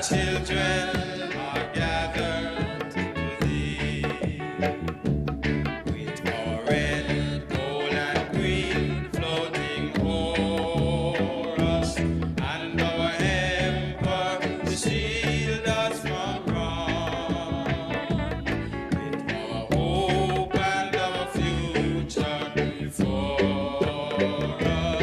Children are gathered to thee with our red, gold, and green floating o'er us, and our emperor to shield us from wrong, with our hope and our future before us.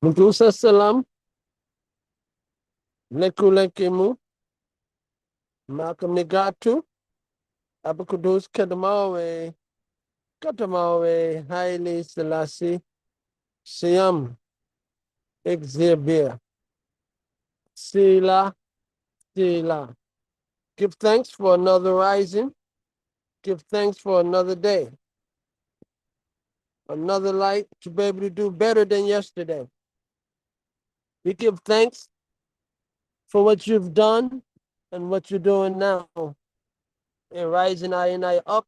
Neguselam, Neguselam, Malcolm Negatu, Abacudus Kadamawe, Katamawe, Haile Selassie, Siam, Exhibir, Sila, Sila. Give thanks for another rising. Give thanks for another day. Another light to be able to do better than yesterday. We give thanks for what you've done and what you're doing now. And rising I and I up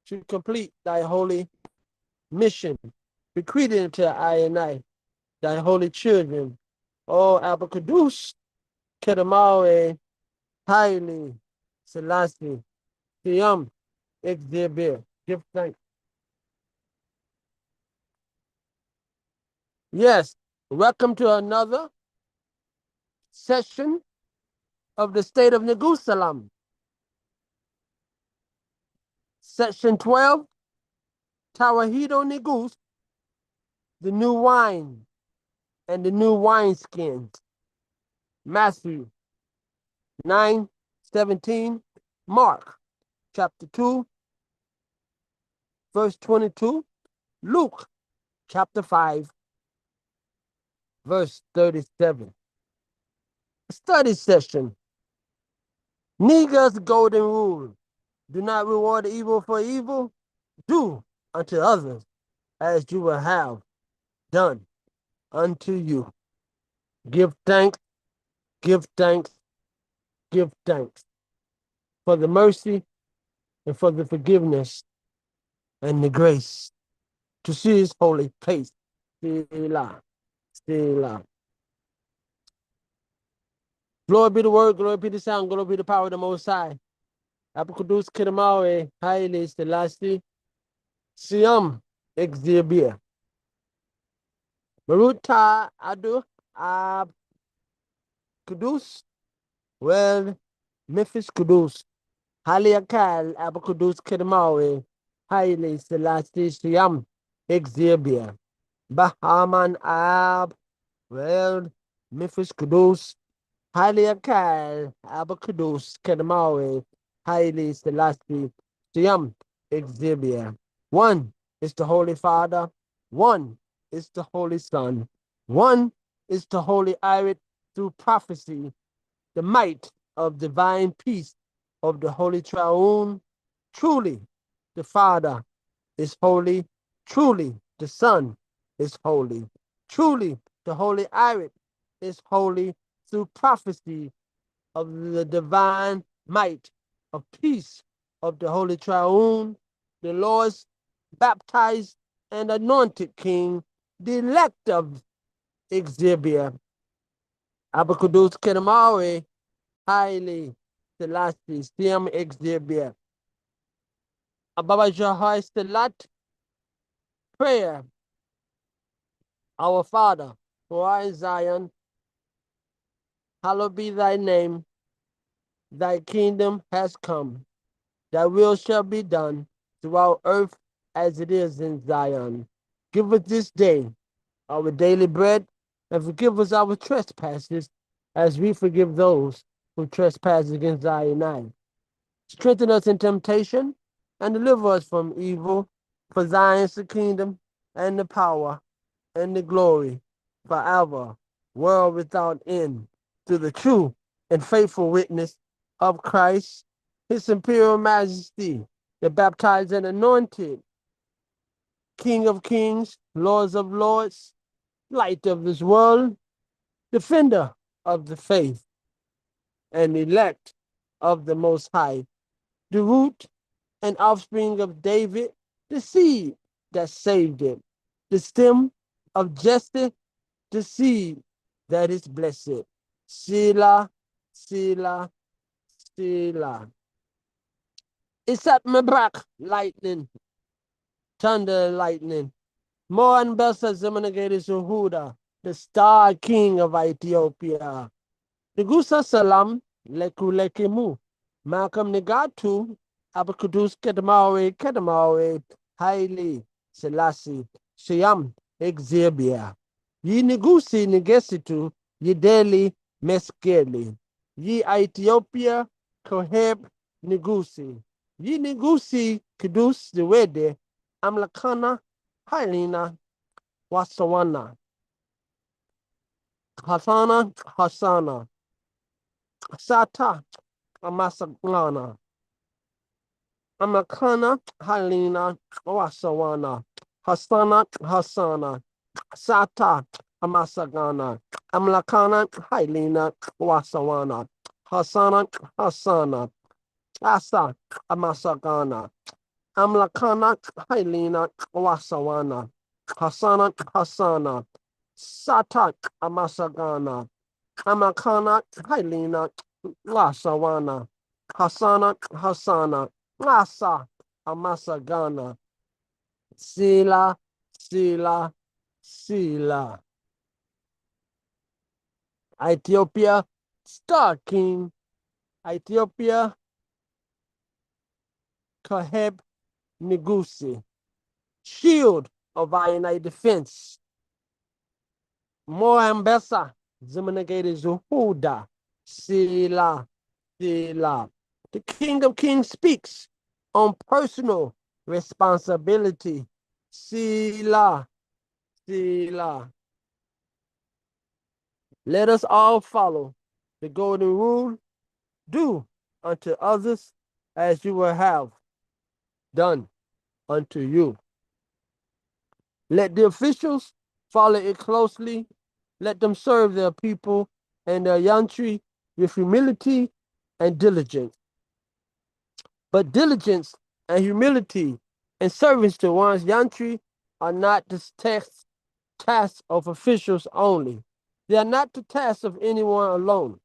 to complete thy holy mission, bequeathed to I and I, thy holy children. Oh, Abacadus, Kedamawe, Haile, Selassie, Siam, Exhibir. Give thanks. Yes, welcome to another session of the state of Neguselam. Section 12, Tawahido Negus, the new wine and the new wineskins. Matthew 9:17, Mark chapter 2, verse 22, Luke chapter 5, verse 37. Study session. Niga's golden rule. Do not reward evil for evil. Do unto others as you will have done unto you. Give thanks, give thanks, give thanks for the mercy and for the forgiveness and the grace to see his holy place. Selah, Selah. Glory be the word, glory be the sound, glory be the power of the Most High. Apakudus Kidamawe, Haile Selassie, Siam, Exhibir. Maruta Adu Ab Kudus, well, Memphis Kudus, Haliakal Abakudus Kidamawe, Haile Selassie, Siam, Exhibir. Bahaman Ab, well, Memphis Kudus, Haliakal Abakudus Kidamawe, Haile Selassie, Siam, Exhibir. One is the Holy Father, one is the Holy Son, one is the Holy Irit through prophecy, the might of divine peace of the Holy Triune. Truly, the Father is holy, truly, the Son is holy, truly, the Holy Irit is holy through prophecy of the divine might of peace of the Holy Triune, the Lord's baptized and anointed King, the elect of Exhibia, Abacudus Kedamawe, Haile Selassie, Siam Exhibia, Ababa Jahai Selat, prayer, our Father, who art in Zion, hallowed be thy name, thy kingdom has come, thy will shall be done throughout earth as it is in Zion. Give us this day our daily bread, and forgive us our trespasses, as we forgive those who trespass against thy and I. Strengthen us in temptation, and deliver us from evil. For thine is the kingdom, and the power, and the glory, forever, world without end, through the true and faithful witness of Christ, his imperial majesty, the baptized and anointed, King of kings, Lords of lords, light of this world, defender of the faith, and elect of the Most High, the root and offspring of David, the seed that saved it, the stem of Jesse, the seed that is blessed. Selah, Selah, Selah. It's at Mabrak, lightning, thunder, lightning. Moan Bessa Zemanagati Suhuda, the star king of Ethiopia. Neguselam, Lekulekemu, Malcolm Negatu, Abacudus Kedamawe, Haile Selassie, Siam, Exhibia. Yi Negusi Negesitu, Yi Deli Meskeli. Yi Ethiopia Koheb Negusi. Yi Negusi Kudus the Wede, Amlakana, Hailina, Wasawana. Hasana, Sata, Amasaglana, Amakana, Halina, Wasawana, Hasana, Sata, Amasagana, Amlakana, Halina, Wasawana, Hasana, Asa, Amasagana, Amlakana, Halina, Wasawana, Hasana, Sata, Amasagana, Amakana, Hailina, Lasawana, Hasana, Lasa, Amasagana, Sila. Ethiopia, Star King, Ethiopia, Kaheb Negusi, Shield of Ionite Defense, Moambesa, Zimanagate Zuhuda, Sila. The King of Kings speaks on personal responsibility. Sila. Let us all follow the golden rule. Do unto others as you will have done unto you. Let the officials follow it closely. Let them serve their people and their country with humility and diligence. But diligence and humility and service to one's country are not the tasks of officials only. They are not the tasks of anyone alone.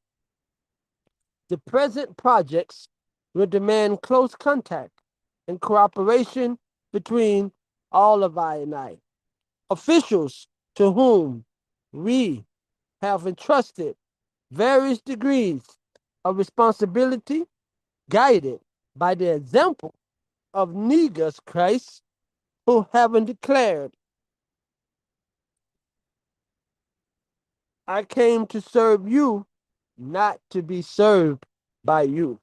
The present projects will demand close contact and cooperation between all of I and I. Officials to whom we have entrusted various degrees of responsibility, guided by the example of Negus Christ, who having declared, I came to serve you, not to be served by you,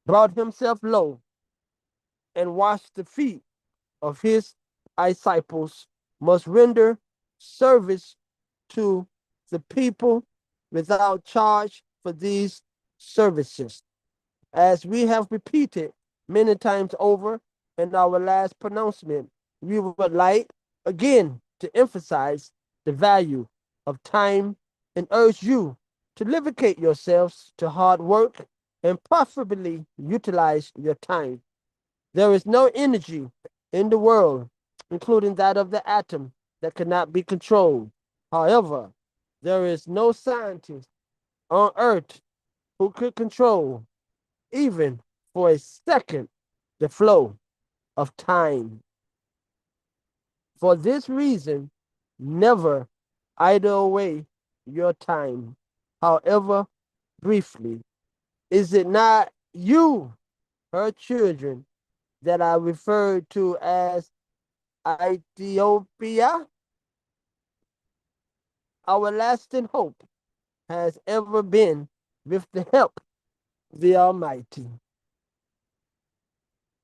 brought himself low and washed the feet of his disciples, must render service to the people without charge for these services. As we have repeated many times over in our last pronouncement, we would like again to emphasize the value of time and urge you to dedicate yourselves to hard work and profitably utilize your time. There is no energy in the world, including that of the atom, that cannot be controlled. However, there is no scientist on earth who could control, even for a second, the flow of time. For this reason, never idle away your time, however briefly. Is it not you, her children, that I referred to as Ethiopia? Our lasting hope has ever been with the help of the Almighty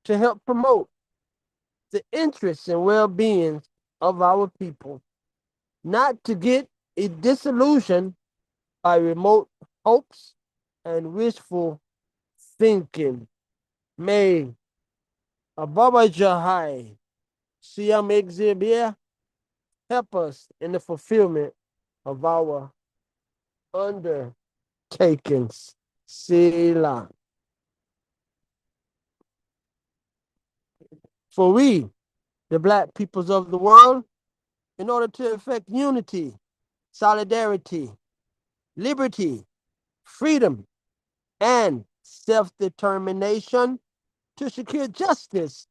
to help promote the interests and well-being of our people, not to get a disillusioned by remote hopes and wishful thinking. May Ababa Jahai Siam Exhibia help us in the fulfillment of our undertakings. Sila. For we, the black peoples of the world, in order to effect unity, solidarity, liberty, freedom, and self-determination, to secure justice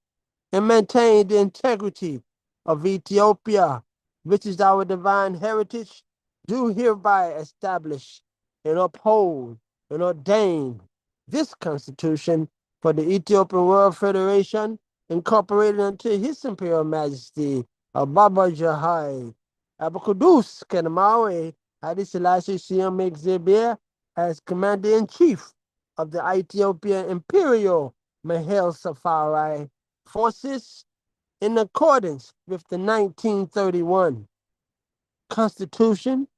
and maintain the integrity of Ethiopia, which is our divine heritage, do hereby establish and uphold and ordain this Constitution for the Ethiopian World Federation, incorporated into His Imperial Majesty, Ababa Jahai, Abakudus Kenamawe Haile Selassie Exhibir as Commander-in-Chief of the Ethiopian Imperial Mahel Safari forces in accordance with the 1931 Constitution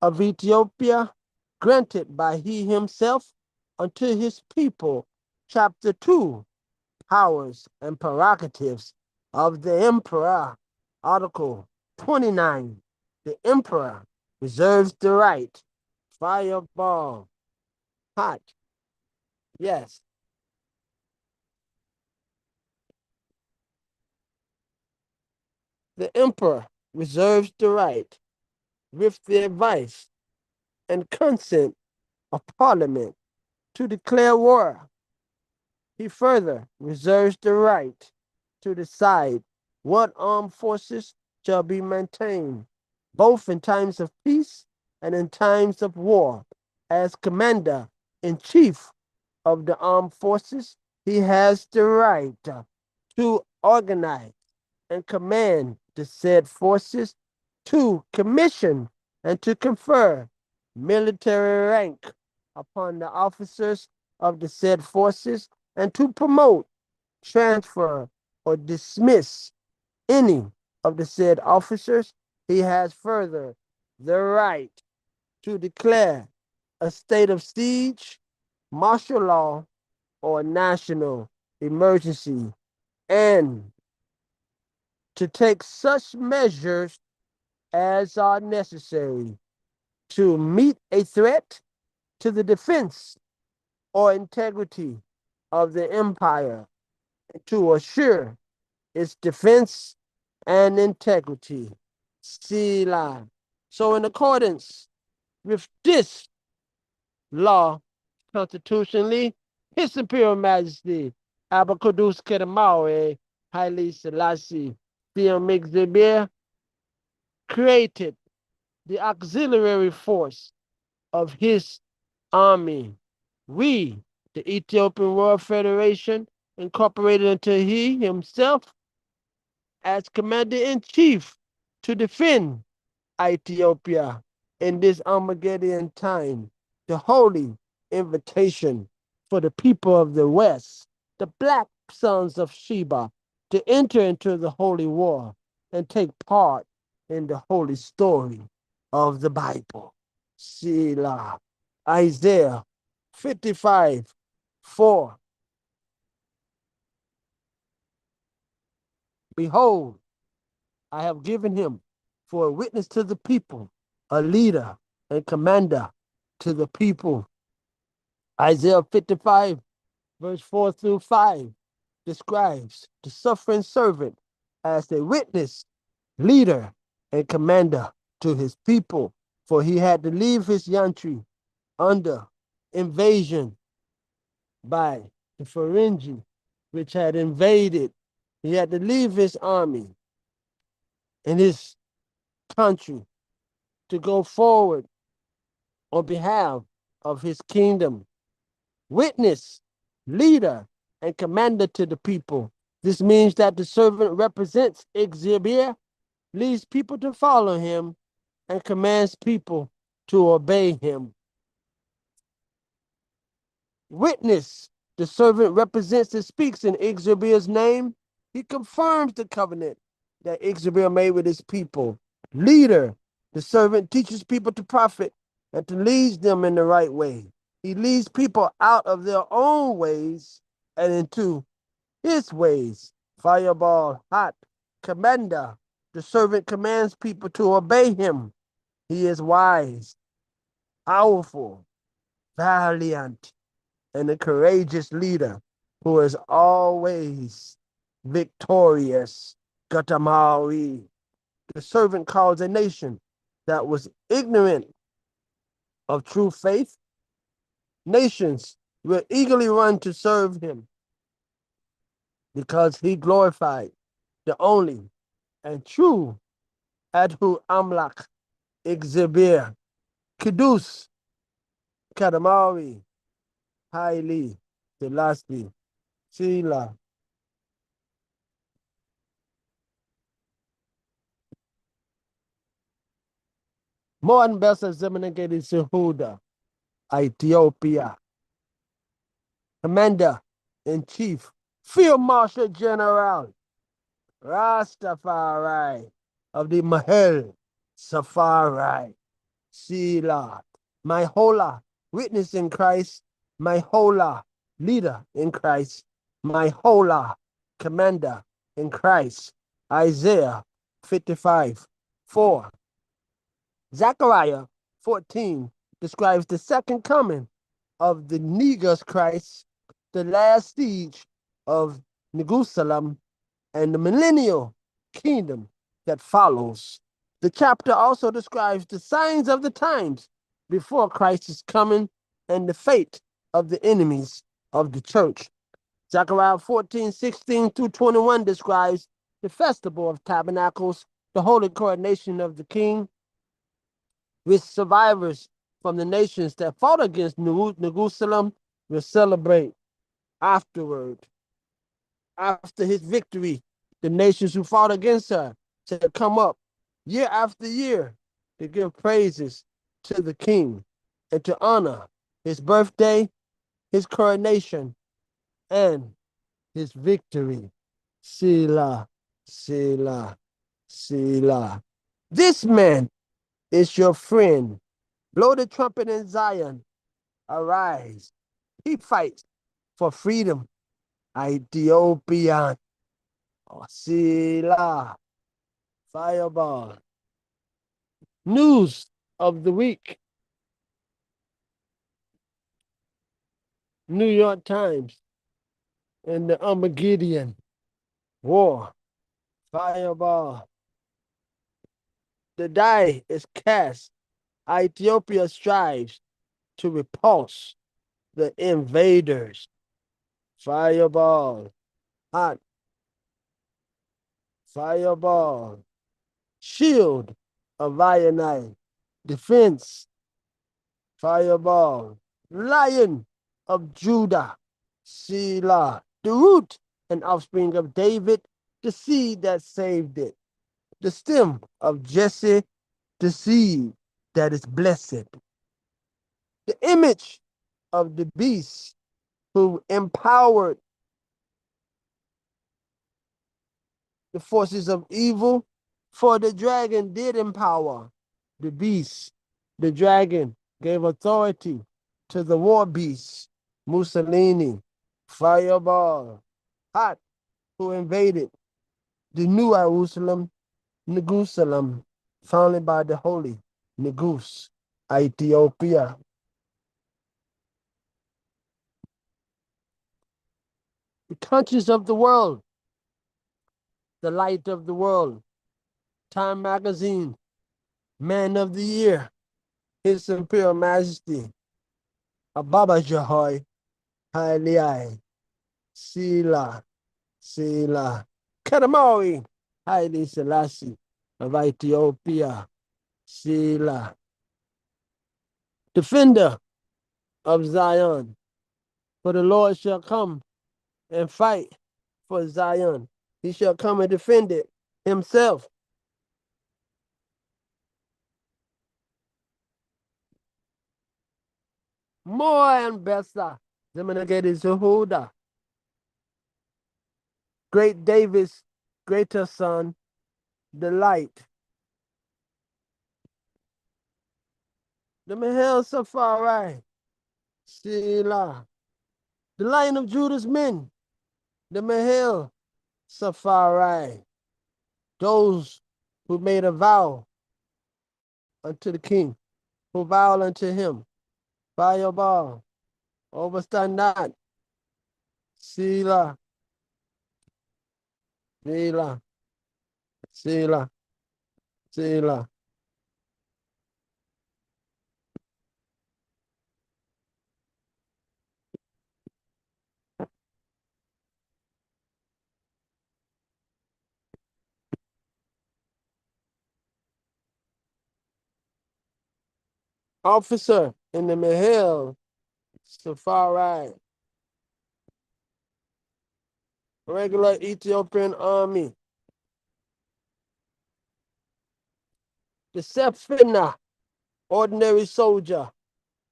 of Ethiopia granted by he himself unto his people. Chapter 2, Powers and Prerogatives of the Emperor. Article 29. The Emperor reserves the right. Fireball. Hot. Yes. The Emperor reserves the right, with the advice and consent of Parliament, to declare war. He further reserves the right to decide what armed forces shall be maintained, both in times of peace and in times of war. As Commander-in-Chief of the armed forces, he has the right to organize and command the said forces, to commission and to confer military rank upon the officers of the said forces, and to promote, transfer, or dismiss any of the said officers. He has further the right to declare a state of siege, martial law, or national emergency, and to take such measures as are necessary to meet a threat to the defense or integrity of the empire, to assure its defense and integrity. Sila. So, in accordance with this law, constitutionally, His Imperial Majesty Abakudus Kedamawe Haile Selassie Exhibir created the auxiliary force of his army. We, the Ethiopian World Federation, incorporated into he himself as Commander-in-Chief to defend Ethiopia in this Armageddon time. The holy invitation for the people of the West, the black sons of Sheba, to enter into the holy war and take part in the holy story of the Bible. Selah. Isaiah 55:4. Behold, I have given him for a witness to the people, a leader and commander to the people. Isaiah 55, verse 4 through 5, describes the suffering servant as a witness, leader, and commander to his people, for he had to leave his country under invasion by the Ferengi, which had invaded. He had to leave his army and his country to go forward on behalf of his kingdom. Witness, leader, and commander to the people. This means that the servant represents Exhibir, leads people to follow him, and commands people to obey him. Witness, the servant represents and speaks in Exhibir's name. He confirms the covenant that Exhibir made with his people. Leader, the servant teaches people to profit and to lead them in the right way. He leads people out of their own ways and into his ways. Fireball, hot, commander. The servant commands people to obey him. He is wise, powerful, valiant, and a courageous leader who is always victorious. Gatamawi. The servant calls a nation that was ignorant of true faith. Nations will eagerly run to serve him because he glorified the only and true Adhu Amlak Exhibir Kidus Kadamawi Haile Selassie Sila. Moan Bessa Zemenegedi Sehuda, Ethiopia. Commander in Chief, Field Marshal General Rastafari of the Mahel Safari, Sila, my hola, witness in Christ, my hola, leader in Christ, my hola, commander in Christ. Isaiah 55:4. Zechariah 14 describes the second coming of the Negus Christ, the last siege of Neguselam, and the millennial kingdom that follows. The chapter also describes the signs of the times before Christ's coming and the fate of the enemies of the church. Zechariah 14:16-21 describes the festival of tabernacles, the holy coronation of the king, which survivors from the nations that fought against Neguselam will celebrate afterward. After his victory, the nations who fought against her shall come up year after year to give praises to the king and to honor his birthday, his coronation, and his victory. Selah, Selah, Selah. This man is your friend. Blow the trumpet in Zion. Arise. He fights for freedom. Ethiopian. Selah. Fireball. News of the week. New York Times and the Armageddon War. Fireball. The die is cast. Ethiopia strives to repulse the invaders. Fireball. Hot. Fireball. Shield of Ionite. Defense. Fireball. Lion of Judah. Selah. The root and offspring of David. The seed that saved it. The stem of Jesse. The seed that is blessed. The image of the beast who empowered the forces of evil, for the dragon did empower the beast. The dragon gave authority to the war beast, Mussolini, Fireball, Hot, who invaded the New Jerusalem, Neguselam, founded by the holy Negus, Ethiopia. The conscience of the world, the light of the world, Time Magazine, Man of the Year, His Imperial Majesty, Ababa Jahoy, Haile, Sila, Sila, Kadamawi, Haile Selassie of Ethiopia, Sila, Defender of Zion, for the Lord shall come and fight for Zion. He shall come and defend it himself. More and better. Zemanagedi Zehuda. Great David's greater son, the light. The Mahel Safari, Sila. The Lion of Judah's men, the Mahel Safari. Those who made a vow unto the king, who vowed unto him, Fireball, overstand not, Sila, Sila, Sila, Sila. Officer in the Mahel Safari, regular Ethiopian army, the Sefina ordinary soldier,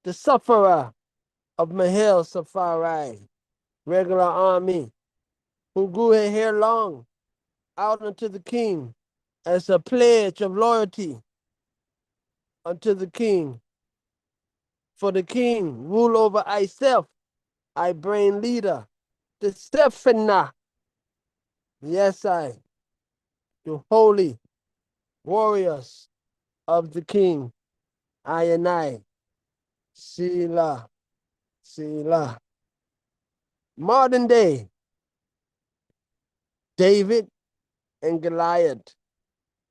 the sufferer of Mahel Safari, regular army, who grew her hair long out unto the king as a pledge of loyalty unto the king. For the king, rule over thyself, I brain leader, the Stephana, yes, the holy warriors of the king, I and I, Selah, Selah. Modern day, David and Goliath,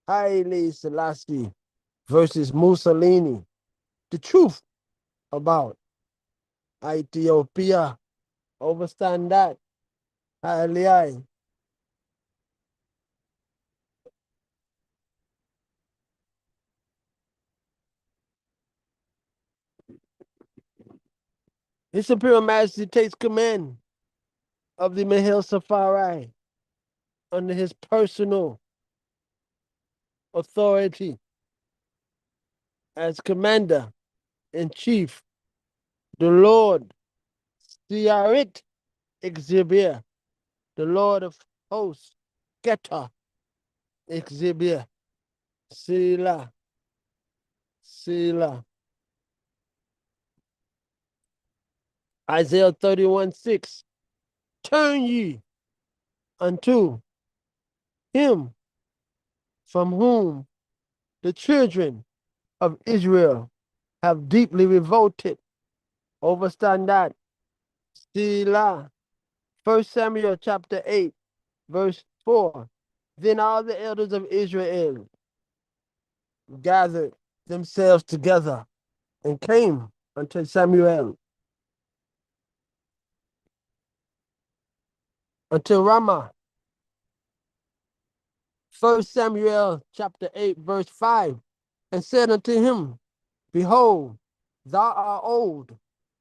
Haile Selassie versus Mussolini. The truth about Ethiopia. Overstand that. Haile. His Imperial Majesty takes command of the Mahel Safari under his personal authority as commander in chief, the Lord Siarit Exhibir, the Lord of hosts, Geta Exhibir, Sila, Sila. Isaiah 31:6. Turn ye unto him from whom the children of Israel have deeply revolted. Overstand that. Selah. 1 Samuel chapter 8, verse 4. Then all the elders of Israel gathered themselves together and came unto Samuel, unto Ramah. 1 Samuel chapter 8, verse 5. And said unto him, Behold, thou art old,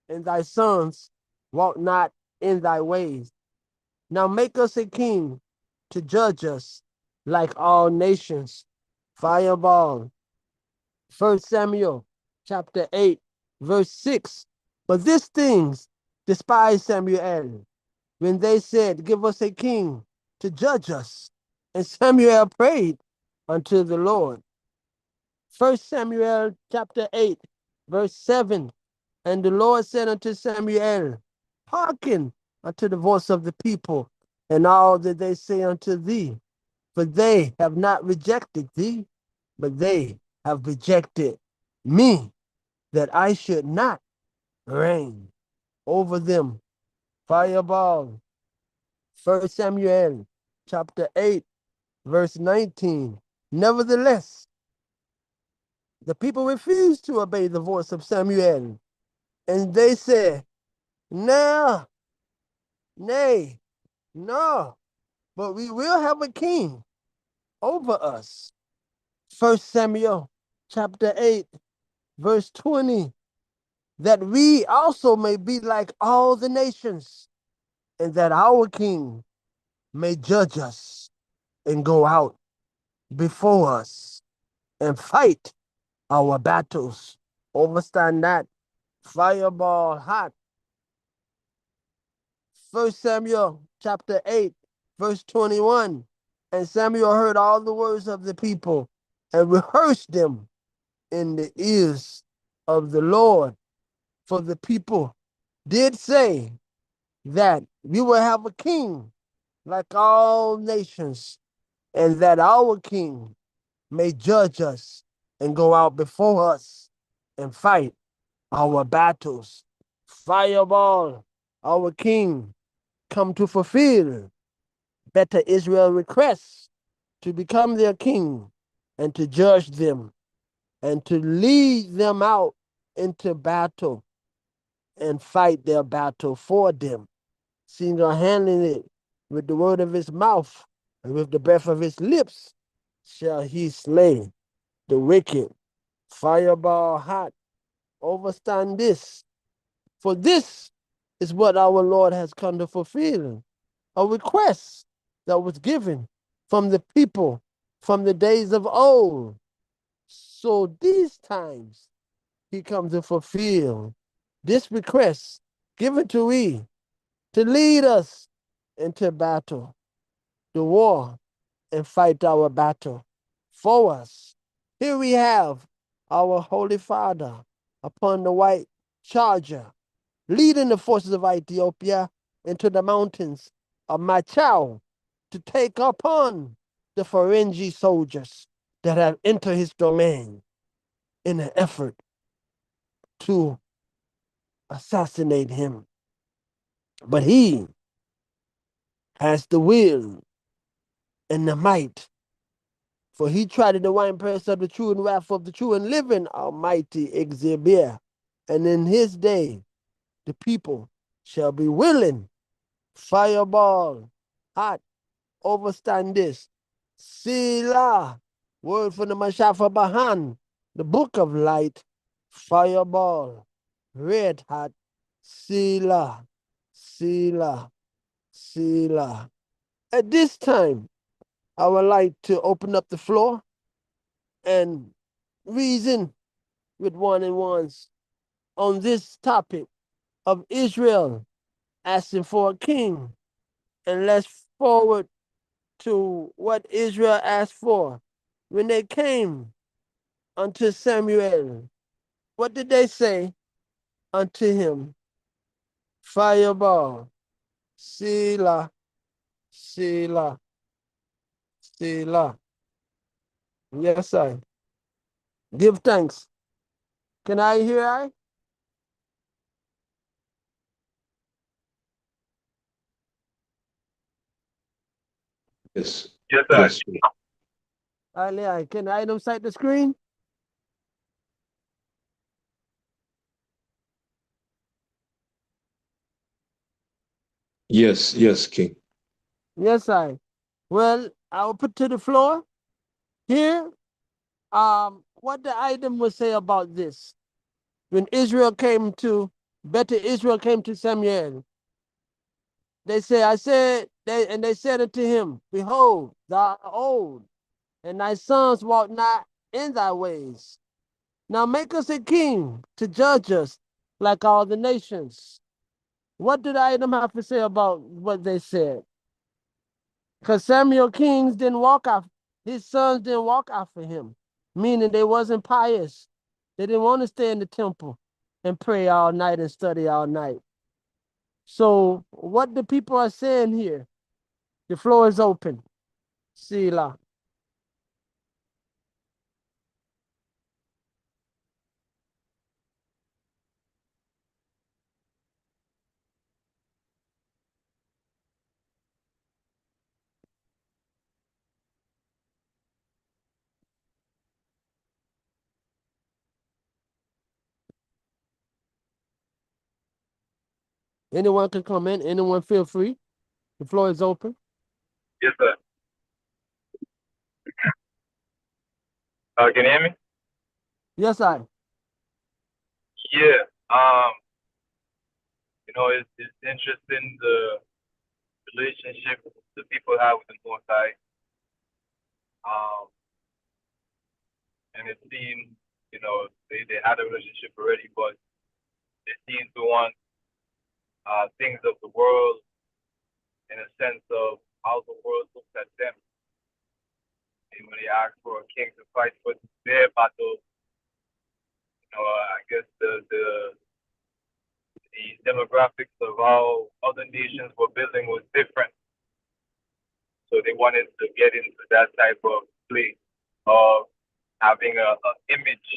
and thy sons walk not in thy ways. Now make us a king to judge us like all nations. Fireball. 1 Samuel chapter 8, verse 6. But these things despised Samuel when they said, Give us a king to judge us. And Samuel prayed unto the Lord. 1 Samuel chapter 8, verse 7. And the Lord said unto Samuel, Hearken unto the voice of the people, and all that they say unto thee. For they have not rejected thee, but they have rejected me, that I should not reign over them. Fireball. 1 Samuel chapter 8, verse 19. Nevertheless, the people refused to obey the voice of Samuel, and they said, No, nay, no, but we will have a king over us. 1 Samuel chapter 8, verse 20, that we also may be like all the nations, and that our king may judge us and go out before us and fight our battles. Overstand that. Fireball hot. 1 Samuel chapter 8, verse 21. And Samuel heard all the words of the people and rehearsed them in the ears of the Lord. For the people did say that we will have a king like all nations, and that our king may judge us and go out before us and fight our battles. Fireball, our king, come to fulfill better Israel requests to become their king and to judge them and to lead them out into battle and fight their battle for them, single-handling it with the word of his mouth and with the breath of his lips shall he slay the wicked. Fireball hot. Overstand this. For this is what our Lord has come to fulfill. A request that was given from the people from the days of old. So these times he comes to fulfill this request given to we to lead us into battle, the war, and fight our battle for us. Here we have our Holy Father upon the white charger, leading the forces of Ethiopia into the mountains of Machau to take upon the Ferengi soldiers that have entered his domain in an effort to assassinate him. But he has the will and the might, for he tried the wine press of the true and wrath of the true and living Almighty Exhibit. And in his day, the people shall be willing, fireball, hot, overstand this. Sila, word from the Mashafa Bahan, the book of light, fireball, red hot, Sila, Sila, Sila. At this time, I would like to open up the floor and reason with one and ones on this topic of Israel asking for a king. And let's forward to what Israel asked for when they came unto Samuel. What did they say unto him? Fireball, Selah, Selah, Selah. Yes, I give thanks. Can I hear I? Yes. Yes, sir. Yes. I can item cite the screen? Yes. Yes, King. Yes, I. Well, I will put to the floor here what the item will say about this. When Israel came to, better Israel came to Samuel, they say, and they said unto him, Behold, thou art old, and thy sons walk not in thy ways. Now make us a king to judge us like all the nations. What did Item have to say about what they said? Because Samuel kings didn't walk off, his sons didn't walk after him, meaning they wasn't pious. They didn't want to stay in the temple and pray all night and study all night. So what the people are saying here, the floor is open. Selah. Anyone can come in. Anyone feel free. The floor is open. Yes, sir. Can you hear me? Yes, I. Yeah. It's interesting the relationship the people have with the Most High. And it seems, they had a relationship already, but they seem to want things of the world in a sense of how the world looks at them. And when they ask for a king to fight for their battle, I guess the demographics of how other nations were building was different. So they wanted to get into that type of place of having a image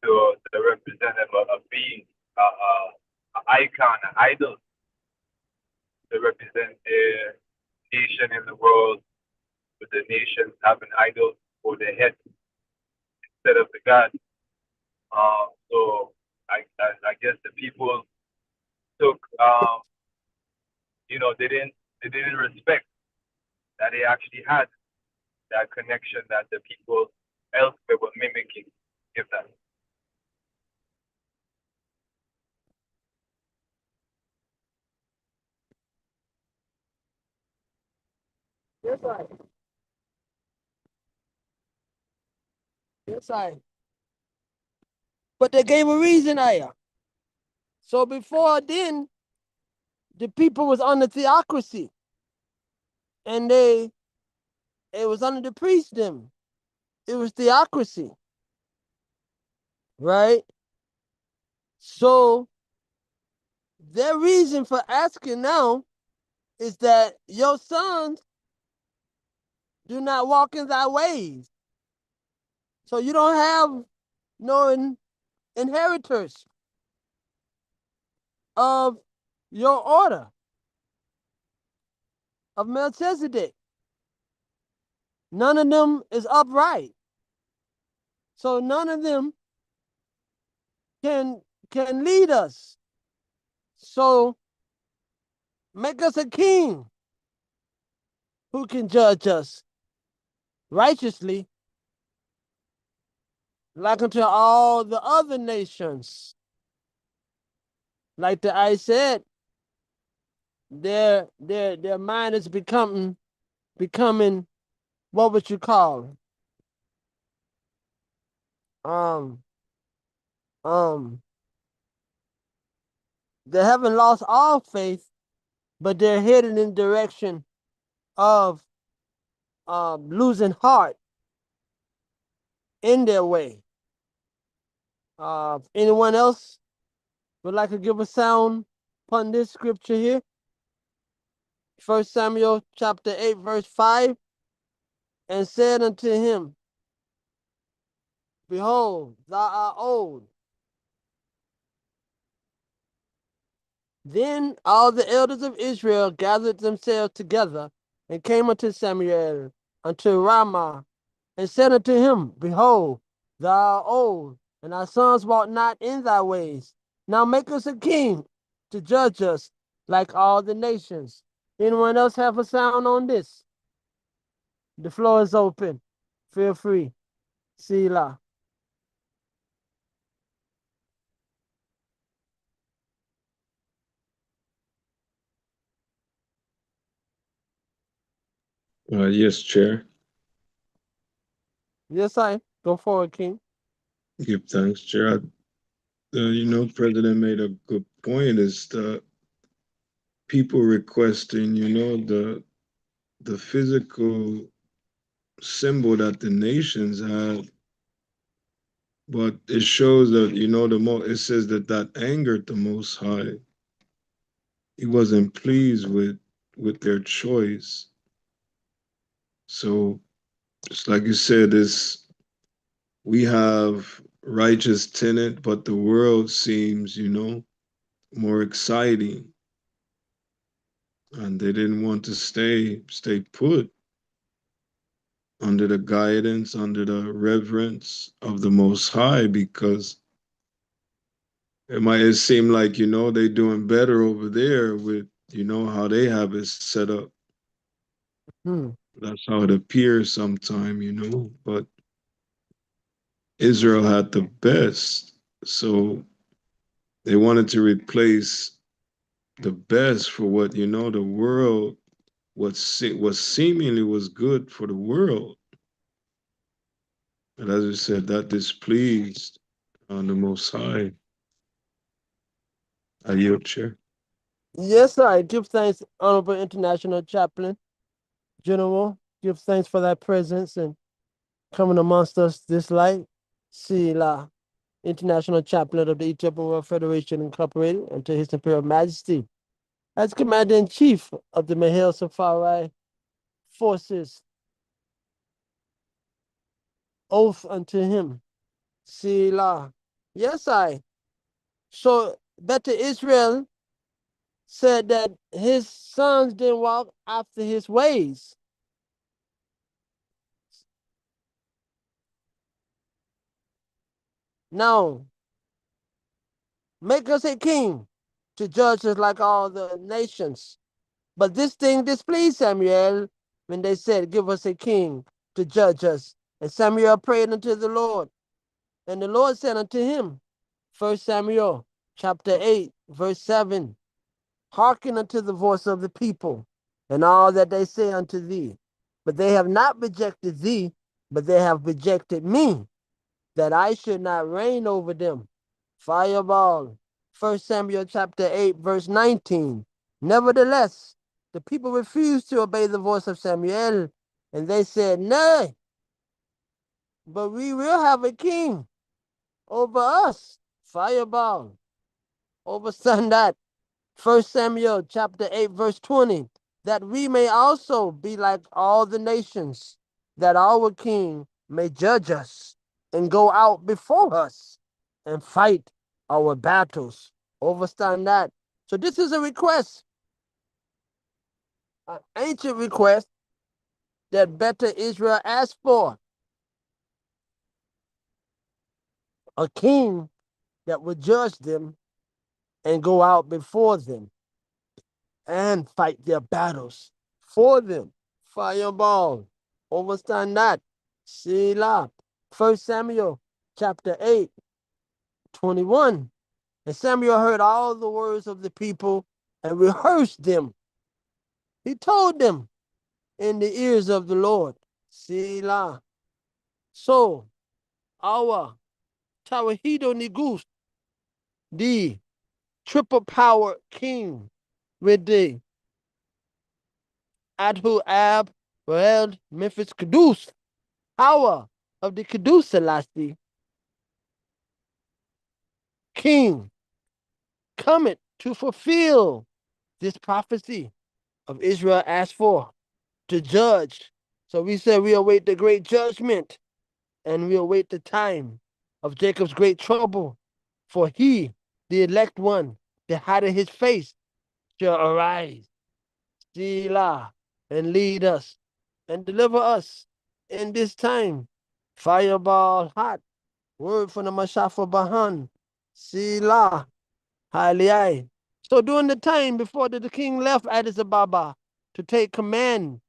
to represent them, a being, an icon, an idol to represent their nation in the world, with the nations having idols for their head instead of the God. So I guess the people took, they didn't respect that they actually had that connection that the people elsewhere were mimicking. If that. Yes, I. Yes, I. But they gave a reason here. So before then, the people was under theocracy. And it was under the priestdom. It was theocracy. Right? So their reason for asking now is that your sons do not walk in thy ways. So you don't have no inheritors of your order of Melchizedek. None of them is upright. So none of them can lead us. So make us a king who can judge us righteously, like unto all the other nations. Like I said, their mind is becoming what would you call um um they haven't lost all faith, but they're headed in the direction of losing heart in their way. Anyone else would like to give a sound upon this scripture here? 1 Samuel chapter 8, verse 5, and said unto him, Behold, thou art old. Then all the elders of Israel gathered themselves together and came unto Samuel unto Ramah, and said unto him, Behold, thou art old, and thy sons walk not in thy ways. Now make us a king to judge us like all the nations. Anyone else have a sound on this? The floor is open. Feel free. Selah. Yes, Chair. Yes, I. Go forward, King. Give thanks, Chair. President made a good point. Is the people requesting, the physical symbol that the nations had, but it shows that it says that angered the Most High. He wasn't pleased with their choice. So just like you said, this we have righteous tenant, but the world seems, more exciting. And they didn't want to stay put under the guidance, under the reverence of the Most High, because it seem like, they doing better over there with, how they have it set up. Hmm. That's how it appears sometime, but Israel had the best. So they wanted to replace the best for what, the world, what seemingly was good for the world. And as we said, that displeased on the Most High. I yield, Chair. Yes, I give thanks, Honorable International Chaplain General. Give thanks for that presence and coming amongst us this light. Sila, International Chaplain of the Ethiopian World Federation Incorporated, and to His Imperial Majesty, as Commander in Chief of the Mahel Safari Forces, oath unto him. Sila. Yes, I. So, better Israel said that his sons didn't walk after his ways. Now, make us a king to judge us like all the nations. But this thing displeased Samuel when they said, Give us a king to judge us. And Samuel prayed unto the Lord. And the Lord said unto him, 1 Samuel chapter 8, verse 7, Hearken unto the voice of the people and all that they say unto thee. But they have not rejected thee, but they have rejected me that I should not reign over them. Fireball. 1 Samuel chapter 8, verse 19. Nevertheless, the people refused to obey the voice of Samuel, and they said, Nay, but we will have a king over us. Fireball. Overstand that. 1 Samuel chapter 8, verse 20. That we may also be like all the nations, that our king may judge us and go out before us and fight our battles. Overstand that. So this is a request, an ancient request that better Israel asked for. A king that would judge them and go out before them and fight their battles for them. Fireball. Overstand that. Selah. 1 Samuel chapter 8, 21. And Samuel heard all the words of the people and rehearsed them. He told them in the ears of the Lord. Selah. So our Tawahido Negus, the triple power king with the Adhu Ab, Rael, Memphis, Kudus, power of the Kudus Selassie, king, cometh to fulfill this prophecy of Israel asked for, to judge. So we said we await the great judgment and we await the time of Jacob's great trouble. For he, the elect one, that hideth his face, shall arise, Selah, and lead us and deliver us in this time. Fireball hot, word from the Mashafa Bahan, Selah, Haliyai. So during the time before the king left Addis Ababa to take command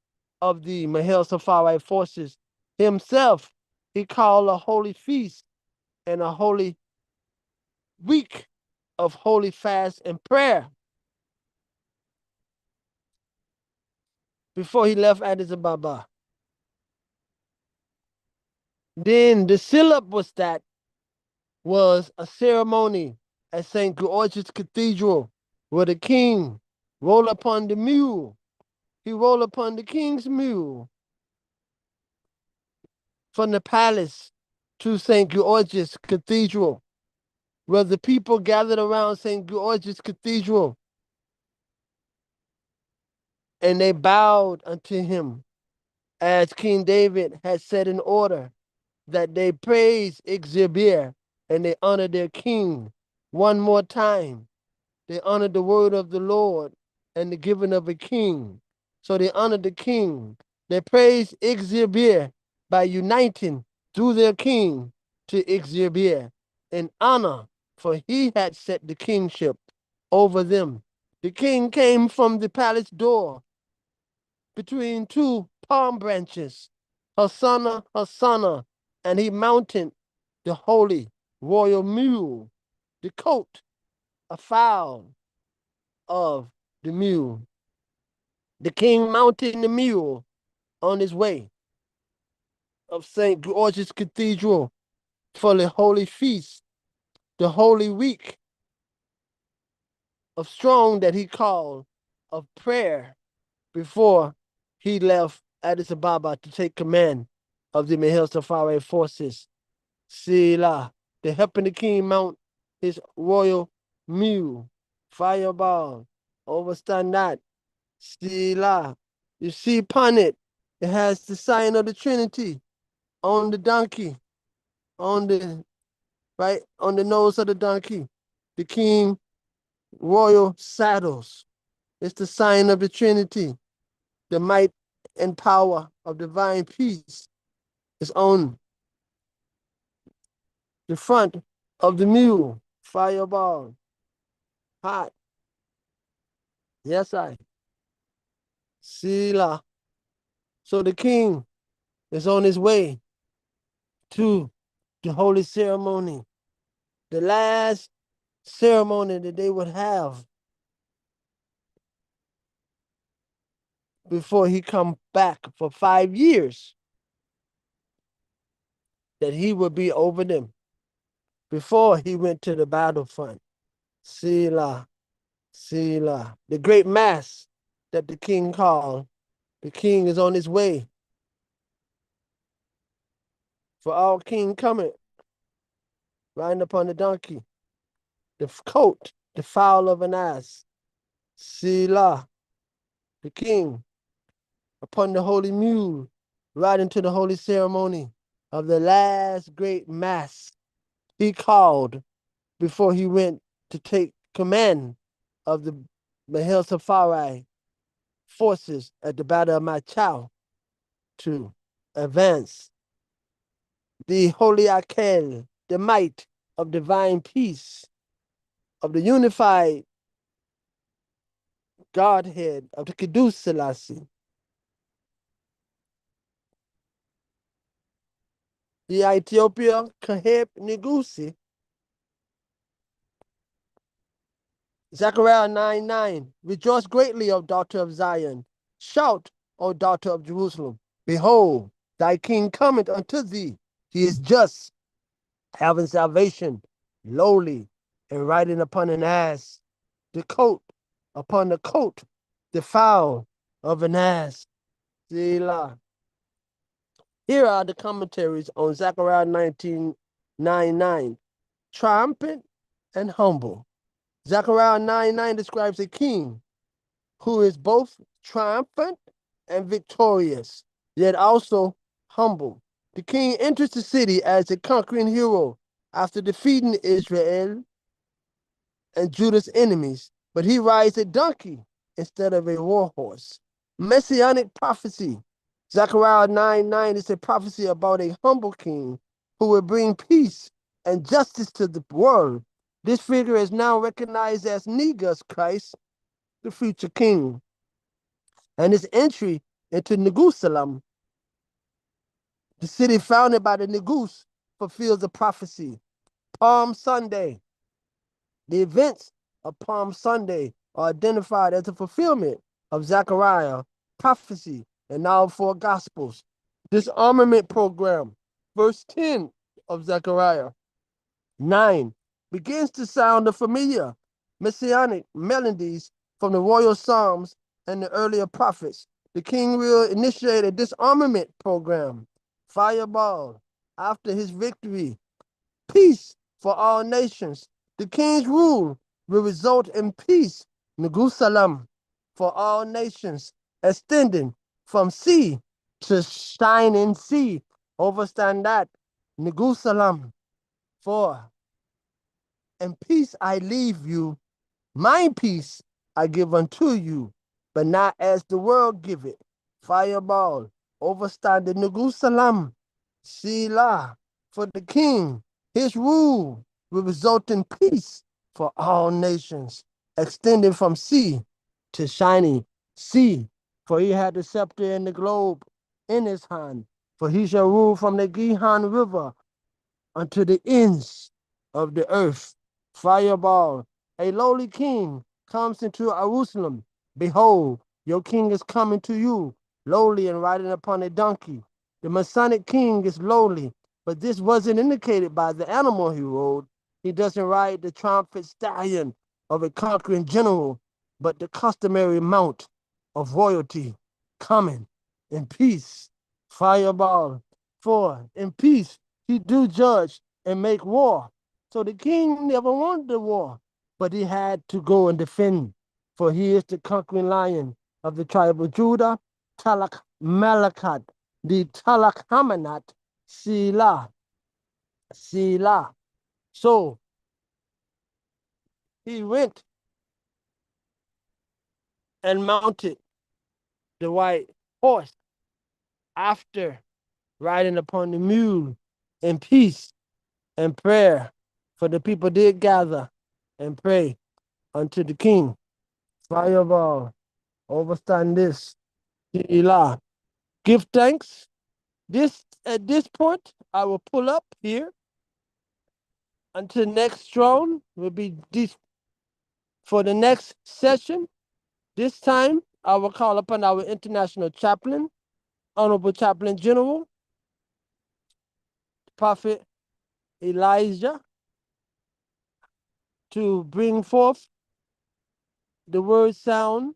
of the Mahel Safari forces himself, he called a holy feast and a holy week of holy fast and prayer before he left Addis Ababa. Then the syllabus that was a ceremony at St. George's Cathedral where the king rolled upon the mule. He rolled upon the king's mule from the palace to St. George's Cathedral, where the people gathered around St. George's Cathedral and they bowed unto him as King David had set in order that they praise Exibir and they honor their king one more time. They honored the word of the Lord and the giving of a king. So they honored the king. They praised Exibir by uniting through their king to Exibir in honor, for he had set the kingship over them. The king came from the palace door between two palm branches, Hosanna, Hosanna, and he mounted the holy royal mule, the coat, a fowl of the mule. The king mounted the mule on his way of St. George's Cathedral for the holy feast, the holy week of strong that he called of prayer before he left Addis Ababa to take command of the Mahel Safari forces. Selah, the helping the king mount his royal mule, fireball, overstand that. Selah, you see upon it, it has the sign of the Trinity on the donkey, on the right on the nose of the donkey. The king royal saddles. It's the sign of the Trinity. The might and power of divine peace is on the front of the mule. Fireball. Hot. Yes, I. Selah. So the king is on his way to the holy ceremony, the last ceremony that they would have before he come back for 5 years. that he would be over them before he went to the battlefront. Selah, Selah. The great mass that the king called. The king is on his way. For our king cometh, riding upon the donkey, the coat, the fowl of an ass. Selah, the king, upon the holy mule, riding to the holy ceremony of the last great mass he called before he went to take command of the Mahel Safari forces at the Battle of Machau to advance the Holy Akel, the might of divine peace, of the unified Godhead of the Kiddush Selassie. The Ethiopia Kaheb Negusi, Zechariah 9:9. Rejoice greatly, O daughter of Zion. Shout, O daughter of Jerusalem. Behold, thy king cometh unto thee. He is just, having salvation, lowly, and riding upon an ass. The coat upon the coat, the fowl of an ass. Selah. Here are the commentaries on Zechariah 19:9. Triumphant and humble. Zechariah 9:9 describes a king who is both triumphant and victorious, yet also humble. The king enters the city as a conquering hero after defeating Israel and Judah's enemies, but he rides a donkey instead of a war horse. Messianic prophecy. Zechariah 9:9 is a prophecy about a humble king who will bring peace and justice to the world. This figure is now recognized as Negus Christ, the future king, and his entry into Neguselam, the city founded by the Negus, fulfills the prophecy. Palm Sunday. The events of Palm Sunday are identified as a fulfillment of Zechariah prophecy in all four Gospels. Disarmament program, verse 10 of Zechariah 9, begins to sound the familiar messianic melodies from the royal psalms and the earlier prophets. The king will initiate a disarmament program, fireball, after his victory, peace for all nations. The king's rule will result in peace, Neguselam, for all nations, extending from sea to shining sea. Overstand that, Neguselam, for in peace I leave you, my peace I give unto you, but not as the world give it. Fireball, overstand the Neguselam, Selah, for the king, his rule will result in peace for all nations, extending from sea to shining sea. For he had the scepter and the globe in his hand, for he shall rule from the Gihon River unto the ends of the earth. Fireball, a lowly king comes into Jerusalem. Behold, your king is coming to you, lowly and riding upon a donkey. The Masonic king is lowly, but this wasn't indicated by the animal he rode. He doesn't ride the triumphant stallion of a conquering general, but the customary mount of royalty, coming in peace. Fireball, for in peace he do judge and make war. So the king never wanted the war, but he had to go and defend, for he is the conquering lion of the tribe of Judah, Talak Malakat, the Talak Hamanat, Selah, Selah. So he went and mounted the white horse after riding upon the mule in peace and prayer, for the people did gather and pray unto the king. Fireball, overstand this. Selah. Give thanks. At this point, I will pull up here until next throne will be this for the next session. This time, I will call upon our international chaplain, Honorable Chaplain General Prophet Elijah to bring forth the word sound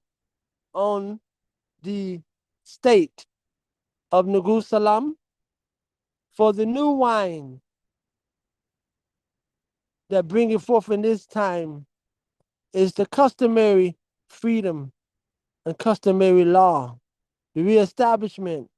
on the state of Neguselam for the new wine that bringeth forth in this time is the customary freedom and customary law, the reestablishment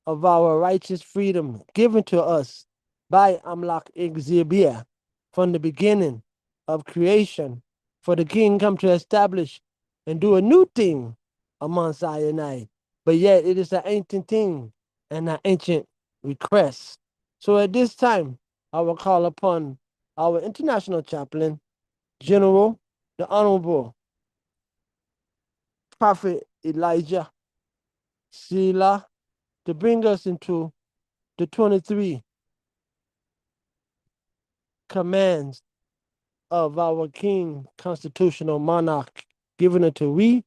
of our righteous freedom given to us by Amlak Exhibia from the beginning of creation. For the king come to establish and do a new thing among Sinai, but yet it is an ancient thing and an ancient request. So at this time, I will call upon our international chaplain, General, the Honorable Prophet Elijah Sila, to bring us into the 23 commands of our King, constitutional monarch, given unto we,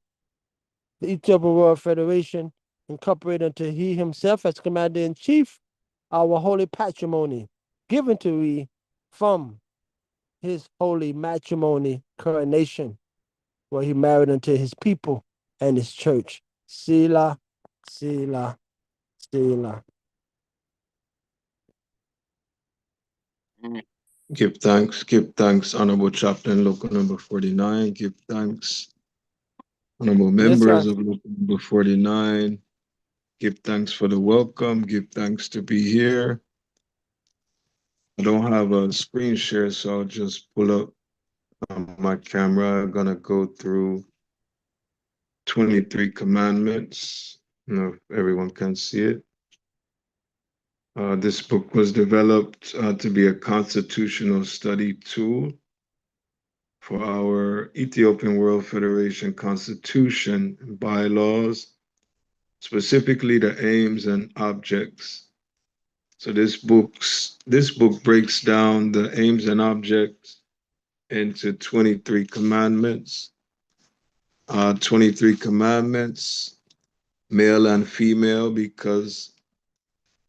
the Ethiopian World Federation, incorporated unto he himself as commander-in-chief, our holy patrimony, given to we from his holy matrimony coronation, where he married unto his people and his church. Sila, Sila, Sila. Give thanks, Honorable Chaplain, Local Number 49. Give thanks, Honorable Yes, members sir. of Local Number 49. Give thanks for the welcome. Give thanks to be here. I don't have a screen share, so I'll just pull up my camera. I'm gonna go through 23 commandments. I don't know if everyone can see it. This book was developed to be a constitutional study tool for our Ethiopian World Federation Constitution and bylaws, specifically the aims and objects. So this book breaks down the aims and objects into 23 commandments. 23 commandments, male and female, because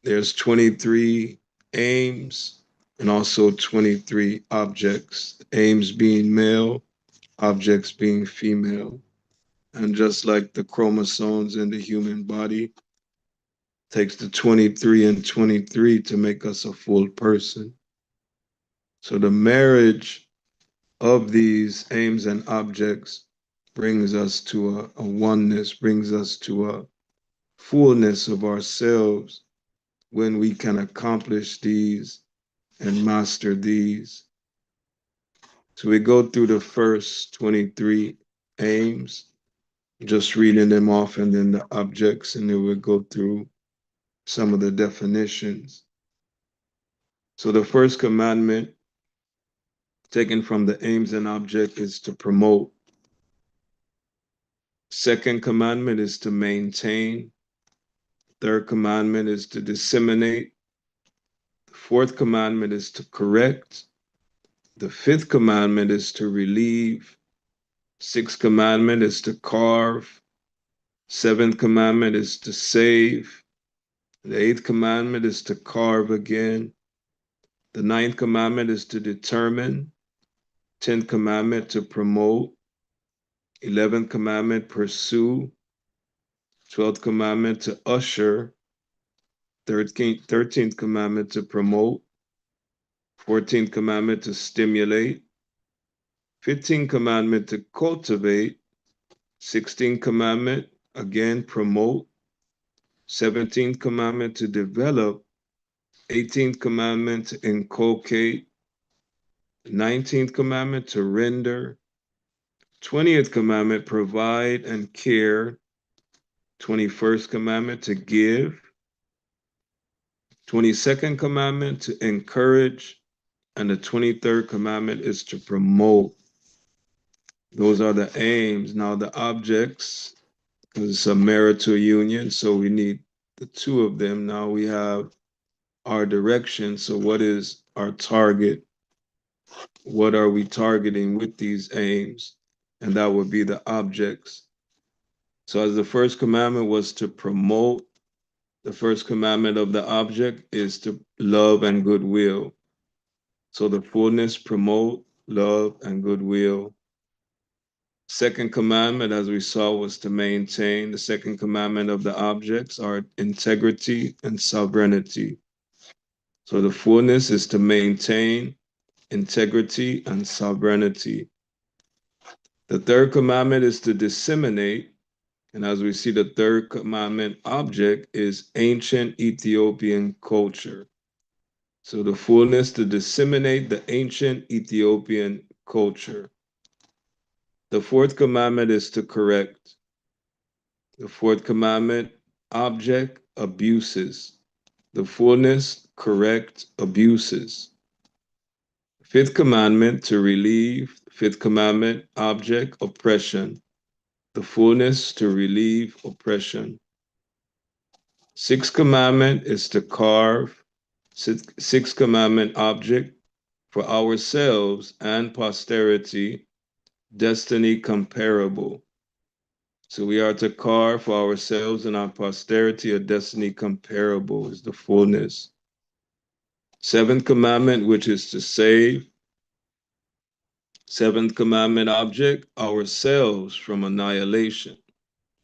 there's 23 aims and also 23 objects, aims being male, objects being female. And just like the chromosomes in the human body, takes the 23 and 23 to make us a full person. So the marriage of these aims and objects brings us to a oneness, brings us to a fullness of ourselves when we can accomplish these and master these. So we go through the first 23 aims, just reading them off, and then the objects, and then we'll go through some of the definitions. So the first commandment, taken from the aims and object, is to promote. Second commandment is to maintain. Third commandment is to disseminate. The fourth commandment is to correct. The fifth commandment is to relieve. Sixth commandment is to carve. Seventh commandment is to save. The eighth commandment is to carve again. The ninth commandment is to determine. 10th commandment to promote. 11th commandment, pursue. 12th commandment to usher. 13th commandment to promote. 14th commandment to stimulate. 15th commandment to cultivate. 16th commandment, again, promote. 17th commandment to develop. 18th commandment to inculcate. 19th commandment to render. 20th commandment, provide and care. 21st commandment to give. 22nd commandment to encourage. And the 23rd commandment is to promote. Those are the aims. Now the objects, because it's a marital union, so we need the two of them. Now we have our direction. So what is our target? What are we targeting with these aims? And that would be the objects. So as the first commandment was to promote, The first commandment of the object is to love and goodwill. So the fullness promote love and goodwill. Second commandment, as we saw, was to maintain. The second commandment of the objects are integrity and sovereignty. So the fullness is to maintain integrity and sovereignty. The third commandment is to disseminate. And as we see, the third commandment object is ancient Ethiopian culture. So the fullness to disseminate the ancient Ethiopian culture. The fourth commandment is to correct. The fourth commandment object abuses. The fullness correct abuses. Fifth commandment to relieve. Fifth commandment object oppression. The fullness to relieve oppression. Sixth commandment is to carve. Sixth commandment object for ourselves and posterity, destiny comparable. So we are to carve for ourselves and our posterity a destiny comparable is the fullness. Seventh commandment, which is to save. Seventh commandment object, ourselves from annihilation.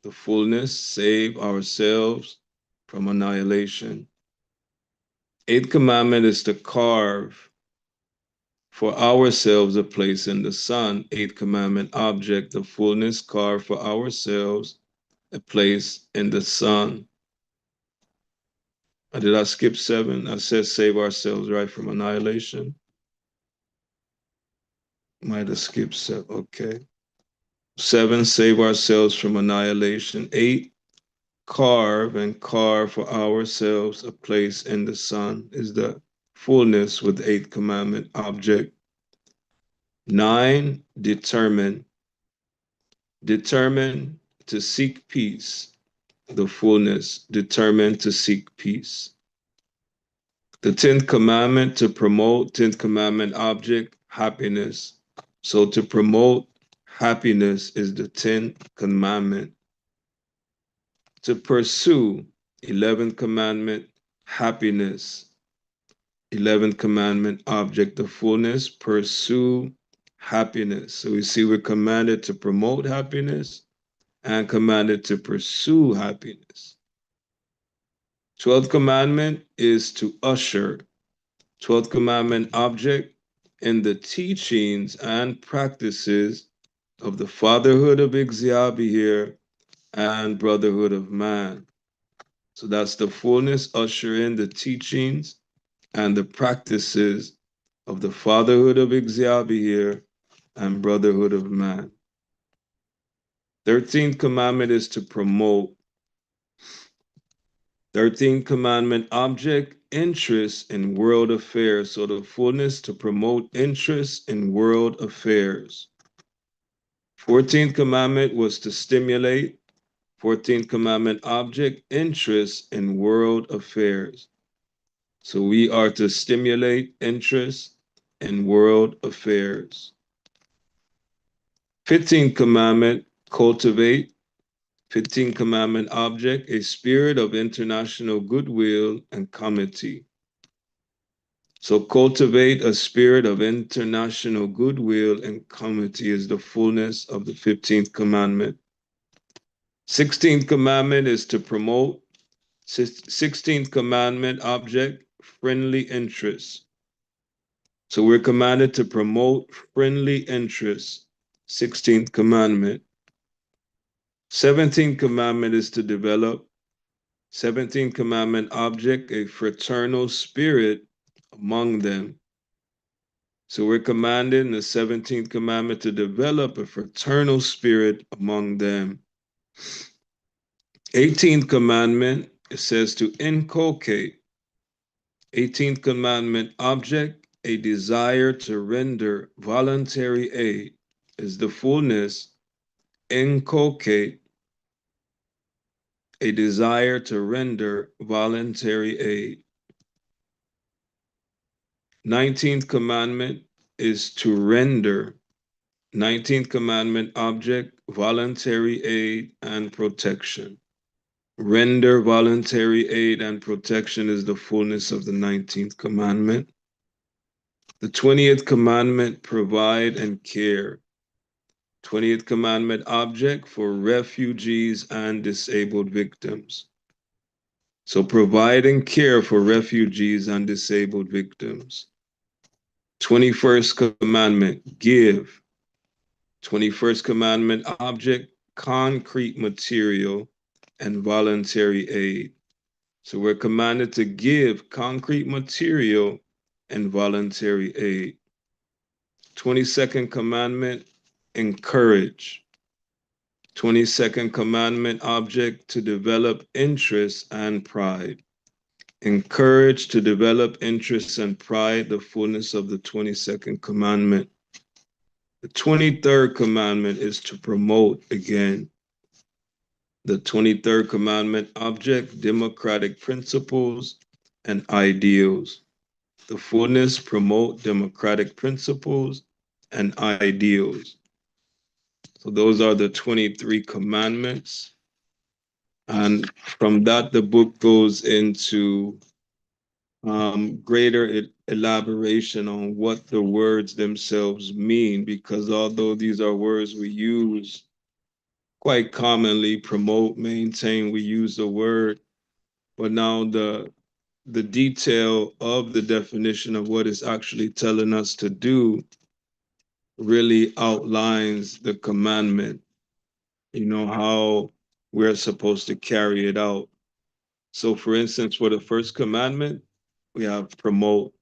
The fullness, save ourselves from annihilation. Eighth commandment is to carve for ourselves a place in the sun. Eighth commandment object, the fullness, carve for ourselves a place in the sun. Did I skip seven? I said save ourselves, right, from annihilation. Might have skipped seven. Okay. Seven, save ourselves from annihilation. Eight, carve for ourselves a place in the sun is the fullness with the eighth commandment object. Nine, determine. Determine to seek peace. The fullness, determined to seek peace. The 10th commandment to promote, 10th commandment object, happiness. So to promote happiness is the 10th commandment. To pursue, 11th commandment, happiness. 11th commandment object of fullness, pursue happiness. So we see we're commanded to promote happiness and commanded to pursue happiness. 12th commandment is to usher. 12th commandment object in the teachings and practices of the fatherhood of Ixyabihir and brotherhood of man. So that's the fullness, usher in the teachings and the practices of the fatherhood of Ixyabihir and brotherhood of man. 13th commandment is to promote. 13th commandment object, interest in world affairs. So the fullness to promote interest in world affairs. 14th commandment was to stimulate. 14th commandment object, interest in world affairs. So we are to stimulate interest in world affairs. 15th commandment, cultivate. 15th commandment object, a spirit of international goodwill and comity. So cultivate a spirit of international goodwill and comity is the fullness of the 15th commandment. 16th commandment is to promote. 16th commandment object, friendly interest. So we're commanded to promote friendly interest. 16th commandment. 17th commandment is to develop. 17th commandment object, a fraternal spirit among them. So we're commanded in the 17th commandment to develop a fraternal spirit among them. 18th commandment, it says to inculcate. 18th commandment object, a desire to render voluntary aid is the fullness, inculcate, a desire to render voluntary aid. 19th commandment is to render. 19th commandment object, voluntary aid and protection. Render voluntary aid and protection is the fullness of the 19th commandment. The 20th commandment, provide and care. 20th commandment, object for refugees and disabled victims. So provide and care for refugees and disabled victims. 21st commandment, give. 21st commandment, object, concrete material and voluntary aid. So we're commanded to give concrete material and voluntary aid. 22nd commandment, encourage. 22nd commandment, object, to develop interest and pride. Encourage to develop interest and pride, the fullness of the 22nd commandment. The 23rd commandment is to promote again. The 23rd commandment, object, democratic principles and ideals. The fullness, promote democratic principles and ideals. So those are the 23 commandments. And from that, the book goes into greater elaboration on what the words themselves mean, because although these are words we use quite commonly, promote, maintain, we use the word, but now the detail of the definition of what it's actually telling us to do really outlines the commandment, how we're supposed to carry it out. So, for instance, for the first commandment, we have promote.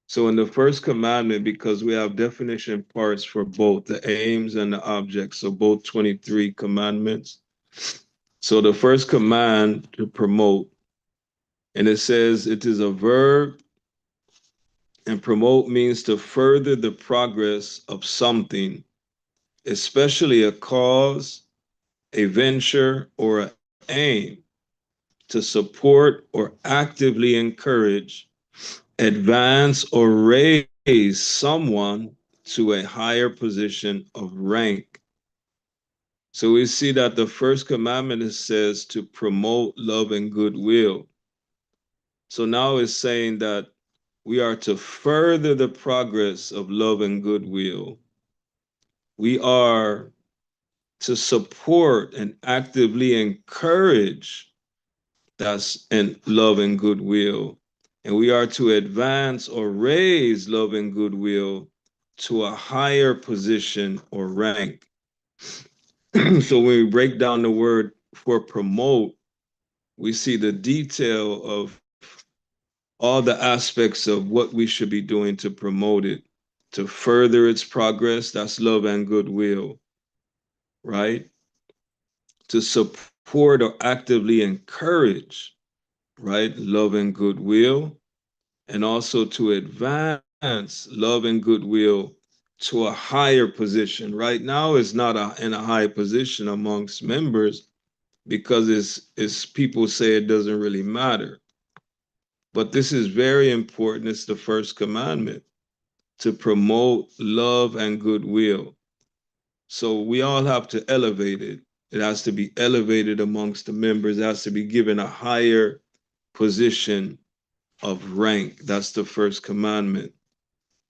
So, in the first commandment, because we have definition parts for both the aims and the objects, so both 23 commandments. So, the first command to promote, and it says it is a verb, and promote means to further the progress of something, especially a cause, a venture, or an aim, to support or actively encourage, advance, or raise someone to a higher position of rank. So we see that the first commandment says to promote love and goodwill. So now it's saying that we are to further the progress of love and goodwill. We are to support and actively encourage that's in love and goodwill. And we are to advance or raise love and goodwill to a higher position or rank. So when we break down the word for promote, we see the detail of all the aspects of what we should be doing to promote it, to further its progress. That's love and goodwill, right? To support or actively encourage, right? Love and goodwill, and also to advance love and goodwill to a higher position. Right now, it's not in a high position amongst members because it's people say it doesn't really matter. But this is very important. It's the first commandment to promote love and goodwill. So we all have to elevate it. It has to be elevated amongst the members. It has to be given a higher position of rank. That's the first commandment.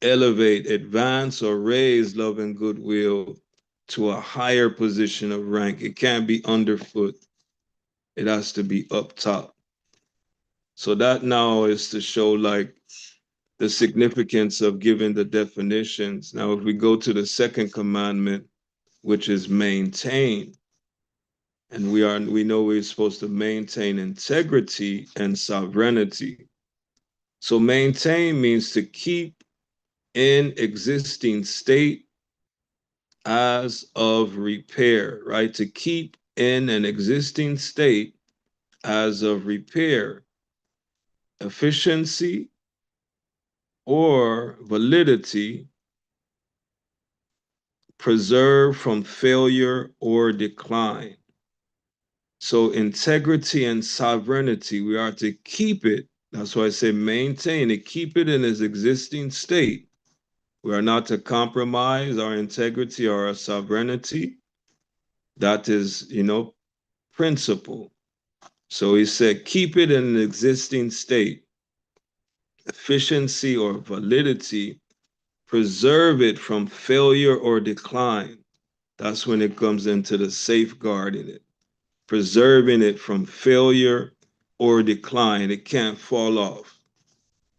Elevate, advance, or raise love and goodwill to a higher position of rank. It can't be underfoot. It has to be up top. So that now is to show like the significance of giving the definitions. Now, if we go to the second commandment, which is maintain, and we know we're supposed to maintain integrity and sovereignty. So maintain means to keep in existing state as of repair, right? To keep in an existing state as of repair, efficiency or validity, preserve from failure or decline. So integrity and sovereignty, we are to keep it. That's why I say maintain it, keep it in its existing state. We are not to compromise our integrity or our sovereignty. That is, principle. So he said, keep it in an existing state, efficiency or validity, preserve it from failure or decline. That's when it comes into the safeguarding it, preserving it from failure or decline. It can't fall off.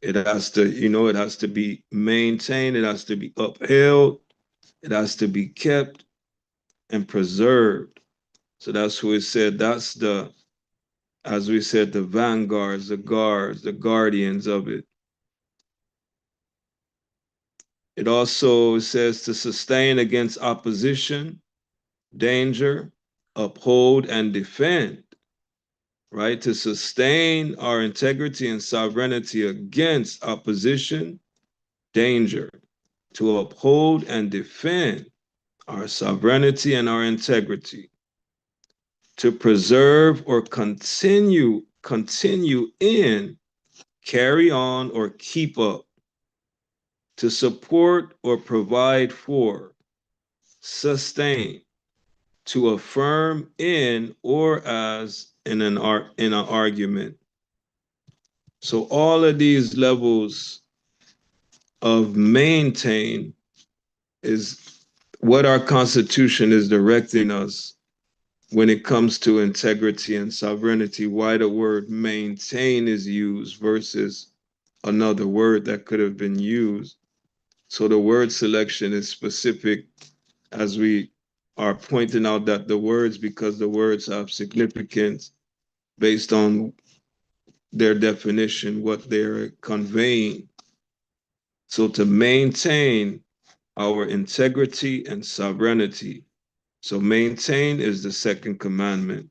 It has to, it has to be maintained, it has to be upheld, it has to be kept and preserved. So that's what it said. That's the, as we said, the vanguards, the guards, the guardians of it. It also says to sustain against opposition, danger, uphold and defend, right? To sustain our integrity and sovereignty against opposition, danger, to uphold and defend our sovereignty and our integrity, to preserve or continue in, carry on or keep up, to support or provide for, sustain, to affirm in or as in an argument. So all of these levels of maintain is what our Constitution is directing us when it comes to integrity and sovereignty, why the word maintain is used versus another word that could have been used. So the word selection is specific as we are pointing out that the words, because the words have significance based on their definition, what they're conveying. So to maintain our integrity and sovereignty. So maintain is the second commandment.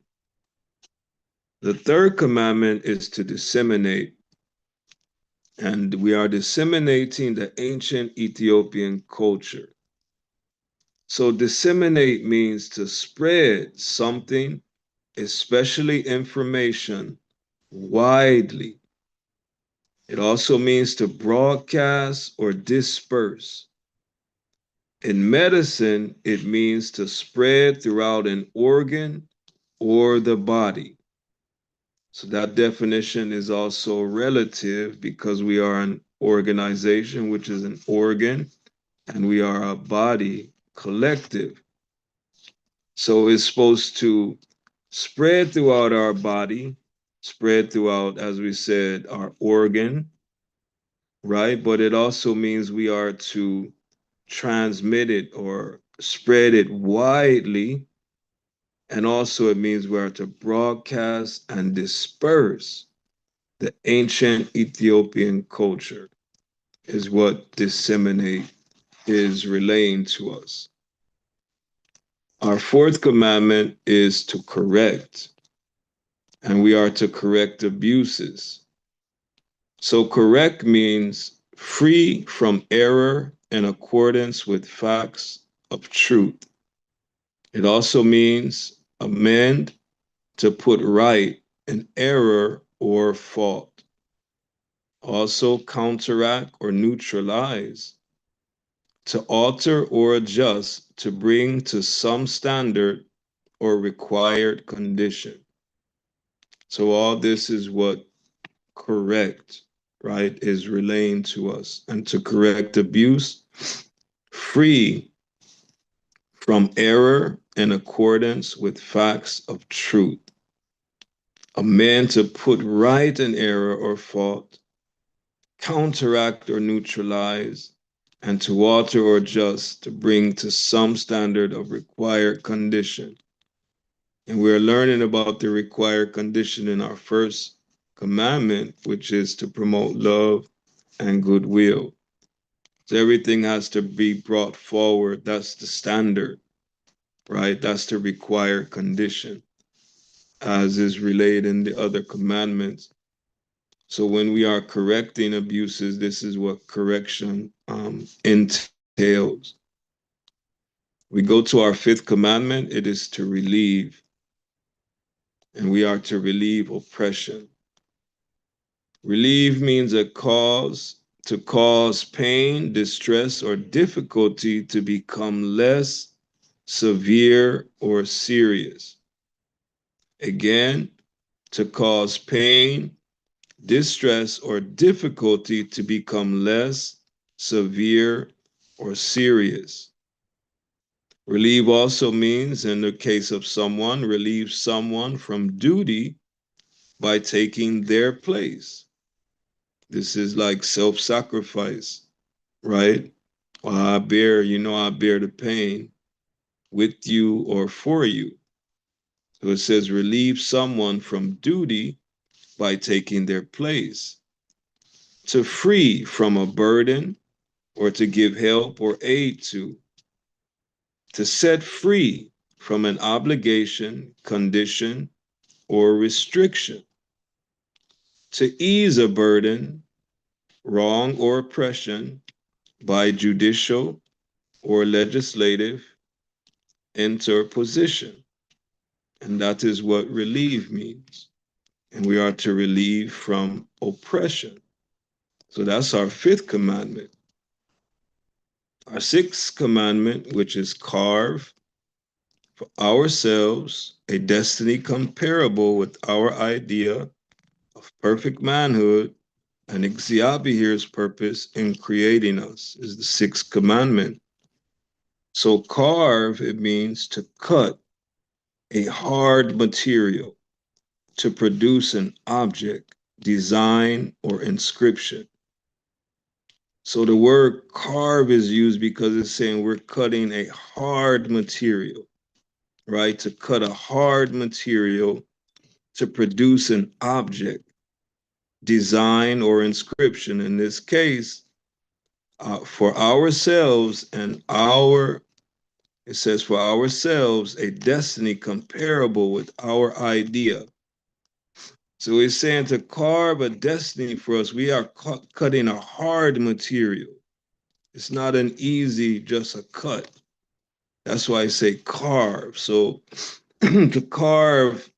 The third commandment is to disseminate, and we are disseminating the ancient Ethiopian culture. So disseminate means to spread something, especially information, widely. It also means to broadcast or disperse. In medicine, it means to spread throughout an organ or the body. So that definition is also relative because we are an organization, which is an organ, and we are a body collective. So it's supposed to spread throughout our body, spread throughout, as we said, our organ, right? But it also means we are to transmit it or spread it widely. And also it means we are to broadcast and disperse the ancient Ethiopian culture is what disseminate is relaying to us. Our fourth commandment is to correct, and we are to correct abuses. So correct means free from error in accordance with facts of truth. It also means amend, to put right an error or fault. Also counteract or neutralize, to alter or adjust, to bring to some standard or required condition. So all this is what correct, right, is relaying to us. And to correct abuse, free from error in accordance with facts of truth. A man to put right an error or fault, counteract or neutralize, and to alter or adjust to bring to some standard of required condition. And we're learning about the required condition in our first commandment, which is to promote love and goodwill. So everything has to be brought forward. That's the standard, right? That's the required condition, as is relayed in the other commandments. So when we are correcting abuses, this is what correction entails. We go to our fifth commandment, it is to relieve, and we are to relieve oppression. Relieve means a cause, to cause pain, distress, or difficulty to become less severe or serious. Again, to cause pain, distress, or difficulty to become less severe or serious. Relieve also means, in the case of someone, relieve someone from duty by taking their place. This is like self sacrifice, right? Well, I bear the pain with you or for you. So it says relieve someone from duty by taking their place, to free from a burden or to give help or aid to set free from an obligation, condition, or restriction, to ease a burden, wrong, or oppression by judicial or legislative interposition. And that is what relieve means. And we are to relieve from oppression. So that's our fifth commandment. Our sixth commandment, which is carve for ourselves a destiny comparable with our idea of perfect manhood and Ixiobihere's purpose in creating us, is the sixth commandment. So carve, it means to cut a hard material to produce an object, design, or inscription. So the word carve is used because it's saying we're cutting a hard material, right? To cut a hard material to produce an object, design, or inscription. In this case, for ourselves and it says, for ourselves, a destiny comparable with our idea. So he's saying to carve a destiny for us, we are cutting a hard material. It's not an easy, just a cut. That's why I say carve. So to carve,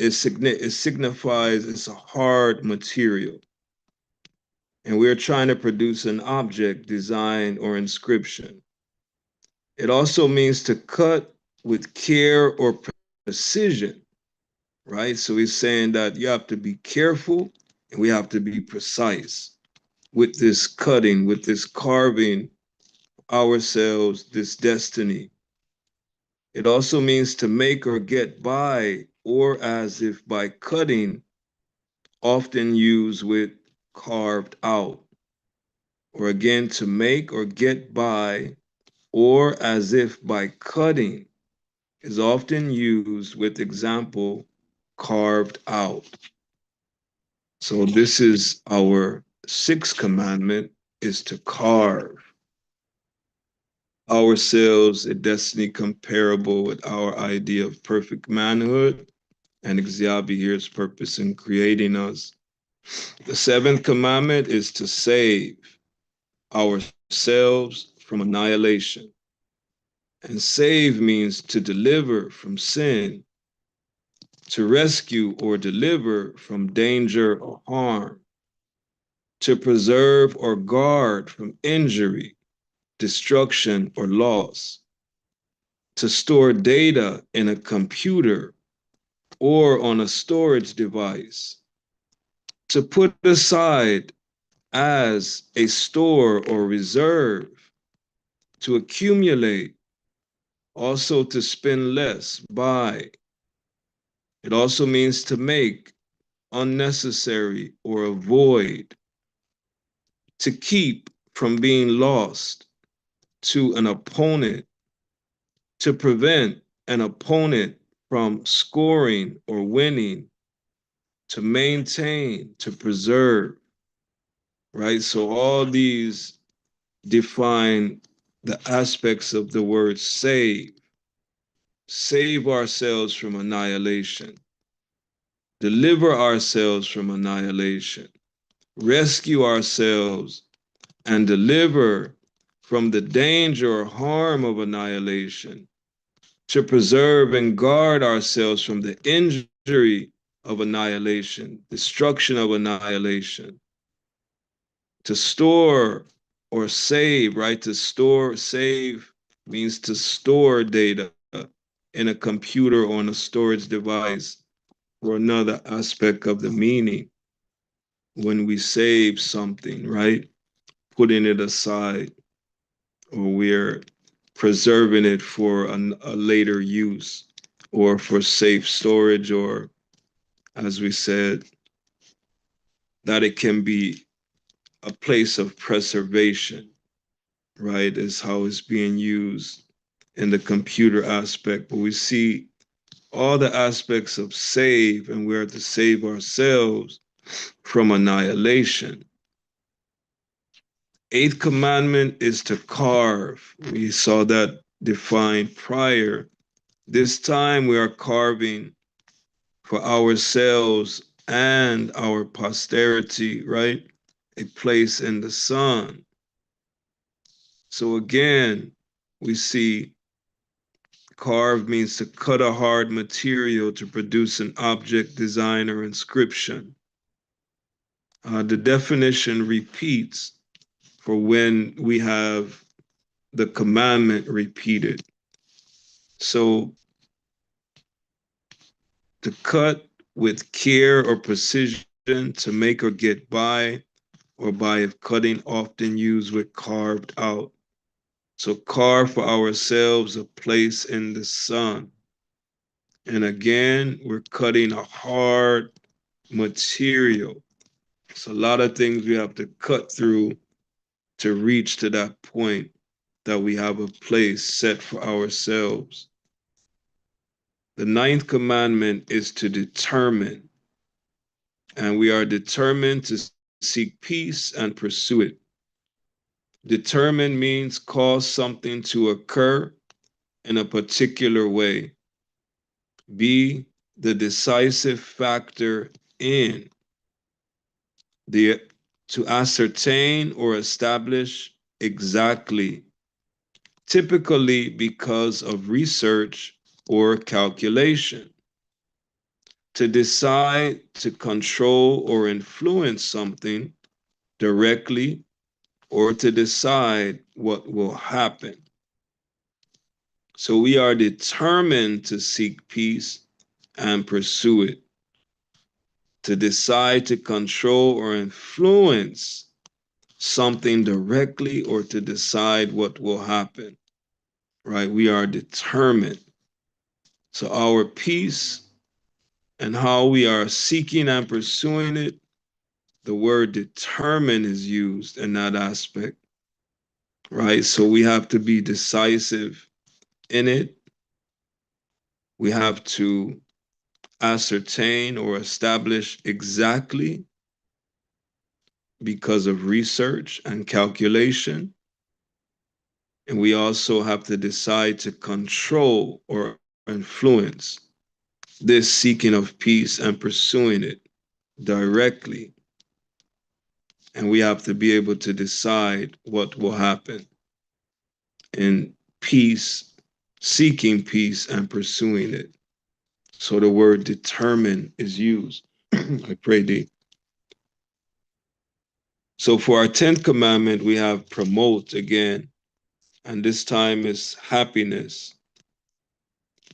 it signifies it's a hard material. And we're trying to produce an object, design, or inscription. It also means to cut with care or precision, right? So he's saying that you have to be careful and we have to be precise with this cutting, with this carving ourselves, this destiny. It also means to make or get by, or as if by cutting, often used with carved out, or again to make or get by, or as if by cutting, is often used with example carved out. So this is our sixth commandment, is to carve ourselves a destiny comparable with our idea of perfect manhood and Ixiobihere's purpose in creating us. The seventh commandment is to save ourselves from annihilation. And save means to deliver from sin, to rescue or deliver from danger or harm, to preserve or guard from injury, destruction, or loss, to store data in a computer or on a storage device, to put aside as a store or reserve, to accumulate, also to spend less, buy. It also means to make unnecessary or avoid, to keep from being lost to an opponent, to prevent an opponent from scoring or winning, to maintain, to preserve, right? So all these define the aspects of the word save. Save ourselves from annihilation, deliver ourselves from annihilation, rescue ourselves and deliver from the danger or harm of annihilation, to preserve and guard ourselves from the injury of annihilation, destruction of annihilation, to store or save, right? To store, save means to store data in a computer or on a storage device, or another aspect of the meaning when we save something, right? Putting it aside, or we're preserving it for a later use, or for safe storage, or as we said, that it can be a place of preservation, right? Is how it's being used in the computer aspect. But we see all the aspects of save, and we are to save ourselves from annihilation. Eighth commandment is to carve. We saw that defined prior. This time we are carving for ourselves and our posterity, right? A place in the sun. So again, we see carve means to cut a hard material to produce an object, design, or inscription. The definition repeats for when we have the commandment repeated. So to cut with care or precision, to make or get by, or by of cutting often used with carved out. So carve for ourselves a place in the sun. And again, we're cutting a hard material. It's a lot of things we have to cut through to reach to that point that we have a place set for ourselves. The ninth commandment is to determine, and we are determined to seek peace and pursue it. Determine means cause something to occur in a particular way. Be the decisive factor in the to ascertain or establish exactly, typically because of research or calculation. To decide to control or influence something directly, or to decide what will happen. So we are determined to seek peace and pursue it, to decide to control or influence something directly, or to decide what will happen, right? We are determined. So our peace and how we are seeking and pursuing it, the word determine is used in that aspect, right? So we have to be decisive in it. We have to ascertain or establish exactly because of research and calculation. And we also have to decide to control or influence this seeking of peace and pursuing it directly. And we have to be able to decide what will happen in peace, seeking peace and pursuing it. So the word determine is used. I pray thee. So for our 10th commandment, we have promote again, and this time is happiness.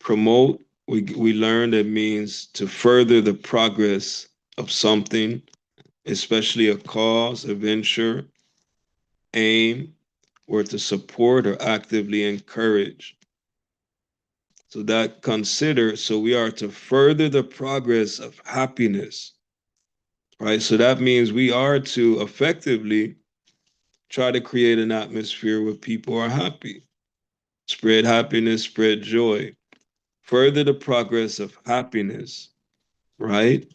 Promote, we learned it means to further the progress of something, especially a cause, a venture, aim, or to support or actively encourage. So that consider, so we are to further the progress of happiness, right? So that means we are to effectively try to create an atmosphere where people are happy. Spread happiness, spread joy. Further the progress of happiness, right?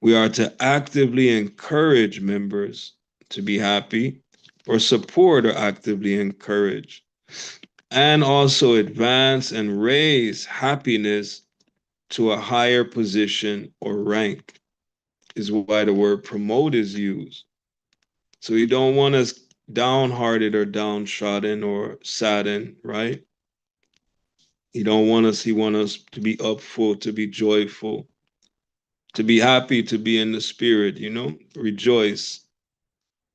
We are to actively encourage members to be happy, or support or actively encourage, and also advance and raise happiness to a higher position or rank, is why the word promote is used. So you don't want us downhearted or downtrodden or saddened, right? He don't want us, he want us to be upful, to be joyful, to be happy, to be in the spirit, rejoice.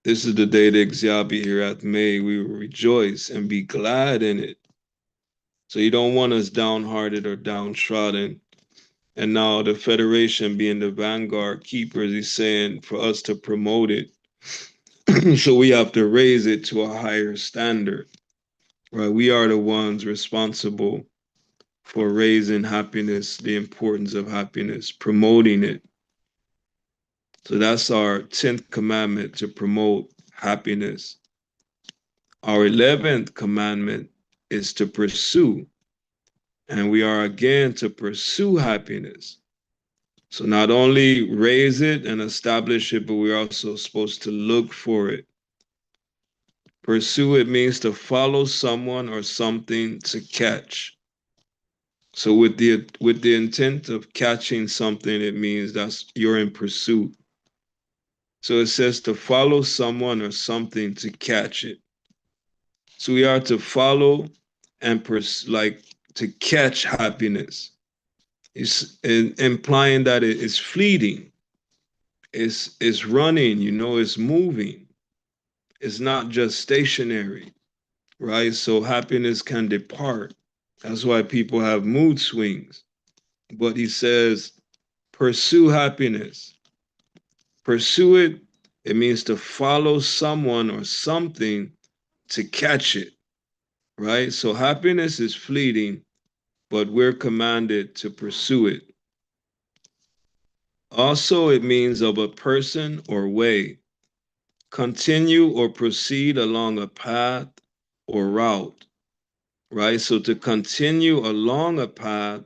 This is the day that Xiabi here at May, we will rejoice and be glad in it. So you don't want us downhearted or downtrodden. And now the Federation being the vanguard keepers is saying for us to promote it. So we have to raise it to a higher standard, right? We are the ones responsible for raising happiness, the importance of happiness, promoting it. So that's our 10th commandment, to promote happiness. Our 11th commandment is to pursue, and we are again to pursue happiness. So not only raise it and establish it, but we're also supposed to look for it. Pursue it means to follow someone or something to catch. So with the intent of catching something, it means that's you're in pursuit. So it says to follow someone or something to catch it. So we are to follow and like to catch happiness. It's implying that it is fleeting. It's running, it's moving. It's not just stationary, right? So happiness can depart. That's why people have mood swings. But he says, pursue happiness. Pursue it, it means to follow someone or something to catch it, right? So happiness is fleeting, but we're commanded to pursue it. Also, it means of a person or way. Continue or proceed along a path or route, right? So to continue along a path,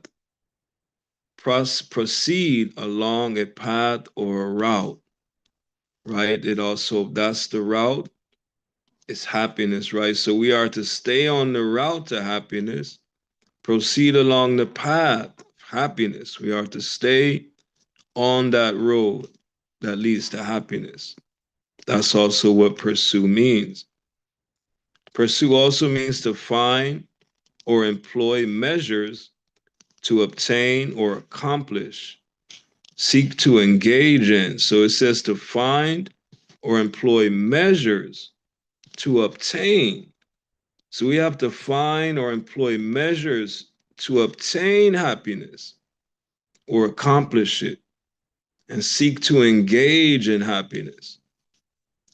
proceed along a path or a route, right? It also, that's the route, it's happiness, right? So we are to stay on the route to happiness, proceed along the path of happiness. We are to stay on that road that leads to happiness. That's also what pursue means. Pursue also means to find or employ measures to obtain or accomplish, seek to engage in. So it says to find or employ measures to obtain. So we have to find or employ measures to obtain happiness or accomplish it and seek to engage in happiness.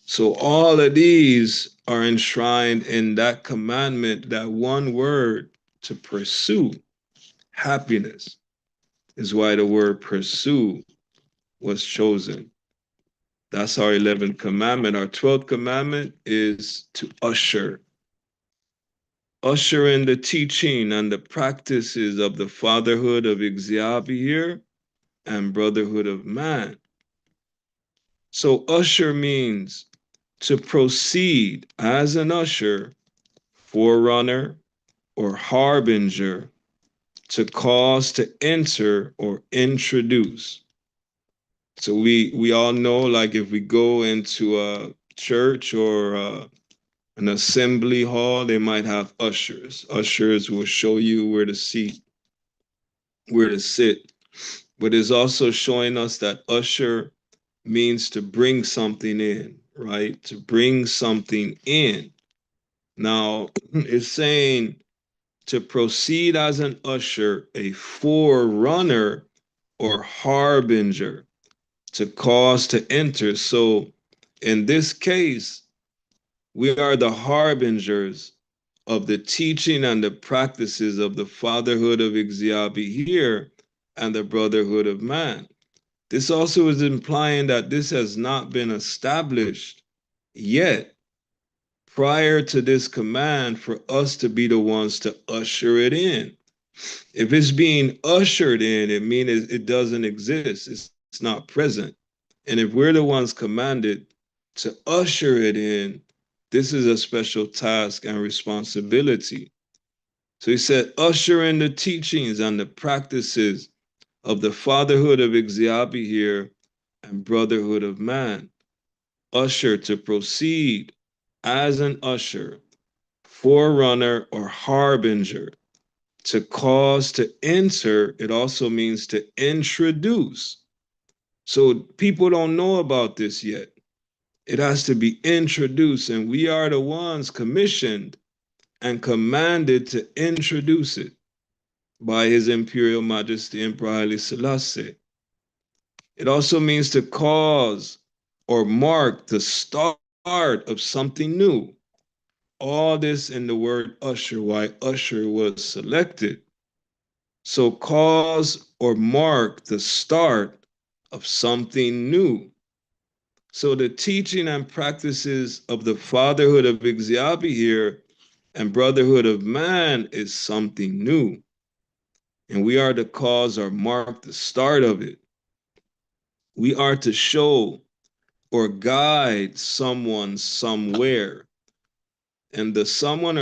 So all of these are enshrined in that commandment, that one word, to pursue happiness, is why the word pursue was chosen. That's our 11th commandment. Our 12th commandment is to usher in the teaching and the practices of the fatherhood of Exhiabir and brotherhood of man. So usher means to proceed as an usher, forerunner, or harbinger, to cause to enter or introduce. So we all know, like if we go into a church or an assembly hall, they might have ushers. Ushers will show you where to seat, where to sit. But it's also showing us that usher means to bring something in, right? To bring something in. Now, it's saying to proceed as an usher, a forerunner or harbinger, to cause to enter. So in this case, we are the harbingers of the teaching and the practices of the fatherhood of Exhiabi here and the brotherhood of man. This also is implying that this has not been established yet prior to this command for us to be the ones to usher it in. If it's being ushered in, it means it doesn't exist. It's not present. And if we're the ones commanded to usher it in, this is a special task and responsibility. So he said, usher in the teachings and the practices of the fatherhood of Exhiabi here and brotherhood of man. Usher, to proceed as an usher, forerunner or harbinger, to cause to enter, it also means to introduce. So people don't know about this yet. It has to be introduced, and we are the ones commissioned and commanded to introduce it. by His Imperial Majesty Emperor Haile Selassie. It also means to cause or mark the start of something new. All this in the word usher, why usher was selected. So cause or mark the start of something new. So the teaching and practices of the fatherhood of Ixiobi here and brotherhood of man is something new. And we are to cause or mark the start of it. We are to show or guide someone somewhere. And the someone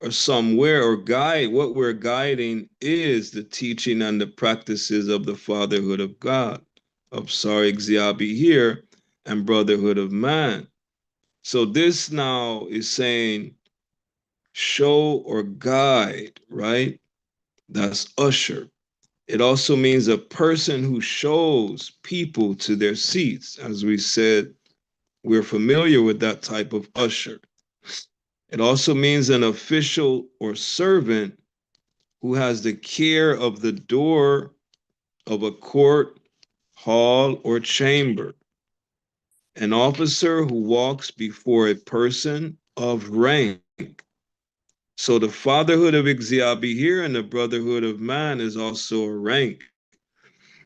or somewhere or guide, what we're guiding is the teaching and the practices of the fatherhood of God, of Sar Xiabi here, and brotherhood of man. So this now is saying show or guide, right? That's usher. It also means a person who shows people to their seats. As we said, we're familiar with that type of usher. It also means an official or servant who has the care of the door of a court, hall, or chamber. An officer who walks before a person of rank. So the fatherhood of Ixiobi here and the brotherhood of man is also a rank.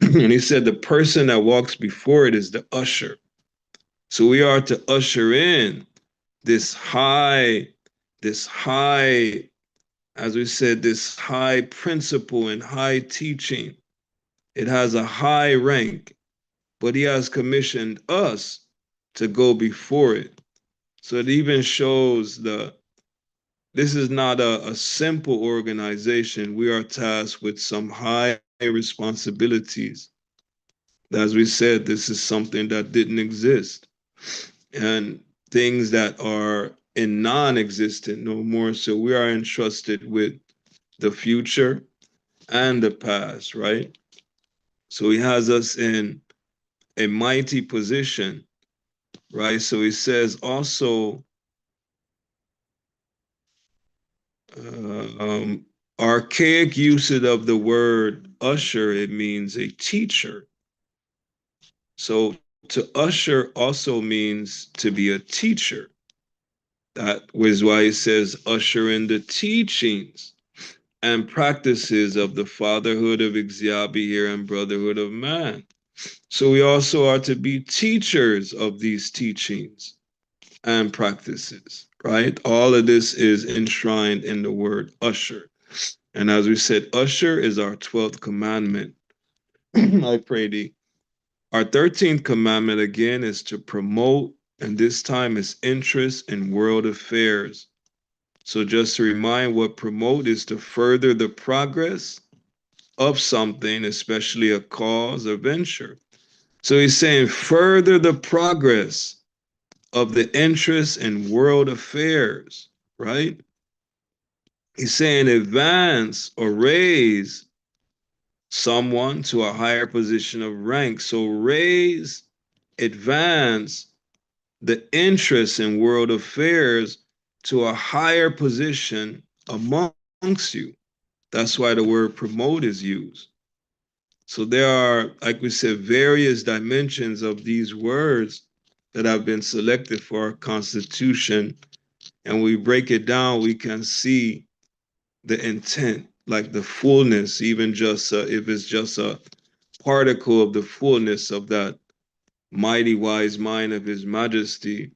And he said the person that walks before it is the usher. So we are to usher in this high, as we said, this high principle and high teaching. It has a high rank, but he has commissioned us to go before it. So it even shows this is not a simple organization. We are tasked with some high responsibilities. As we said, this is something that didn't exist. And things that are in non-existent no more. So we are entrusted with the future and the past, right? So he has us in a mighty position, right? So he says also, um, archaic usage of the word usher, it means a teacher. So to usher also means to be a teacher. That was why he says usher in the teachings and practices of the fatherhood of Ixiobi here and brotherhood of man. So we also are to be teachers of these teachings and practices, right? All of this is enshrined in the word usher. And as we said, usher is our 12th commandment. I pray thee. Our 13th commandment again is to promote, and this time is interest in world affairs. So just to remind what promote is to further the progress of something, especially a cause or venture. So he's saying further the progress of the interest in world affairs, right? He's saying advance or raise someone to a higher position of rank. So raise, advance the interest in world affairs to a higher position amongst you. That's why the word promote is used. So there are, like we said, various dimensions of these words that have been selected for our Constitution. And we break it down, we can see the intent, like the fullness, even just if it's just a particle of the fullness of that mighty wise mind of His Majesty,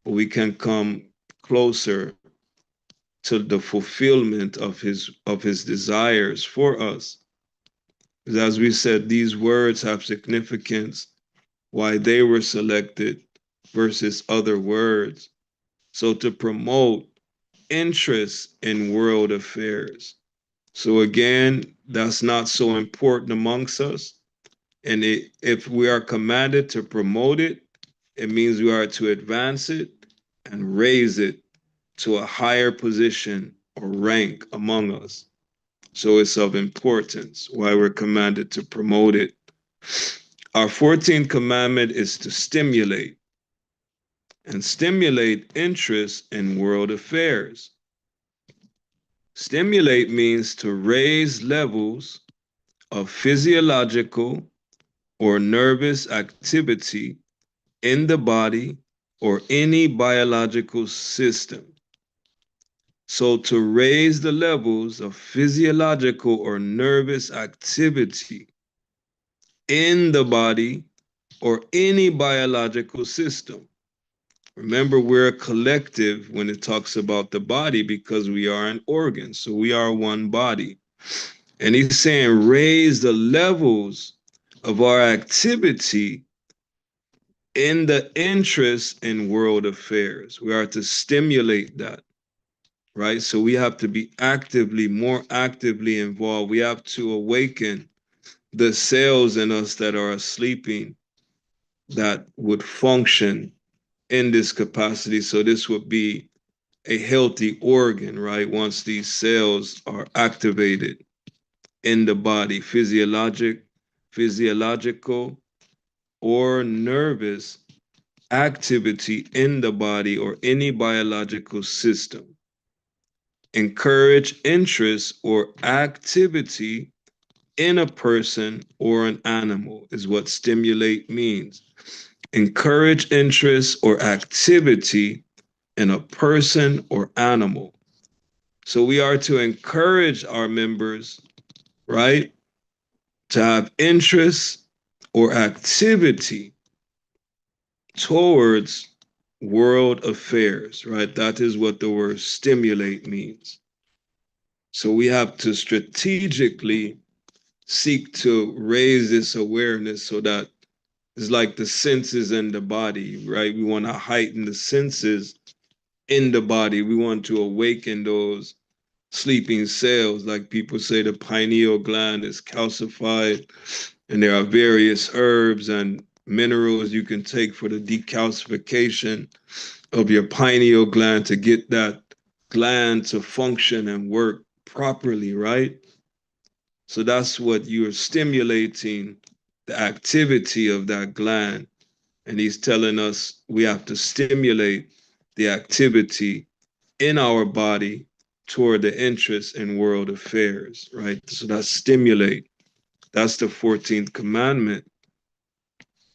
we can come closer to the fulfillment of his desires for us. Because as we said, these words have significance why they were selected versus other words. So to promote interest in world affairs. So again, that's not so important amongst us. And if we are commanded to promote it, it means we are to advance it and raise it to a higher position or rank among us. So it's of importance why we're commanded to promote it. Our 14th commandment is to stimulate and stimulate interest in world affairs. Stimulate means to raise levels of physiological or nervous activity in the body or any biological system. So, to raise the levels of physiological or nervous activity in the body or any biological system. Remember, we're a collective when it talks about the body because we are an organ. So, we are one body. And he's saying raise the levels of our activity in the interest in world affairs. We are to stimulate that, right? So we have to be more actively involved. We have to awaken the cells in us that are sleeping that would function in this capacity. So this would be a healthy organ, right? Once these cells are activated in the body, physiological or nervous activity in the body or any biological system. Encourage interest or activity in a person or an animal is what stimulate means. Encourage interest or activity in a person or animal. So we are to encourage our members, right, to have interest or activity towards world affairs, right? That is what the word stimulate means. So we have to strategically seek to raise this awareness so that it's like the senses in the body, right? We want to heighten the senses in the body. We want to awaken those sleeping cells. Like people say, the pineal gland is calcified, and there are various herbs and minerals you can take for the decalcification of your pineal gland to get that gland to function and work properly, right? So that's what you're stimulating the activity of that gland. And he's telling us we have to stimulate the activity in our body toward the interest in world affairs, right? So that's stimulate. That's the 14th commandment.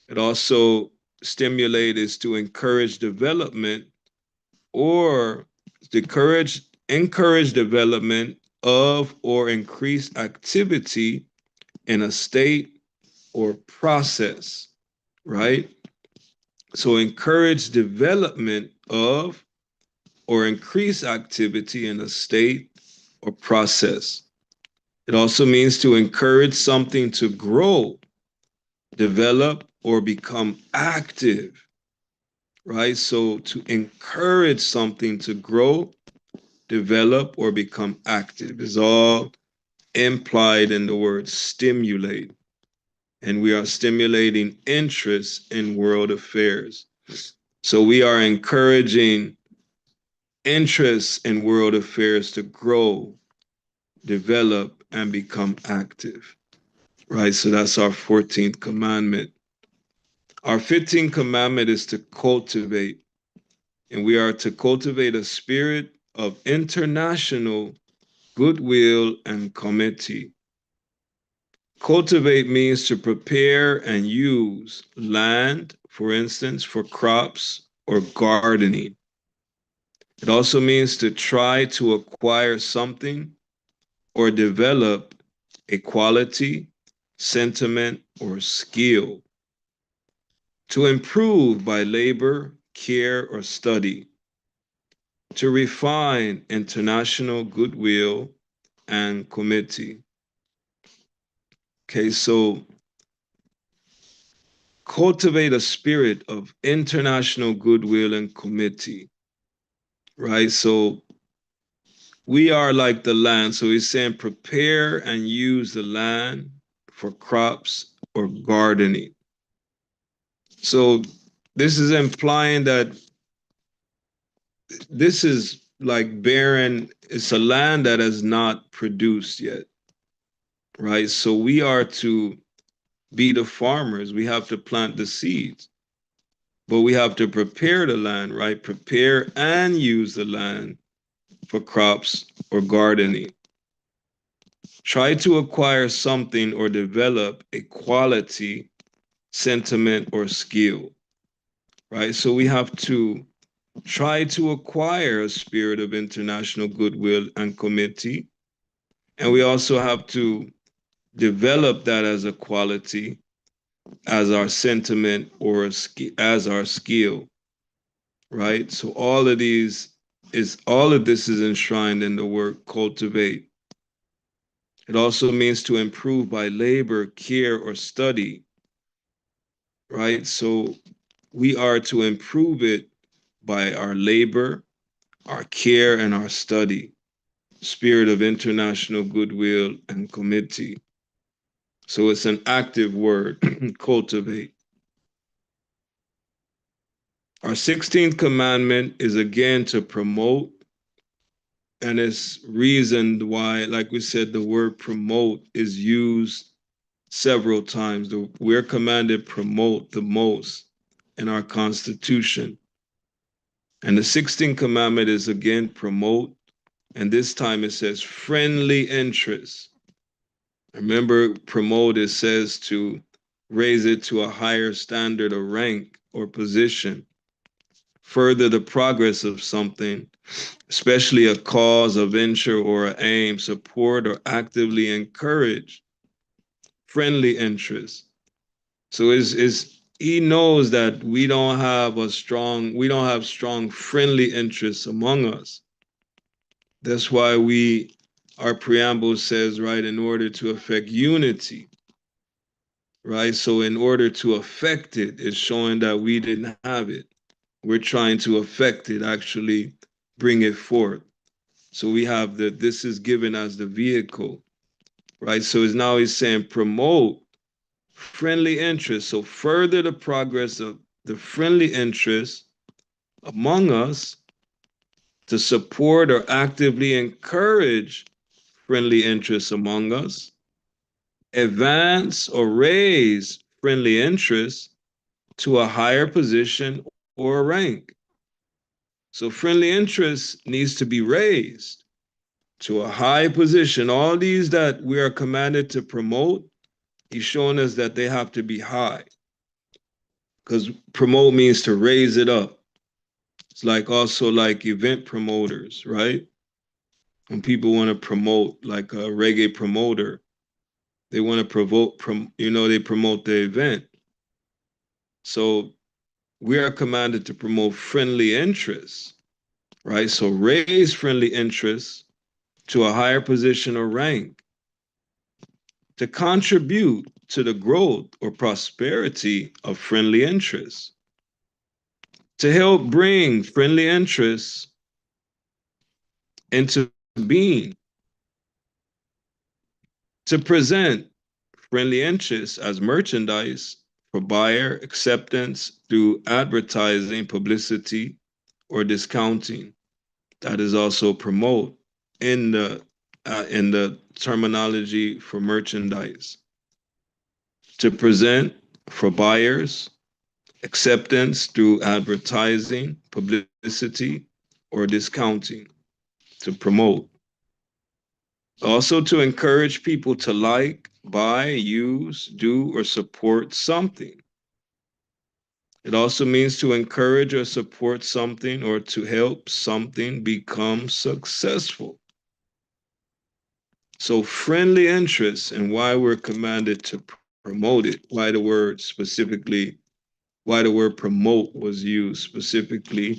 It also stimulate is to encourage development or encourage development of or increase activity in a state or process, right? So encourage development of or increase activity in a state or process. It also means to encourage something to grow, develop, or become active, right? So to encourage something to grow, develop, or become active is all implied in the word stimulate. And we are stimulating interest in world affairs. So we are encouraging interest in world affairs to grow, develop, and become active, right? So that's our 14th commandment. Our 15th commandment is to cultivate, and we are to cultivate a spirit of international goodwill and committee. Cultivate means to prepare and use land, for instance, for crops or gardening. It also means to try to acquire something or develop a quality, sentiment, or skill. To improve by labor, care, or study. To refine international goodwill and committee. Okay, so cultivate a spirit of international goodwill and committee, right? So we are like the land. So he's saying prepare and use the land for crops or gardening. So this is implying that this is like barren, it's a land that has not produced yet, right? So we are to be the farmers. We have to plant the seeds, but we have to prepare the land, right? Prepare and use the land for crops or gardening. Try to acquire something or develop a quality, sentiment, or skill, right? So we have to try to acquire a spirit of international goodwill and committee. And we also have to develop that as a quality, as our sentiment or as our skill, right? So all of this is enshrined in the word cultivate. It also means to improve by labor, care, or study, right? So we are to improve it by our labor, our care, and our study. Spirit of international goodwill and committee. So it's an active word, cultivate. Our 16th commandment is again to promote, and it's reasoned why, like we said, the word promote is used several times. We're commanded promote the most in our Constitution. And the 16th commandment is again promote, and this time it says friendly interest. Remember, promote, it says to raise it to a higher standard or rank or position, further the progress of something, especially a cause, a venture, or an aim, support or actively encourage friendly interest. So is he knows that we don't have strong friendly interests among us. That's why our preamble says, right, in order to affect unity, right? So in order to affect it, it's showing that we didn't have it. We're trying to affect it, actually bring it forth. So we have that this is given as the vehicle, right? So it's now he's saying promote friendly interest. So further the progress of the friendly interest among us, to support or actively encourage friendly interest among us, advance or raise friendly interest to a higher position or a rank. So friendly interest needs to be raised to a high position. All these that we are commanded to promote, he's showing us that they have to be high, because promote means to raise it up. It's like also like event promoters, right? When people want to promote, like a reggae promoter, they want to they promote the event. So we are commanded to promote friendly interests, right? So raise friendly interests to a higher position or rank, to contribute to the growth or prosperity of friendly interests, to help bring friendly interests into being, to present friendly interests as merchandise for buyer acceptance through advertising, publicity, or discounting. That is also promote in the terminology for merchandise. To present for buyers acceptance through advertising, publicity, or discounting. To promote. Also, to encourage people to like, buy, use, do, or support something. It also means to encourage or support something or to help something become successful. So, friendly interest and why we're commanded to promote it, why the word promote was used specifically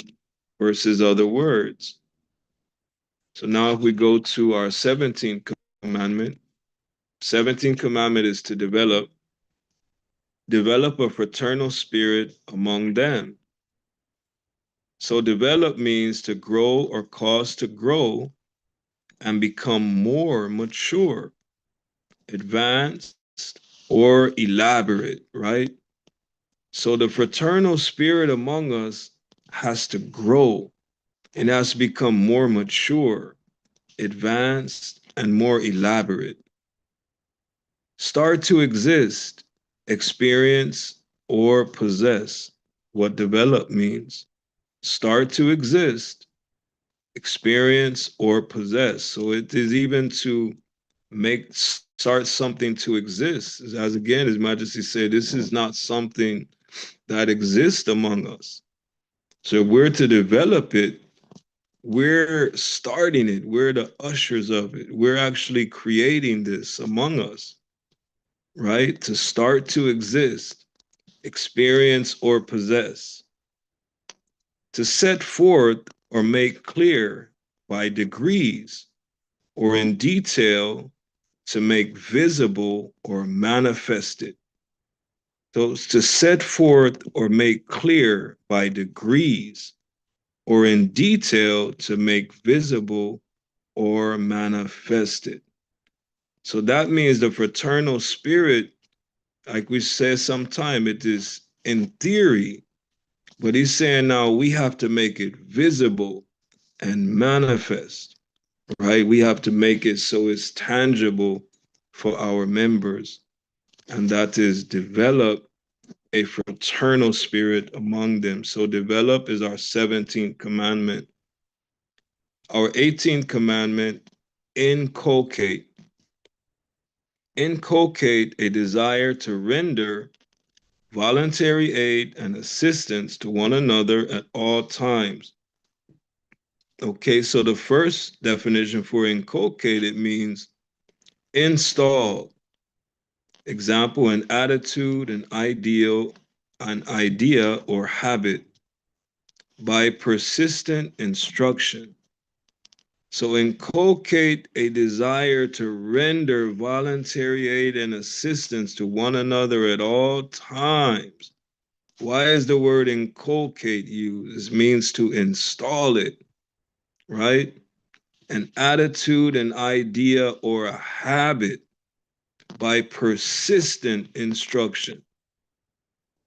versus other words. So, now if we go to our 17th commandment, 17th commandment is to develop a fraternal spirit among them. So develop means to grow or cause to grow and become more mature, advanced, or elaborate, right? So the fraternal spirit among us has to grow and has to become more mature, advanced, and more elaborate. Start to exist, experience, or possess what develop means. Start to exist, experience, or possess. So it is even to start something to exist. As again, His Majesty said, this is not something that exists among us. So if we're to develop it, we're starting it. We're the ushers of it. We're actually creating this among us, right? To start to exist, experience, or possess. To set forth or make clear by degrees or in detail, to make visible or manifest it. So to set forth or make clear by degrees or in detail, to make visible or manifest it. So that means the fraternal spirit, like we said sometime, it is in theory, but he's saying now we have to make it visible and manifest, right? We have to make it so it's tangible for our members, and that is develop a fraternal spirit among them. So develop is our 17th commandment. Our 18th commandment, inculcate. Inculcate a desire to render voluntary aid and assistance to one another at all times. Okay, so the first definition for inculcate, it means install. Example, an attitude, an idea or habit by persistent instruction. So inculcate a desire to render voluntary aid and assistance to one another at all times. Why is the word inculcate used? It means to install it, right? An attitude, an idea, or a habit by persistent instruction.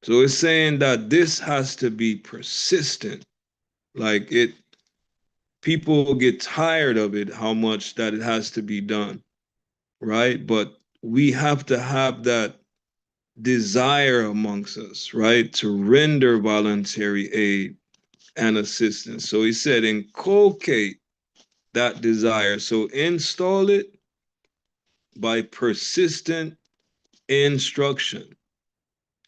So it's saying that this has to be persistent. Like it, people get tired of it, how much that it has to be done, right? But we have to have that desire amongst us, right? To render voluntary aid and assistance. So he said, inculcate that desire. So install it by persistent instruction.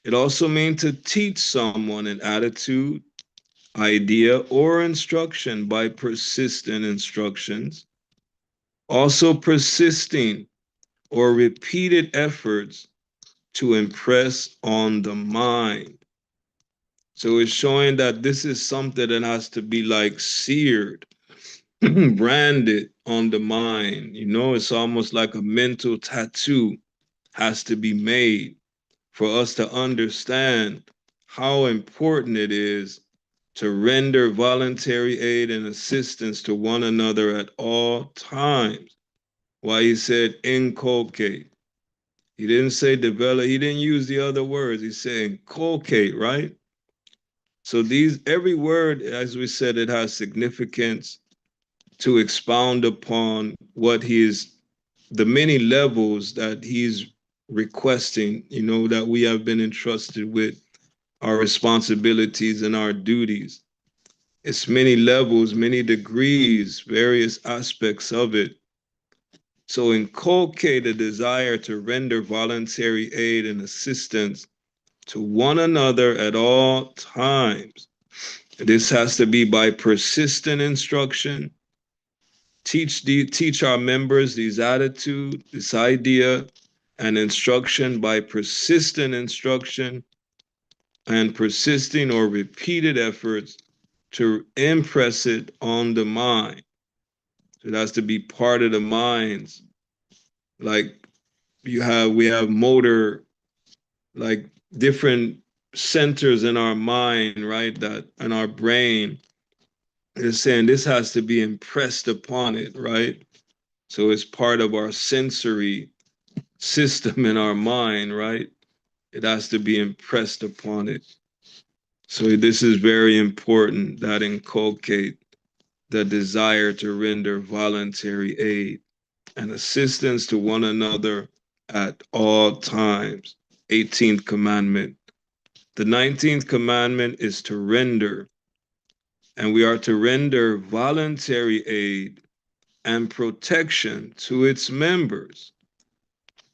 It also means to teach someone an attitude, idea, or instruction by persistent instructions. Also, persisting or repeated efforts to impress on the mind. So it's showing that this is something that has to be like seared, branded on the mind. You know, it's almost like a mental tattoo has to be made for us to understand how important it is to render voluntary aid and assistance to one another at all times. Why he said inculcate. He didn't say develop, he didn't use the other words. He said inculcate, right? So these every word, as we said, it has significance to expound upon what he is, the many levels that he's requesting, you know, that we have been entrusted with our responsibilities and our duties. It's many levels, many degrees, various aspects of it. So inculcate a desire to render voluntary aid and assistance to one another at all times. This has to be by persistent instruction. Teach our members these attitude, this idea, and instruction by persistent instruction and persisting or repeated efforts to impress it on the mind. So it has to be part of the minds. Like we have motor, like different centers in our mind, right? That in our brain is saying this has to be impressed upon it, right? So it's part of our sensory system in our mind, right? It has to be impressed upon it. So this is very important that inculcate the desire to render voluntary aid and assistance to one another at all times. 18th commandment. The 19th commandment is to render. and we are to render voluntary aid and protection to its members.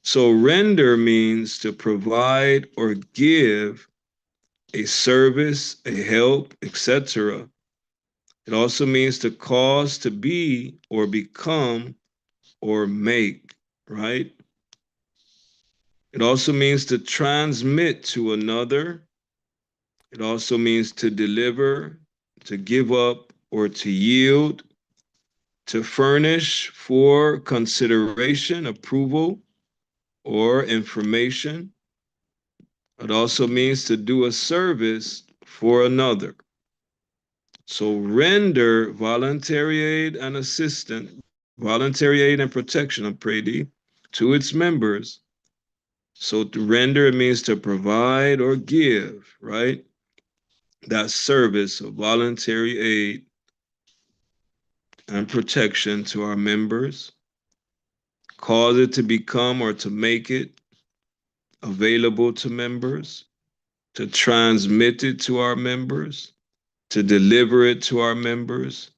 So, render means to provide or give a service, a help, etc. It also means to cause to be or become or make, right? It also means to transmit to another. It also means to deliver, to give up, or to yield, to furnish for consideration, approval, or information. It also means to do a service for another. So render voluntary aid and voluntary aid and protection, I pray thee, to its members. So to render it means to provide or give, right? That service of voluntary aid and protection to our members, cause it to become or to make it available to members, to transmit it to our members, to deliver it to our members,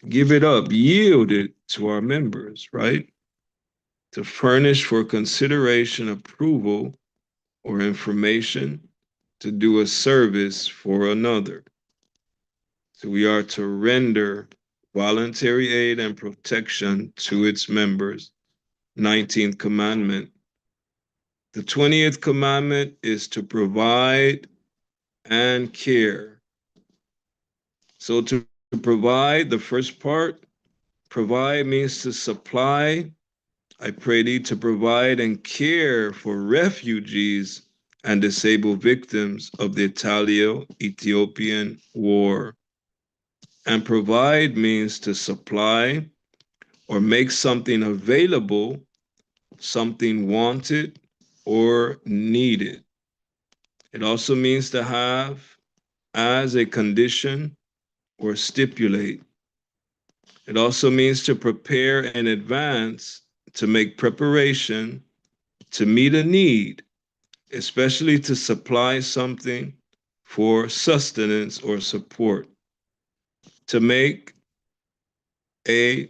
give it up, yield it to our members, right? To furnish for consideration, approval, or information, to do a service for another. So we are to render voluntary aid and protection to its members. 19th commandment. The 20th commandment is to provide and care. So to provide, the first part, provide means to supply. I pray thee to provide and care for refugees and disabled victims of the Italo-Ethiopian War. And provide means to supply or make something available, something wanted or needed. It also means to have as a condition or stipulate. It also means to prepare in advance, to make preparation, to meet a need, especially to supply something for sustenance or support, to make a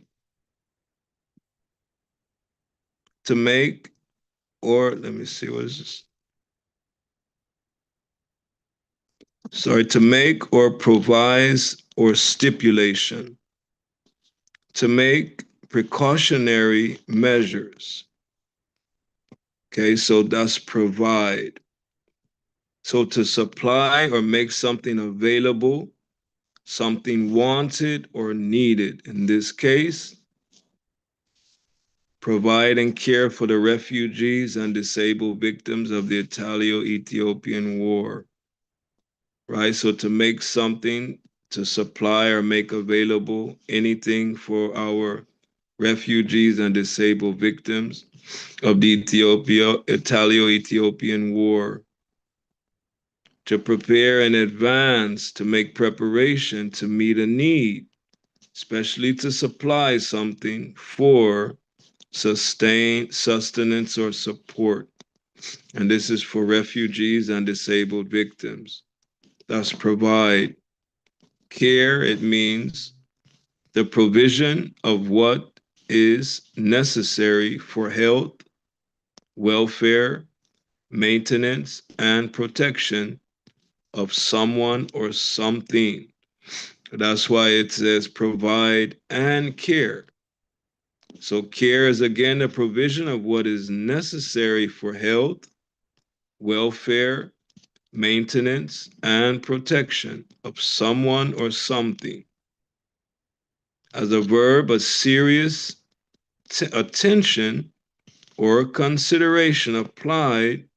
to make or let me see what is this, sorry, to make or provise or stipulation, to make precautionary measures. Okay, so that's provide. So to supply or make something available, something wanted or needed. In this case, provide and care for the refugees and disabled victims of the Italo-Ethiopian War. Right? So to make something, to supply or make available anything for our refugees and disabled victims of the Italo-Ethiopian War, to prepare in advance, to make preparation to meet a need, especially to supply something for sustenance or support. And this is for refugees and disabled victims. Thus, provide. Care, it means the provision of what is necessary for health, welfare, maintenance, and protection of someone or something. That's why it says provide and care. So, care is again the provision of what is necessary for health, welfare, maintenance, and protection of someone or something. As a verb, a serious attention or consideration applied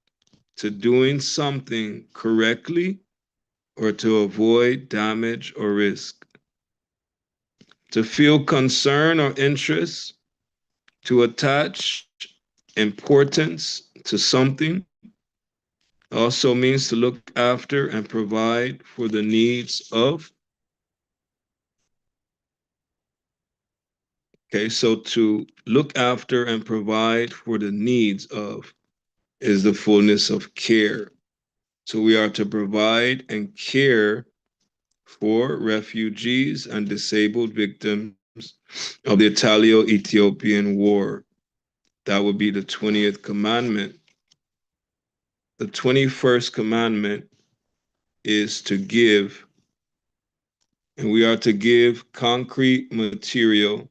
to doing something correctly or to avoid damage or risk. To feel concern or interest, to attach importance to something, also means to look after and provide for the needs of. Okay, so to look after and provide for the needs of is the fullness of care. So we are to provide and care for refugees and disabled victims of the Italo-Ethiopian War. That would be the 20th commandment. The 21st commandment is to give, and we are to give concrete material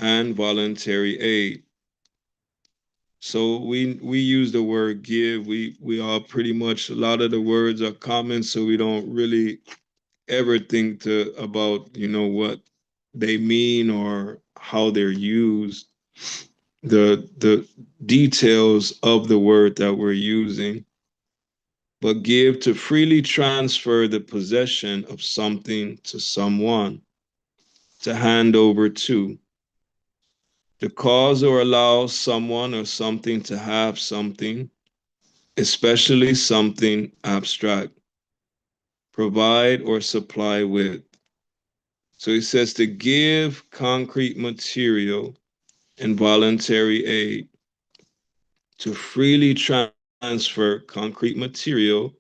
and voluntary aid. So we use the word give. We all pretty much, a lot of the words are common, so we don't really ever think about what they mean or how they're used. The details of the word that we're using, but give to freely transfer the possession of something to someone, to hand over to cause or allow someone or something to have something, especially something abstract, provide or supply with. So he says to give concrete material and voluntary aid, to freely transfer concrete material,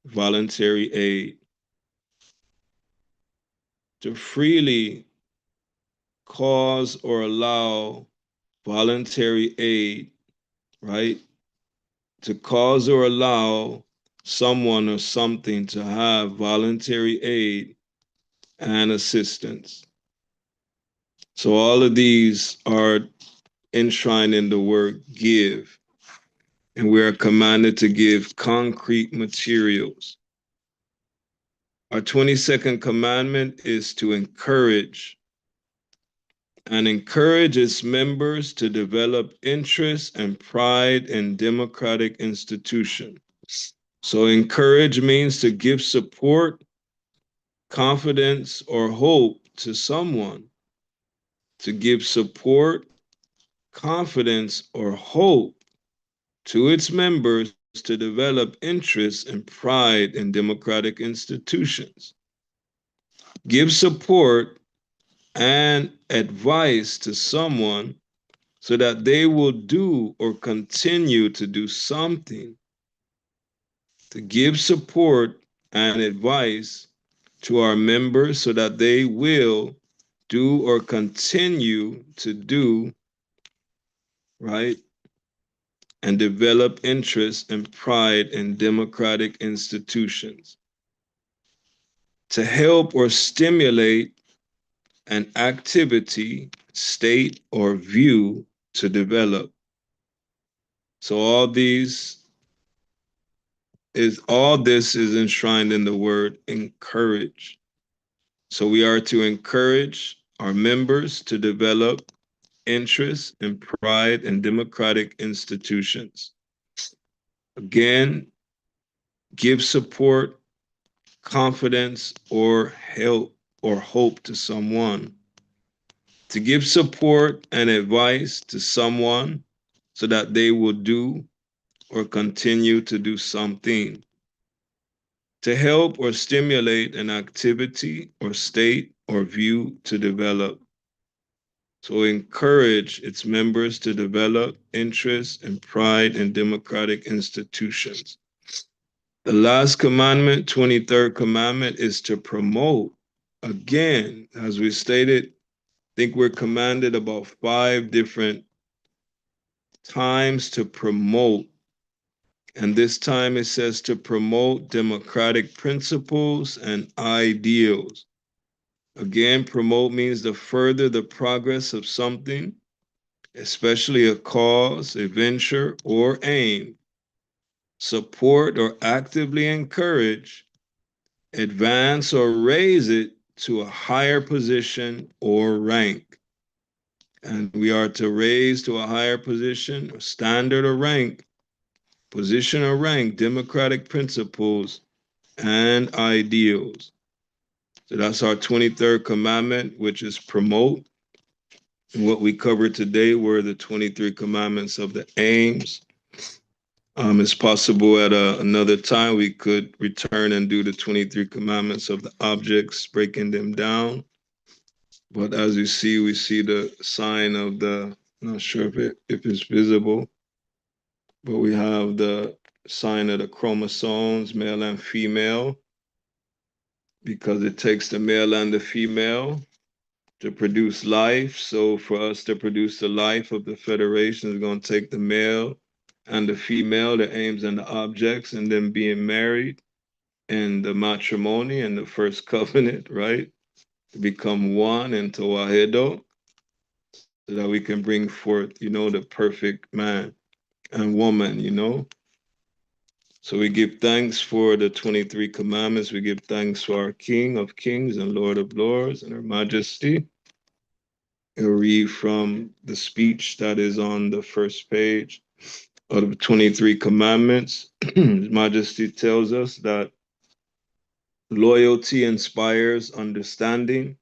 voluntary aid, to freely cause or allow voluntary aid, right? To cause or allow someone or something to have voluntary aid and assistance. So all of these are enshrined in the word give, and we are commanded to give concrete materials. Our 22nd commandment is to encourage and encourage its members to develop interest and pride in democratic institutions. So encourage means to give support, confidence, or hope to someone, to give support, confidence, or hope to its members to develop interest and pride in democratic institutions. Give support and advice to someone so that they will do or continue to do something. To give support and advice to our members so that they will do or continue to do, right? And develop interest and pride in democratic institutions. To help or stimulate an activity, state, or view to develop. So all this is enshrined in the word encourage. So we are to encourage our members to develop interest and pride in democratic institutions. Again, give support, confidence, or help or hope to someone. To give support and advice to someone so that they will do or continue to do something. To help or stimulate an activity or state or view to develop. So encourage its members to develop interest and pride in democratic institutions. The last commandment, 23rd commandment, is to promote. Again, as we stated, I think we're commanded about 5 different times to promote. And this time it says to promote democratic principles and ideals. Again, promote means to further the progress of something, especially a cause, a venture, or aim. Support or actively encourage, advance or raise it to a higher position or rank. And we are to raise to a higher position, or standard or rank, position or rank, democratic principles and ideals. So that's our 23rd commandment, which is promote. And what we covered today were the 23 commandments of the aims. It's possible at another time we could return and do the 23 commandments of the objects, breaking them down. But as you see, we see the sign of not sure if it's visible, but we have the sign of the chromosomes, male and female. because it takes the male and the female to produce life. So for us to produce the life of the Federation is going to take the male and the female, the aims and the objects, and then being married and the matrimony and the first covenant, right? To become one into Wahedo so that we can bring forth, the perfect man and woman, So we give thanks for the 23 commandments. We give thanks for our King of Kings and Lord of Lords and Her Majesty. I'll read from the speech that is on the first page of the 23 commandments. His Majesty tells us that loyalty inspires understanding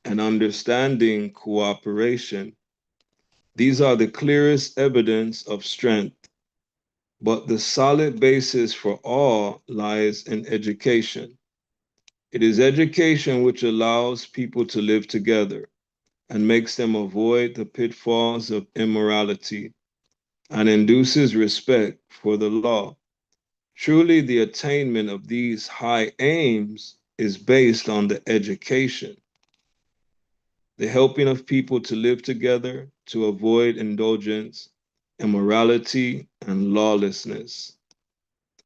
and understanding cooperation. These are the clearest evidence of strength, but the solid basis for all lies in education. It is education which allows people to live together and makes them avoid the pitfalls of immorality and induces respect for the law. Truly, the attainment of these high aims is based on the education, the helping of people to live together to avoid indulgence, immorality, and lawlessness.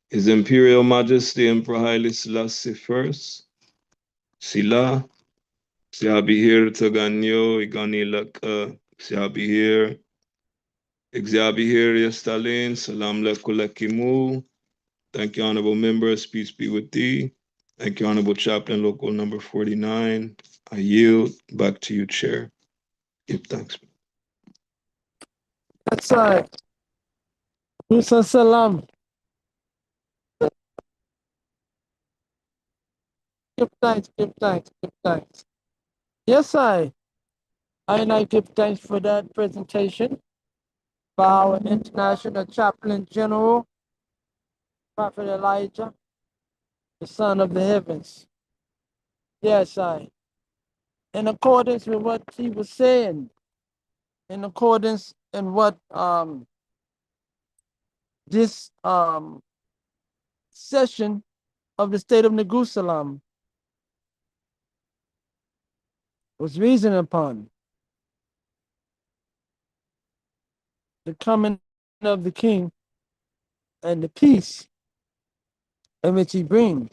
His Imperial Majesty Emperor Haile Selassie I, Sila, Siabihir Taganyo, Iganilaka, Siabihir, Exabihir Stalin, Salam Lekulakimu. Thank you, honorable members. Peace be with thee. Thank you, honorable chaplain, local number 49. I yield back to you, chair. Give thanks. That's right. Neguselam. Give thanks, give thanks, give thanks. Yes, and I give thanks for that presentation by our International Chaplain General, Prophet Elijah, the Son of the Heavens. Yes, in accordance with what he was saying, in accordance in what this session of the state of Neguselam was reasoning upon, the coming of the King and the peace in which he brings.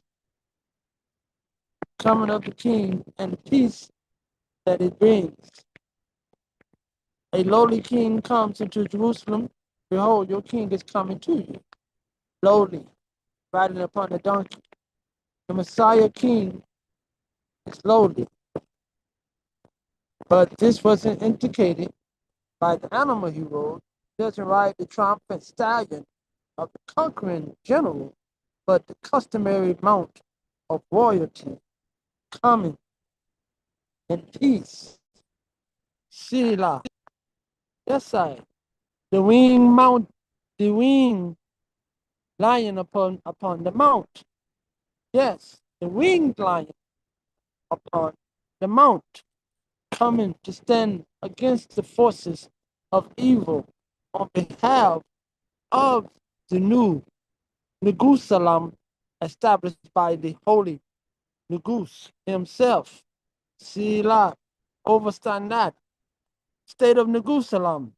Coming of the King and the peace that it brings. A lowly king comes into Jerusalem. Behold, your king is coming to you, lowly, riding upon a donkey. The Messiah king is lowly, but this wasn't indicated by the animal he rode. He doesn't ride the triumphant stallion of the conquering general, but the customary mount of royalty, coming in peace. Sila. Yes, the wing lion upon the mount. Yes, the winged lion upon the mount, coming to stand against the forces of evil on behalf of the new Neguselam established by the holy Negus himself. Sila, overstand that. State of Neguselam,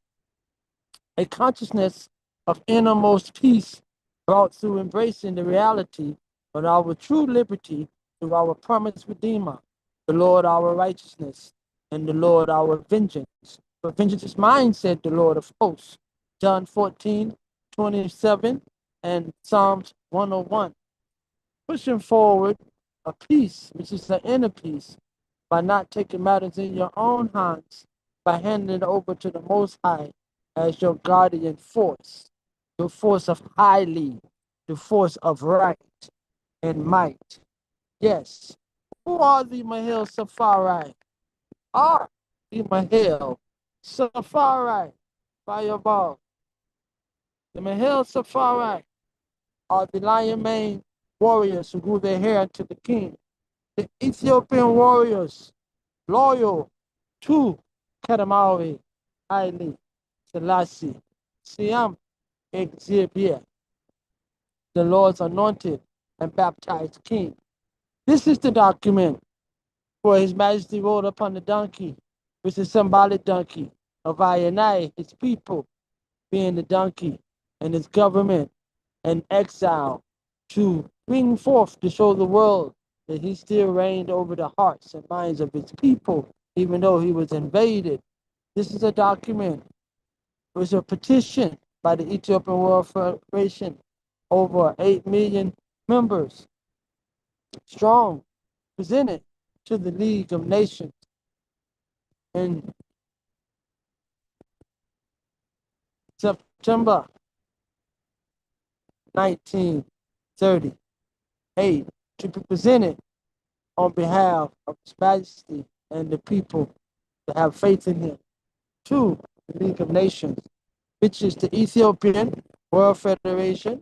a consciousness of innermost peace brought through embracing the reality of our true liberty through our promised Redeemer, the Lord our righteousness, and the Lord our vengeance. For vengeance is mine, said the Lord of hosts. John 14:27 and Psalms 101. Pushing forward a peace, which is the inner peace, by not taking matters in your own hands, by handing it over to the Most High as your guardian force, the force of highly, the force of right and might. Yes. Who are the Mahel Safari? Are the Mahel Safari, Fireball. The Mahel Safari are the lion mane warriors who grew their hair to the king. The Ethiopian warriors, loyal to Kadamawi, Haile Selassie, Siam Exhibit, the Lord's anointed and baptized king. This is the document for His Majesty rode upon the donkey, which is symbolic donkey of I, his people, being the donkey, and his government and exile to bring forth to show the world that he still reigned over the hearts and minds of his people, even though he was invaded. This is a document. It was a petition by the Ethiopian World Federation, over 8 million members strong, presented to the League of Nations in September 1938 to be presented on behalf of His Majesty and the people that have faith in him to the League of Nations, which is the Ethiopian World Federation,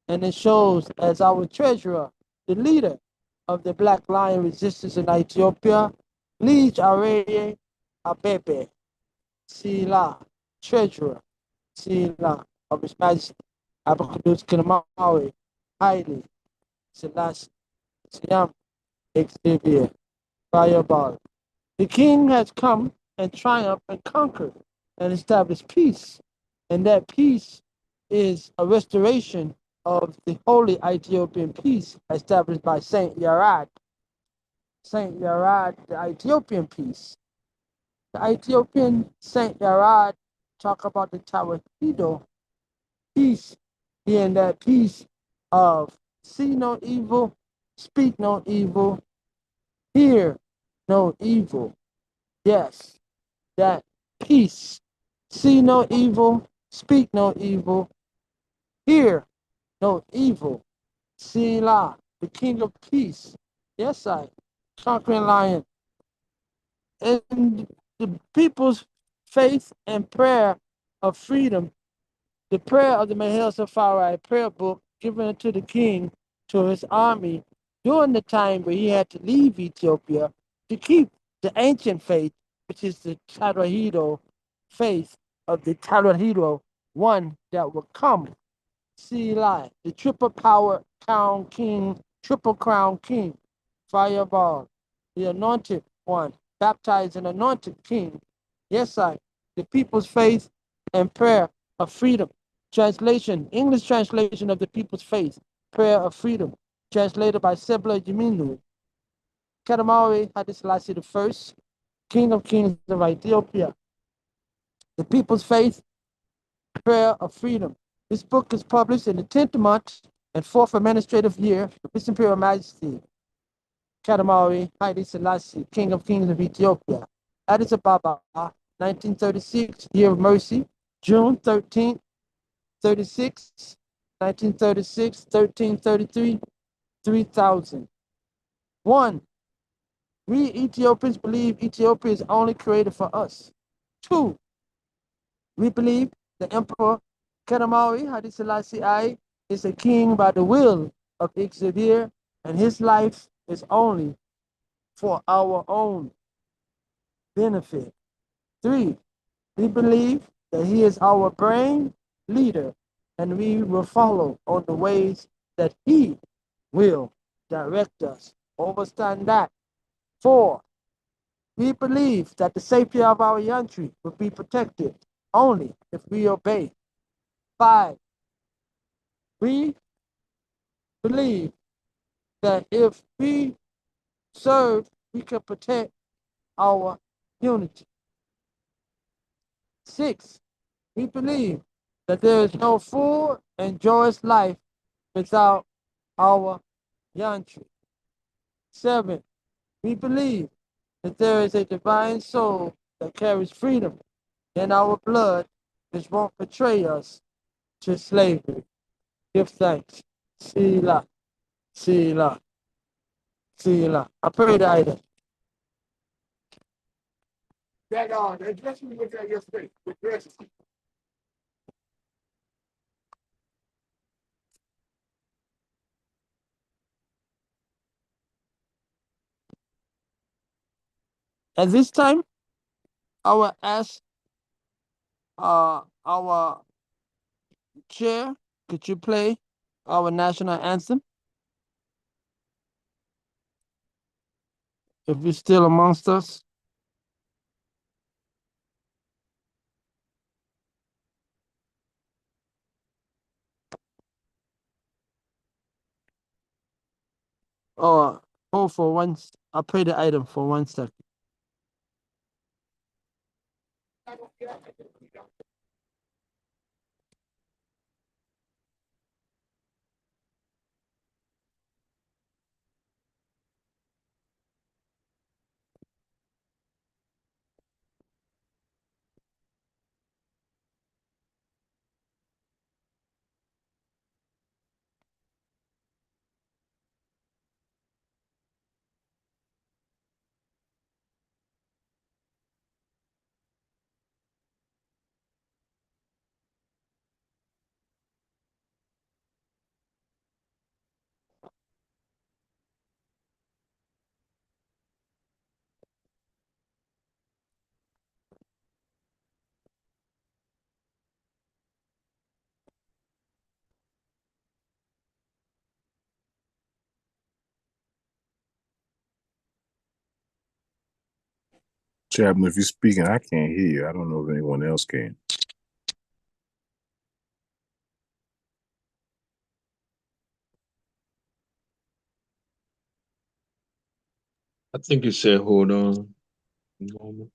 and it shows as our treasurer, the leader of the Black Lion Resistance in Ethiopia, Lige Areye Abebe, Sila, treasurer, Sila of His Majesty, Abakadus Kinamawi, Haile, Selassie, Siam, Xavier, Fireball. The king has come and triumphed and conquered and established peace. And that peace is a restoration of the holy Ethiopian peace established by Saint Yarad. Saint Yarad, the Ethiopian peace. The Ethiopian Saint Yarad talk about the Tawahido peace being that peace of see no evil, speak no evil, hear no evil. Yes, that peace. See no evil, speak no evil, hear no evil. Sila, the King of Peace. Yes, I, conquering lion. And the people's faith and prayer of freedom, the prayer of the Mahel Safari prayer book given to the king to his army during the time where he had to leave Ethiopia to keep the ancient faith, which is the Tawahido faith of the Tawahido, one that will come. Sila, the triple power crown king, triple crown king, fireball, the anointed one, baptized and anointed king. Yes, I, the people's faith and prayer of freedom. Translation, English translation of the people's faith, prayer of freedom, translated by Sebla Jiminu. Kadamawi Haile Selassie I, King of Kings of Ethiopia. The people's faith, prayer of freedom. This book is published in the 10th month and 4th administrative year of His Imperial Majesty, Kadamawi Haile Selassie, King of Kings of Ethiopia. Addis Ababa, 1936, Year of Mercy, June 13th, 36, 1936, 1333, 3000. 1. We Ethiopians believe Ethiopia is only created for us. 2. We believe the Emperor Kedamawi Haile Selassie I is a king by the will of Xavier, and his life is only for our own benefit. 3. We believe that he is our brain leader, and we will follow on the ways that he will direct us. Understand that. 4. We believe that the safety of our country will be protected only if we obey. 5. We believe that if we serve, we can protect our unity. 6. We believe that there is no full and joyous life without our country. 7. We believe that there is a divine soul that carries freedom in our blood, which won't betray us to slavery. Give thanks. Sila, Sila, Sila. I pray that item. That dress we looked at yesterday. The dresses. At this time, I will ask our chair, could you play our national anthem? if you're still amongst us. Oh, hold for once. I'll pray the item for 1 second. Chaplain, if you're speaking, I can't hear you. I don't know if anyone else can. I think you said hold on. Normal.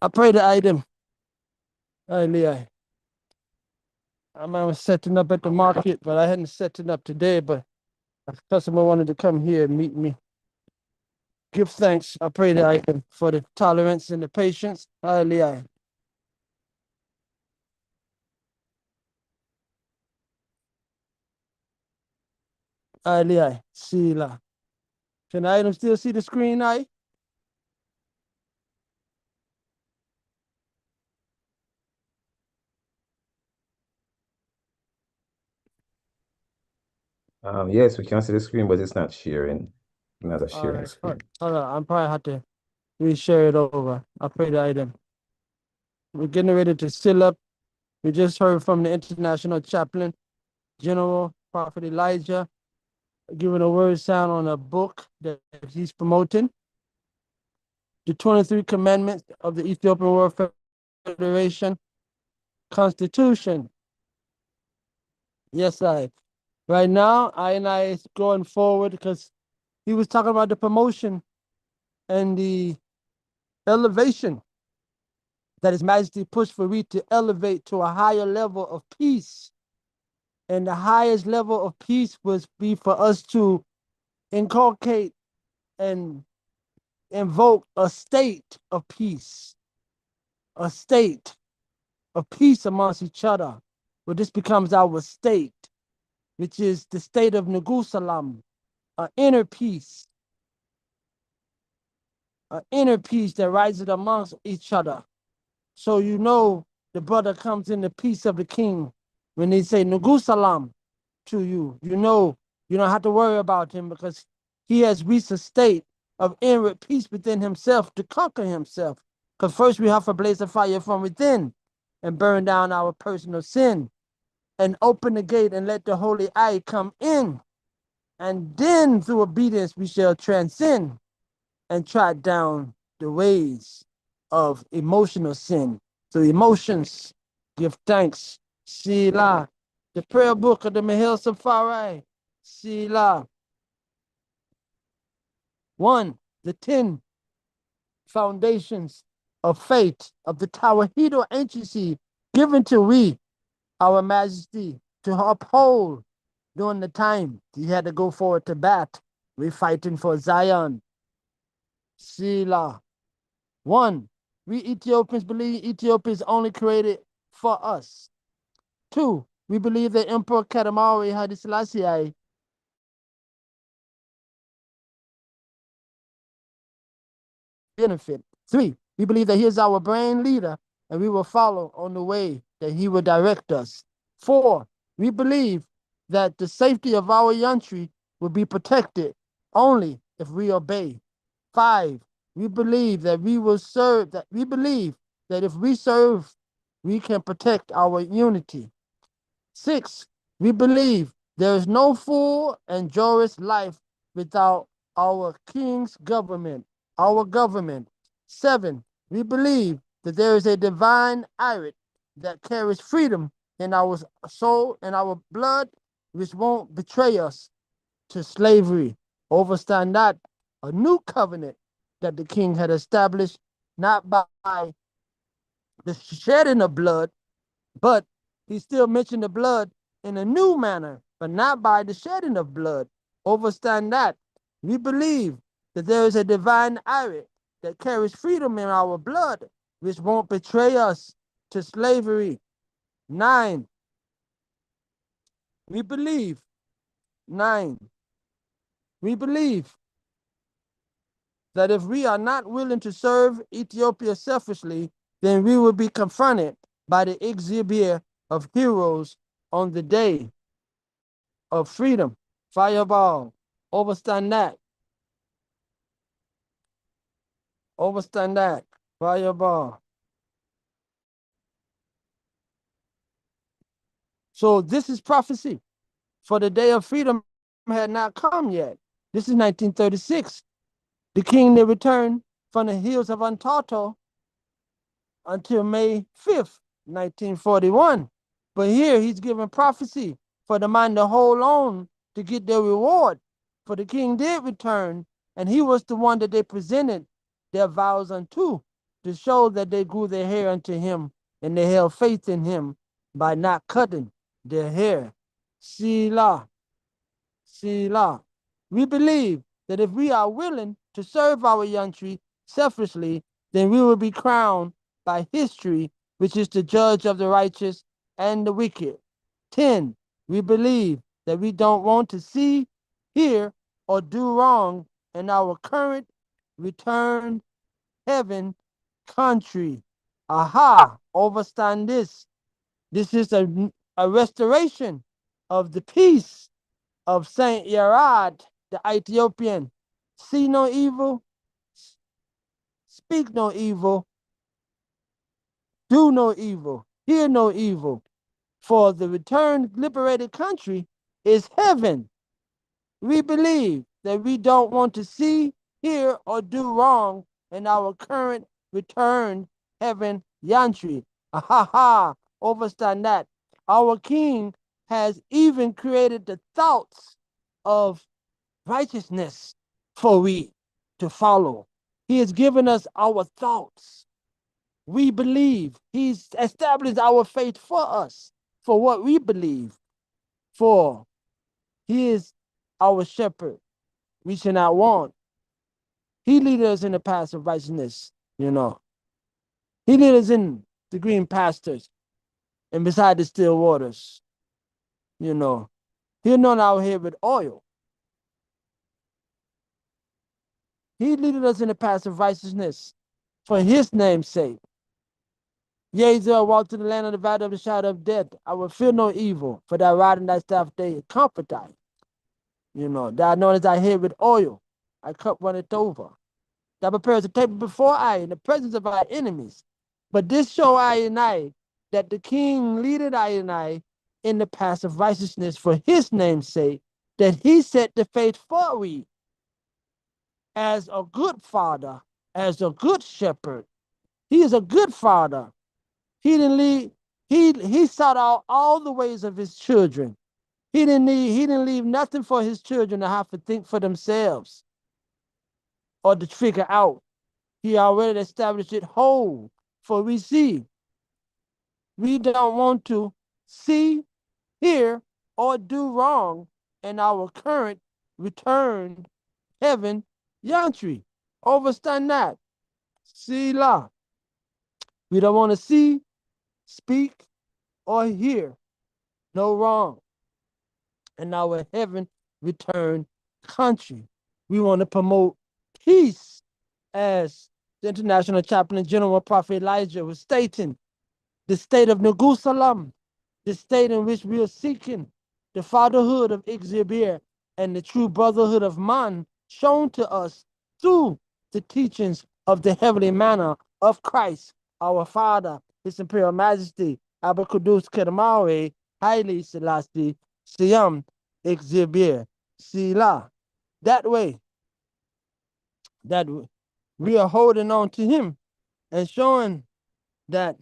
I pray the item. Hallelujah. I was setting up at the market, but I hadn't set it up today. But a customer wanted to come here and meet me. Give thanks. I pray the item for the tolerance and the patience. Hallelujah. Hallelujah. Sila. Can the item still see the screen, I? Yes, we can see the screen, but it's not sharing. Not a All sharing right. screen. Hold on. I'm probably have to reshare it over. I pray the item. We're getting ready to seal up. We just heard from the international chaplain, General Prophet Elijah, giving a word sound on a book that he's promoting. The 23 Commandments of the Ethiopian World Federation Constitution. Yes, I. Right now, I is going forward because he was talking about the promotion and the elevation that His Majesty pushed for we to elevate to a higher level of peace. And the highest level of peace was be for us to inculcate and invoke a state of peace, a state of peace amongst each other. Well, this becomes our state, which is the state of Neguselam, an inner peace that rises amongst each other. So you know the brother comes in the peace of the king. When they say Neguselam to you, you know you don't have to worry about him because he has reached a state of inward peace within himself to conquer himself. Because first we have to blaze a fire from within and burn down our personal sin and open the gate and let the holy eye come in. And then through obedience we shall transcend and trot down the ways of emotional sin. So emotions, give thanks. Sila. The prayer book of the Mahil Safari. Sila. 1. The 10 foundations of faith of the Tawahido agency given to we, our majesty, to uphold during the time he had to go forward to bat. We're fighting for Zion. Sila. 1. We Ethiopians believe Ethiopia is only created for us. 2. We believe that Emperor Katamari Haile Selassie benefit. 3. We believe that he is our brain leader and we will follow on the way that he will direct us. 4. We believe that the safety of our country will be protected only if we obey. 5. We believe that if we serve, we can protect our unity. 6. We believe there is no full and joyous life without our king's government, our government. 7. We believe that there is a divine irit that carries freedom in our soul and our blood, which won't betray us to slavery. Overstand that a new covenant that the king had established, not by the shedding of blood, but he still mentioned the blood in a new manner, but not by the shedding of blood. Overstand that. We believe that there is a divine irit that carries freedom in our blood, which won't betray us to slavery. 9. We believe. 9. We believe that if we are not willing to serve Ethiopia selfishly, then we will be confronted by the exhibit of heroes on the day of freedom. Fireball. Overstand that. Overstand that. Fireball. So this is prophecy. For the day of freedom had not come yet. This is 1936. The king did return from the hills of Antato until May 5th, 1941. But here he's giving prophecy for the mind to hold on to get their reward. For the king did return, and he was the one that they presented their vows unto to show that they grew their hair unto him and they held faith in him by not cutting their hair. Selah, Selah. We believe that if we are willing to serve our country selflessly, then we will be crowned by history, which is the judge of the righteous and the wicked. 10. We believe that we don't want to see, hear, or do wrong in our current returned heaven country. Aha! Overstand this. This is a restoration of the peace of Saint Yarad, the Ethiopian. See no evil, speak no evil, do no evil, hear no evil. For the returned liberated country is heaven. We believe that we don't want to see, hear, or do wrong in our current returned heaven country. Ha ha! Overstand that. Our king has even created the thoughts of righteousness for we to follow. He has given us our thoughts. We believe. He's established our faith for us, for what we believe. For he is our shepherd. We shall not want. He leads us in the path of righteousness, you know. He leads us in the green pastures. and beside the still waters. You know, he anointed our head with oil. He leaded us in the path of righteousness for his name's sake. Yea, though I walk to the land of the valley of the shadow of death, I will fear no evil, for thy rod and thy staff, they comfort thy. You know, thou anointest thy head with oil, thy cup runneth over. Thou preparest a table before I in the presence of our enemies. But this show I and I, that the king leadeth I and I in the path of righteousness for his name's sake, that he set the faith for we as a good father, as a good shepherd. He is a good father. He didn't leave, he sought out all the ways of his children. He didn't leave nothing for his children to have to think for themselves or to figure out. He already established it whole. For we see, we don't want to see, hear, or do wrong in our current returned heaven yantry. Overstand that. Selah. We don't want to see, speak, or hear no wrong in our heaven returned country. We want to promote peace, as the International Chaplain General Prophet Elijah was stating, the state of Neguselam, the state in which we are seeking the fatherhood of Ixibir and the true brotherhood of man shown to us through the teachings of the heavenly manner of Christ, our Father, His Imperial Majesty, Abba Kudus Kedamawe, Haile Selassie, Siam, Ixibir, Sila. That way, that we are holding on to him and showing that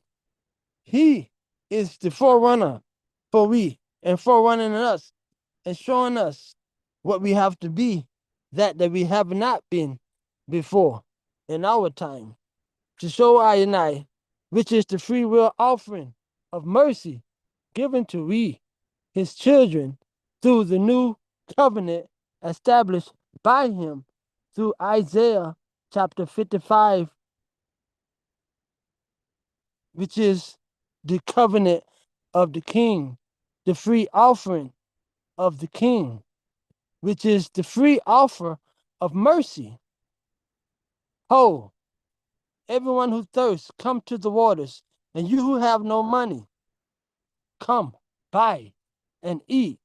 he is the forerunner for we and forerunning us and showing us what we have to be, that we have not been before in our time, to show I and I, which is the free will offering of mercy given to we, his children, through the new covenant established by him through Isaiah chapter 55, which is the covenant of the king, the free offering of the king, which is the free offer of mercy. Ho, everyone who thirsts, come to the waters, and you who have no money, come, buy and eat.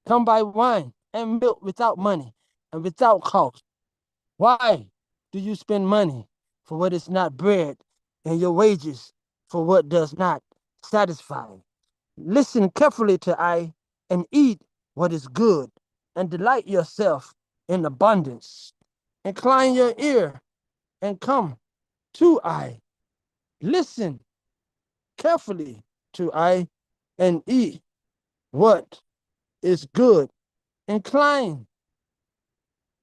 Come buy wine and milk without money and without cost. Why do you spend money for what is not bread, and your wages for what does not satisfy? Listen carefully to I, and eat what is good, and delight yourself in abundance. Incline your ear and come to I. Listen carefully to I, and eat what is good. Incline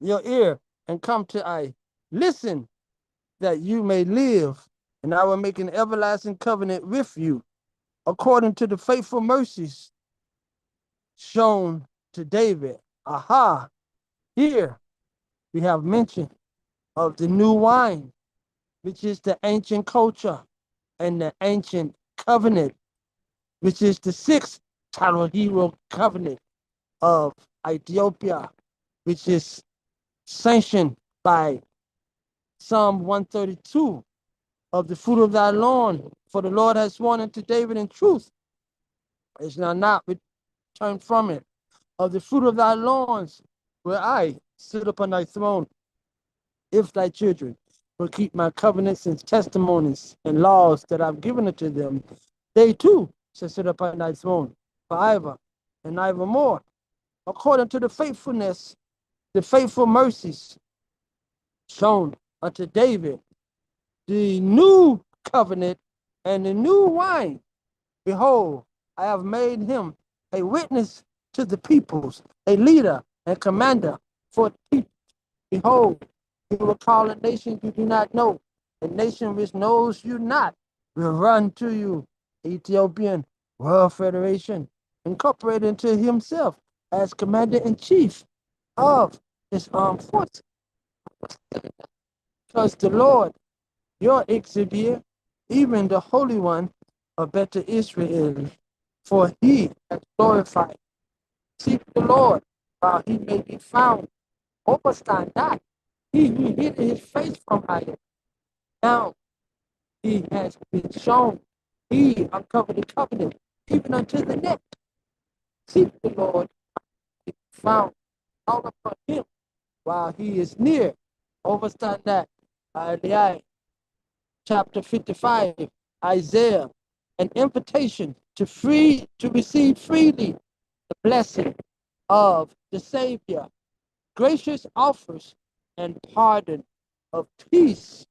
your ear and come to I. Listen that you may live, and I will make an everlasting covenant with you, according to the faithful mercies shown to David. Aha, here we have mention of the new wine, which is the ancient culture and the ancient covenant, which is the sixth hero covenant of Ethiopia, which is sanctioned by Psalm 132 of the fruit of thy lawn. For the Lord has sworn unto David in truth, it shall not return from it. Of the fruit of thy lawns will I sit upon thy throne, if thy children will keep my covenants and testimonies and laws that I've given unto them. They too shall sit upon thy throne forever and evermore, according to the faithfulness, the faithful mercies shown unto David, the new covenant and the new wine. Behold, I have made him a witness to the peoples, a leader and commander for the people. Behold, he will call a nation you do not know, a nation which knows you not will run to you. Ethiopian World Federation, incorporated into himself as commander-in-chief of his armed forces. Because the Lord, your Exhibit, even the Holy One, a better Israel, for he has glorified. Seek the Lord while he may be found. Overstand not. He who hid his face from higher. Now he has been shown. He uncovered the covenant, even unto the neck. Seek the Lord, he be found. Call upon him while he is near. Overstand that. Isaiah chapter 55, Isaiah, an invitation to receive freely the blessing of the Savior, gracious offers and pardon of peace.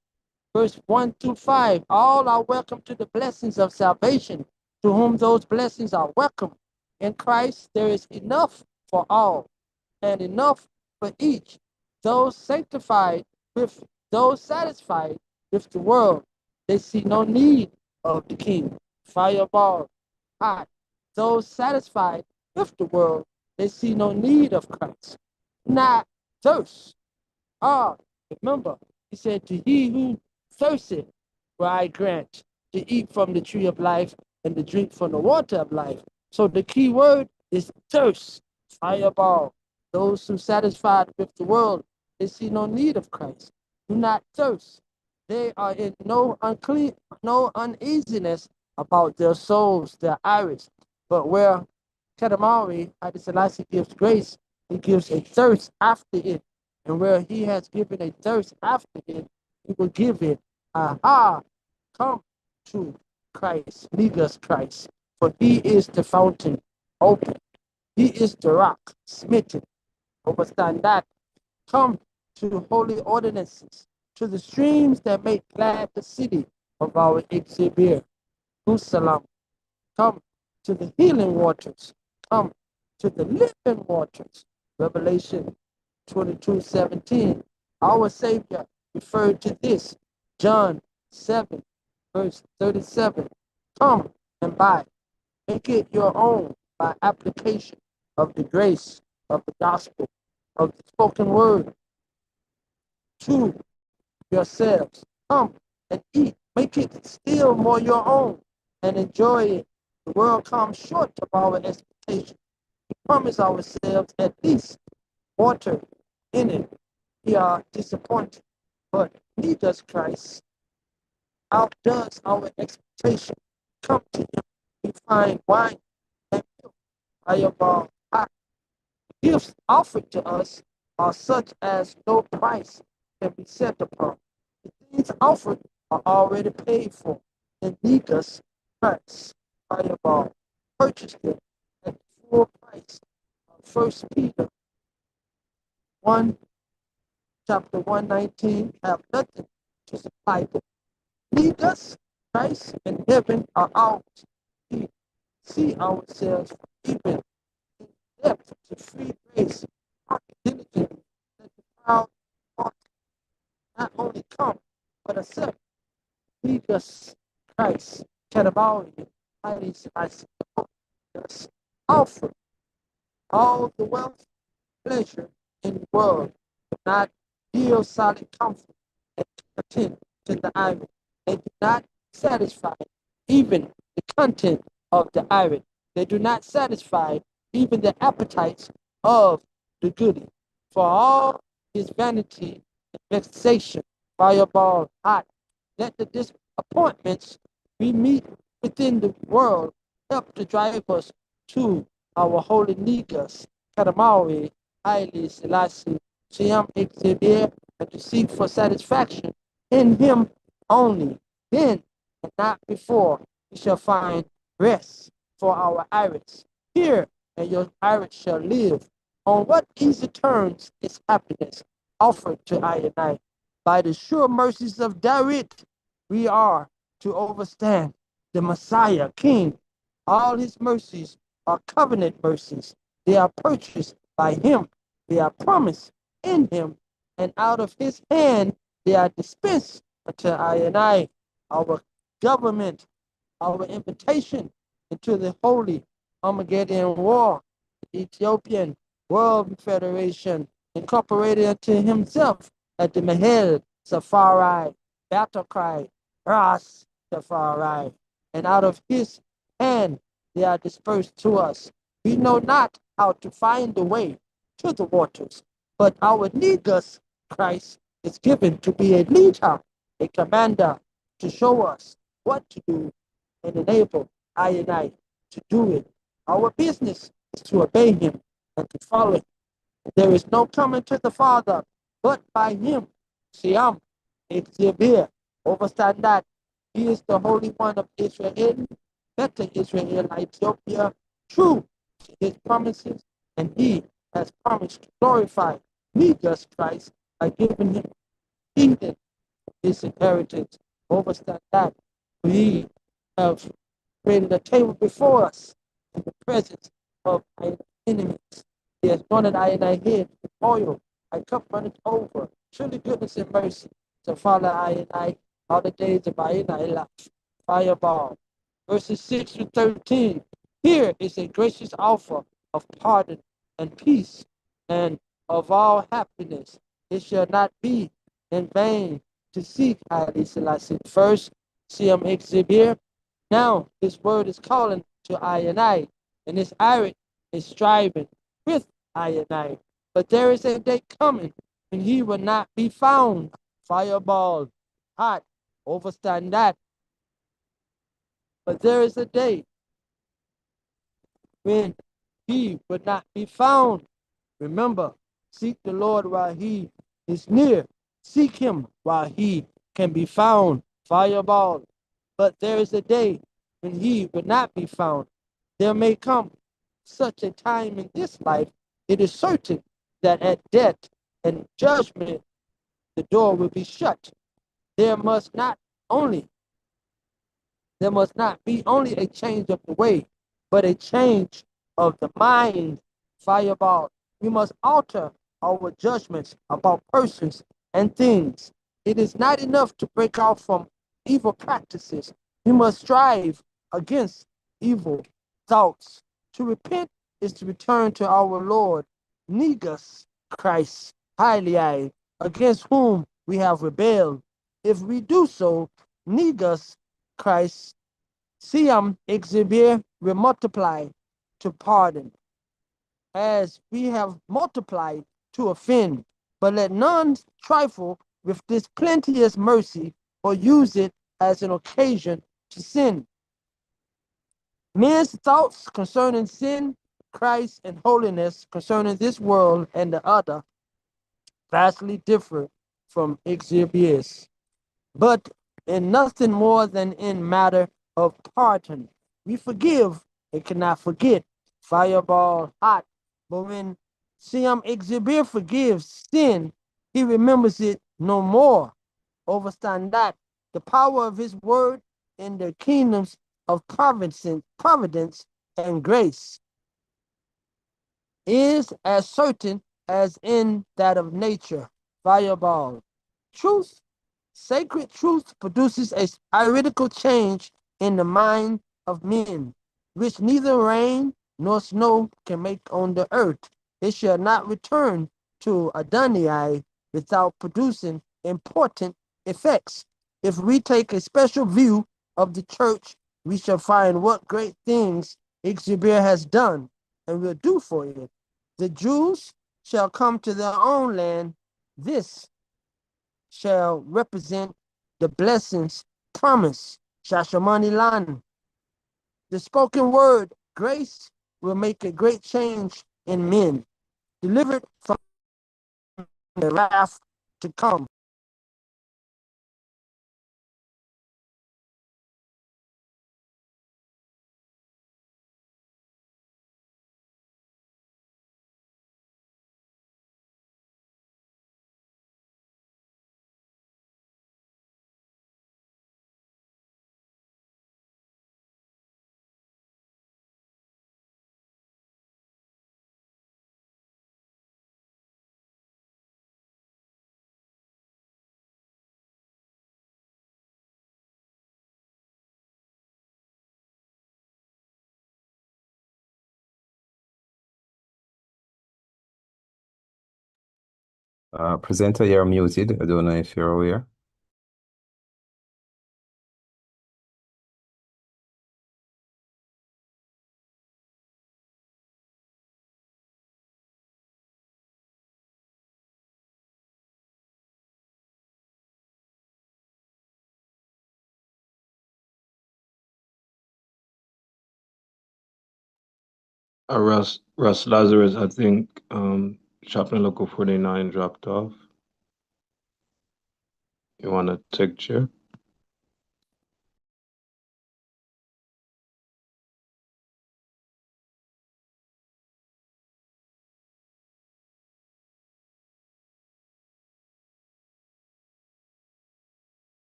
Verse 1 through 5, all are welcome to the blessings of salvation, to whom those blessings are welcome. In Christ, there is enough for all and enough for each. Those sanctified with those satisfied with the world, they see no need of the king. Fireball, hot. Those satisfied with the world, they see no need of Christ. Not thirst. Ah, remember, he said, to he who thirsteth, will I grant to eat from the tree of life and to drink from the water of life. So the key word is thirst. Fireball. Those who satisfied with the world, they see no need of Christ. Do not thirst. They are in no uneasiness about their souls, their iris. But where Kadamari, Haile Selassie gives grace, he gives a thirst after it. And where he has given a thirst after it, he will give it. Aha, come to Christ, Negus Christ, for he is the fountain open. He is the rock smitten. Overstand that. Come to holy ordinances, to the streams that make glad the city of our exhibit. Neguselam. Come to the healing waters. Come to the living waters. Revelation 22:17. Our Savior referred to this. John 7, verse 37. Come and buy. Make it your own by application of the grace of the gospel, of the spoken word to yourselves. Come and eat. Make it still more your own and enjoy it. The world comes short of our expectations. We promise ourselves at least water in it. We are disappointed, but Jesus Christ outdoes our expectation. Come to him. We find wine and milk, fireball, hot. Gifts offered to us are such as no price can be set upon. The things offered are already paid for. And Negus Christ, fireball, purchased them at the full price. First Peter 1, chapter 119, have nothing to supply them. Negus Christ and heaven are ours. We see ourselves even in depth to free grace, working diligently, that the proud heart not only come, but accept Jesus Christ, Cadabari, highly I us offer all the wealth, pleasure in the world, but not yield solid comfort and content to the iron. They do not satisfy even the content of the iron. They do not satisfy even the appetites of the goody. For all his vanity and vexation, fireball hot, let the disappointments we meet within the world help to drive us to our holy Negus, Kadamawi, Haile Selassie, Siam Exhibir, and to seek for satisfaction in him only. Then, and not before, we shall find rest for our iris. Here, and your iris shall live. On what easy terms is happiness offered to I and I? By the sure mercies of David, we are to overstand the Messiah, King. All his mercies are covenant mercies. They are purchased by him. They are promised in him. And out of his hand, they are dispensed unto I and I, our government, our invitation into the holy Armageddon War, the Ethiopian World Federation, incorporated unto himself at the Mahel Safari battle cry, Ras Safari. and out of his hand they are dispersed to us. We know not how to find the way to the waters, but our Negus Christ is given to be a leader, a commander, to show us what to do and enable I and I to do it. Our business is to obey him and to follow him. There is no coming to the Father but by him. Siam, Exhibir, overstand that. He is the Holy One of Israel, better Israel, Ethiopia, true to his promises, and he has promised to glorify Jesus Christ by giving him kingdom, his inheritance. Overstand that. We have created a table before us in the presence of our enemies. He has anointed I and I head with oil. I cup runneth over. Surely goodness and mercy to follow I and I all the days of I and I life. Fireball. Verses 6 to 13. Here is a gracious offer of pardon and peace and of all happiness. It shall not be in vain to seek Haile Selassie first. See him exhibit. Now his word is calling to I and his iron is striving with I and I. But there is a day coming when he will not be found. Fireball, hot, overstand that. But there is a day when he will not be found. Remember, seek the Lord while he is near. Seek him while he can be found. Fireball. But there is a day when he will not be found. There may come such a time in this life, it is certain that at death and judgment, the door will be shut. There must not only there must not be only a change of the way, but a change of the mind. Fireball. We must alter our judgments about persons and things. It is not enough to break off from evil practices. We must strive against evil thoughts. To repent is to return to our Lord, Negus Christ, highly against whom we have rebelled. If we do so, Negus Christ, Siam exhibit will multiply to pardon, as we have multiplied to offend. But let none trifle with this plenteous mercy or use it as an occasion to sin. Men's thoughts concerning sin, Christ, and holiness concerning this world and the other vastly differ from Exhibits, but in nothing more than in matter of pardon. We forgive and cannot forget. Fireball hot. But when Siam Exhibit forgives sin, he remembers it no more. Overstand that the power of his word in the kingdoms of providence and grace is as certain as in that of nature. Fireball. Truth, sacred truth produces a ironical change in the mind of men, which neither rain nor snow can make on the earth. It shall not return to Adonai without producing important effects. If we take a special view of the church, we shall find what great things Ixibir has done and will do for it. The Jews shall come to their own land. This shall represent the blessings promised. Shashamani Lan. The spoken word, grace, will make a great change in men, delivered from the wrath to come. Presenter, you're muted. I don't know if you're aware. Russ Lazarus, I think Chaplain Local 49 dropped off. You want to take chair?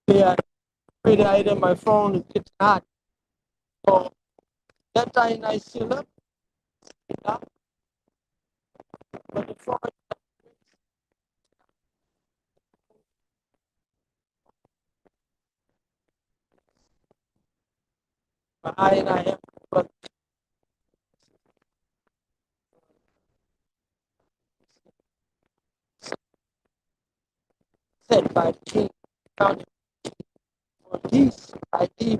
Yeah, pretty item. My phone is getting hot. So that time I seal up, but the phone, my eye and I have but said by the king. County for peace I leave,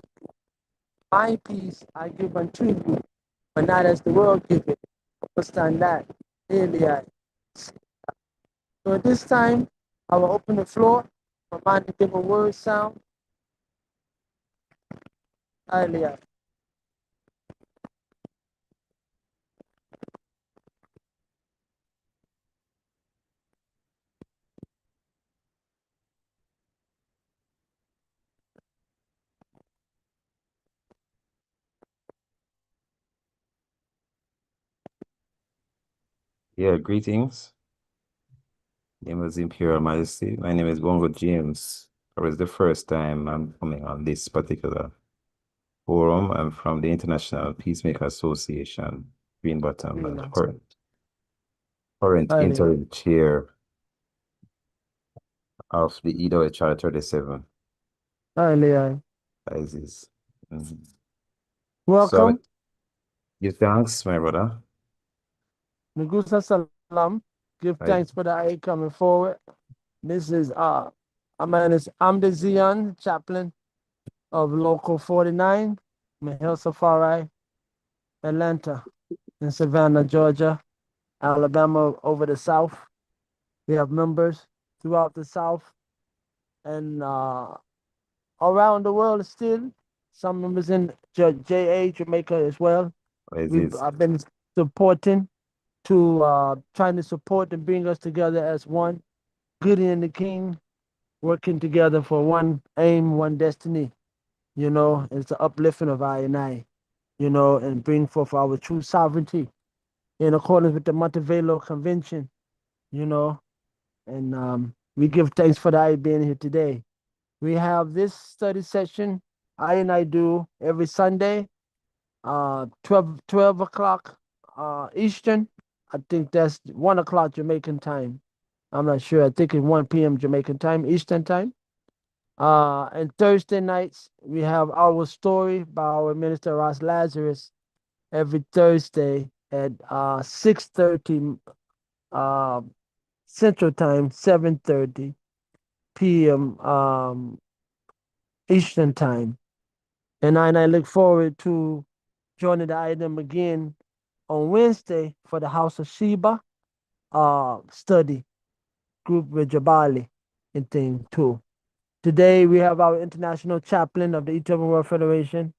my peace I give unto you, but not as the world give it. Understand that. Really, I. So at this time, I will open the floor for mine to give a word sound. Hallelujah. Yeah, greetings. Name is Imperial Majesty. My name is Bongo James. It was the first time I'm coming on this particular forum. I'm from the International Peacemaker Association, Green Bottom, and current Hallelujah. interim chair of the EW Charter 37. Hallelujah. Is mhm. So Welcome. give thanks, my brother. Neguselam. Give I, thanks for the eye coming forward. This is I'm the Zion chaplain of Local 49, Mahil Safari, Atlanta, in Savannah, Georgia, Alabama over the South. We have members throughout the South and around the world still. Some members in JA, Jamaica as well. is I've been supporting to trying to support and bring us together as one. Goody and the King working together for one aim, one destiny. You know, it's the uplifting of I and I, you know, and bring forth our true sovereignty in accordance with the Montevideo Convention, you know, and we give thanks for the I being here today. We have this study session I and I do every Sunday, 12 o'clock Eastern. I think that's 1 o'clock Jamaican time. I'm not sure. I think it's 1 p.m. Jamaican time, Eastern time. And Thursday nights, we have our story by our minister Ross Lazarus every Thursday at 6:30 uh, Central Time, 7:30 p.m. Eastern Time. And I look forward to joining the item again on Wednesday for the House of Sheba study group with Jabali and thing too. Today we have our international chaplain of the Ethiopian World Federation,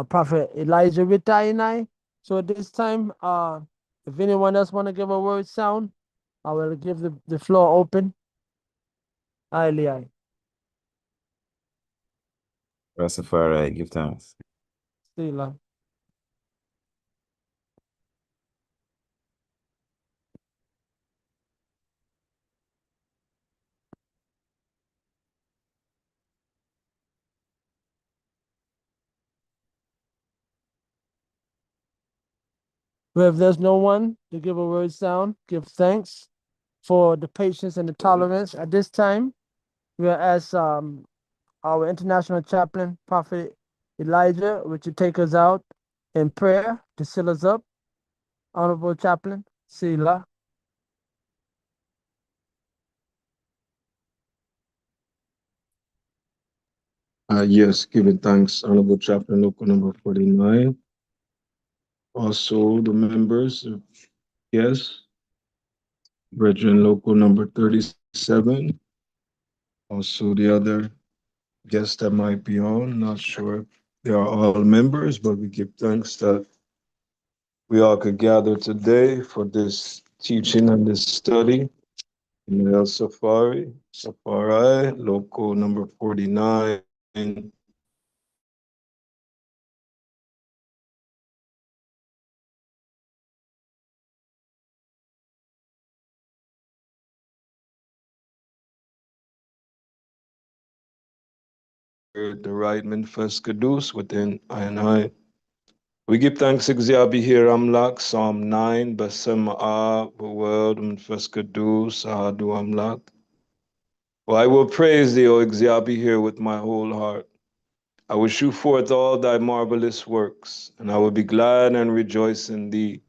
Prophet Elijah Rita and I. So at this time, if anyone else want to give a word sound, I will give the floor open. Aye. Rastafari, give thanks. Sila. Well, if there's no one to give a word sound, give thanks for the patience and the tolerance. At this time, we'll ask our international chaplain, Prophet Elijah, would you take us out in prayer to seal us up? Honorable chaplain, Sila. Yes, giving thanks, Honorable Chaplain Local number 49. Also, the members, yes, Brethren Local number 37. Also, the other guests that might be on, not sure if they are all members, but we give thanks that we all could gather today for this teaching and this study in El Safari, Local number 49. The right manifest Kadus within I and I. We give thanks Exabi here Amlak, Psalm 9, Basem A, the world manifest Kadus, Ahadu Amlak. Well, I will praise thee, O Exabi here with my whole heart. I will shew forth all thy marvelous works, and I will be glad and rejoice in thee.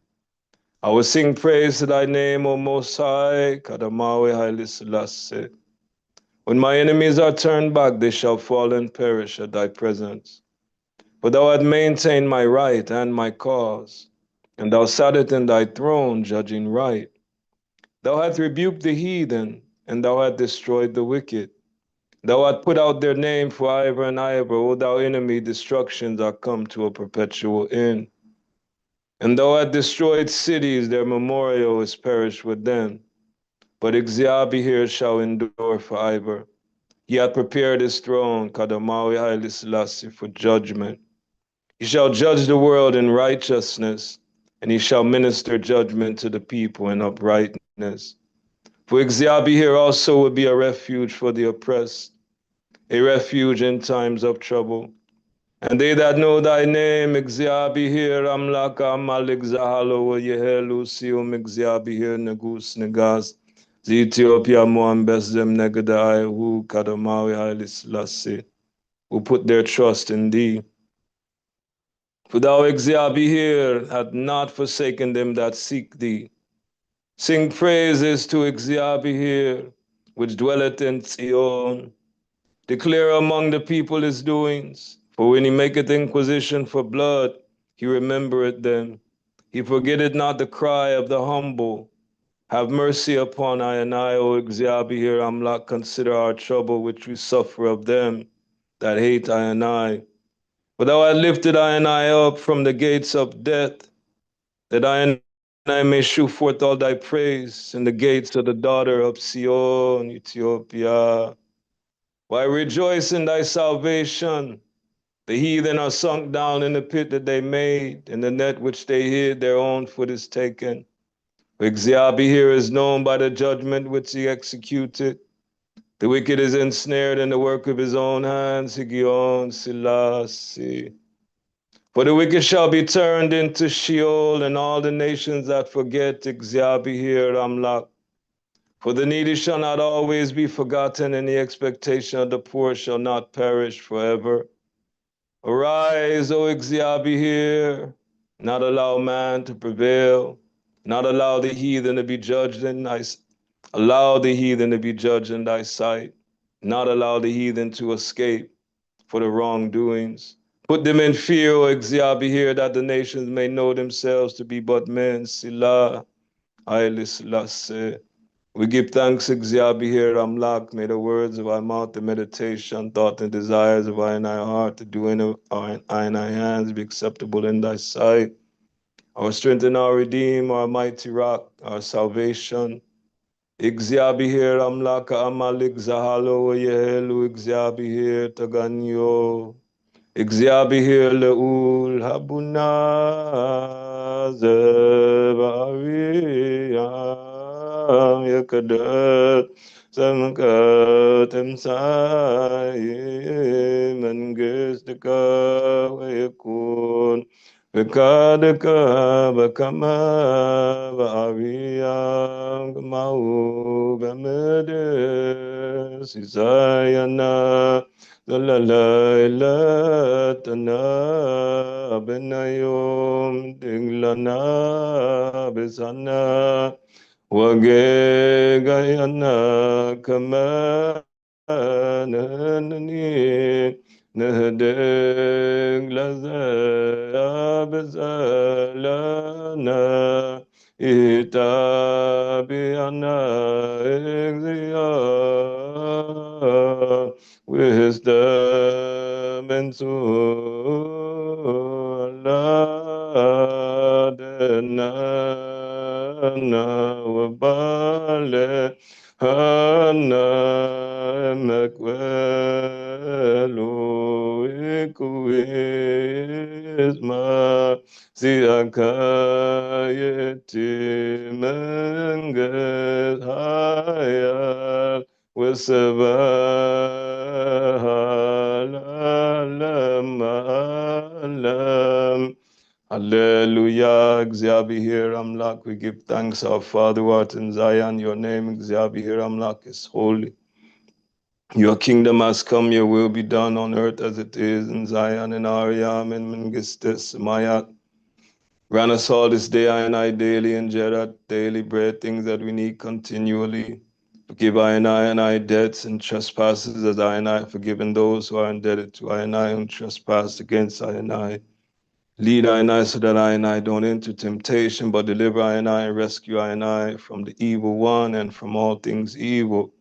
I will sing praise to thy name, O Most High, Kadamawe Haile Selassie. When my enemies are turned back, they shall fall and perish at thy presence. For thou hast maintained my right and my cause, and thou sattest in thy throne, judging right. Thou hast rebuked the heathen, and thou hast destroyed the wicked. Thou hast put out their name for ever and ever. O thou enemy, destructions are come to a perpetual end. And thou hast destroyed cities, their memorial is perished with them. But Exabi here shall endure forever. He hath prepared his throne, Kadamawi Haile Selassie, for judgment. He shall judge the world in righteousness, and he shall minister judgment to the people in uprightness. For Exabi here also will be a refuge for the oppressed, a refuge in times of trouble. And they that know thy name, Exabi here, Amlaka, Malik, Zahalo, Yehelu, Sium, Exabi here, Negus, Negas, the Ethiopia, Moam, Besdem, Negadai, who Kadamawi, Haile Selassie, who put their trust in thee. For thou, Exabi here, hath not forsaken them that seek thee. Sing praises to Exabi here, which dwelleth in Zion. Declare among the people his doings. For when he maketh inquisition for blood, he remembereth them. He forgetteth not the cry of the humble. Have mercy upon I and I, O Exabi here, Amlak, consider our trouble which we suffer of them that hate I and I. For thou hast lifted I and I up from the gates of death, that I and I may shew forth all thy praise in the gates of the daughter of Sion, Ethiopia. Why rejoice in thy salvation? The heathen are sunk down in the pit that they made, in the net which they hid, their own foot is taken. Exabi here is known by the judgment which he executed. The wicked is ensnared in the work of his own hands, Higion Selassie. For the wicked shall be turned into Sheol, and all the nations that forget Exabi here, Amlak. For the needy shall not always be forgotten, and the expectation of the poor shall not perish forever. Arise, O Exabi here, not allow man to prevail, not allow the heathen to be judged in thy allow the heathen to be judged in thy sight, not allow the heathen to escape for the wrongdoings. Put them in fear, O Exabi here, that the nations may know themselves to be but men. Sila, Haile Selassie. We give thanks, Exabi here, Amlak. May the words of our mouth, the meditation, thought, and desires of our and our heart, to do in our and our hands be acceptable in thy sight. Our strength and our redeem, our mighty rock, our salvation. Exabi here, Amlaka, Amalik, Zahalo, Yehelu, Exabi here, Taganyo. Exabi here, Leul, Habuna, Zebaria. Yakadat Samkat Emsai Mangistika Yakun Vikadaka Bakama Vaaviyam Mau Gamedes Isayana Lalailatana Benayom Dinglana Besana Wagegayana Kamanani نهدك لزيا بزلنا إتابي أنا إغزيا wisdom and na wabale hana mekwelo ikuizma siakayeti menges hayal وسبحان Hallelujah, እግዚአብሔር Amlak. We give thanks, our Father who art in Zion. Your name, እግዚአብሔር Amlak, is holy. Your kingdom has come, your will be done on earth as it is in Zion and Ariam and Mengistes Mayat. Grant us all this day I daily and Jerat daily bread, things that we need continually. Forgive and I debts and trespasses as I forgiven those who are indebted to I who trespass against I. Lead I so that I don't enter temptation, but deliver I and rescue I from the evil one and from all things evil.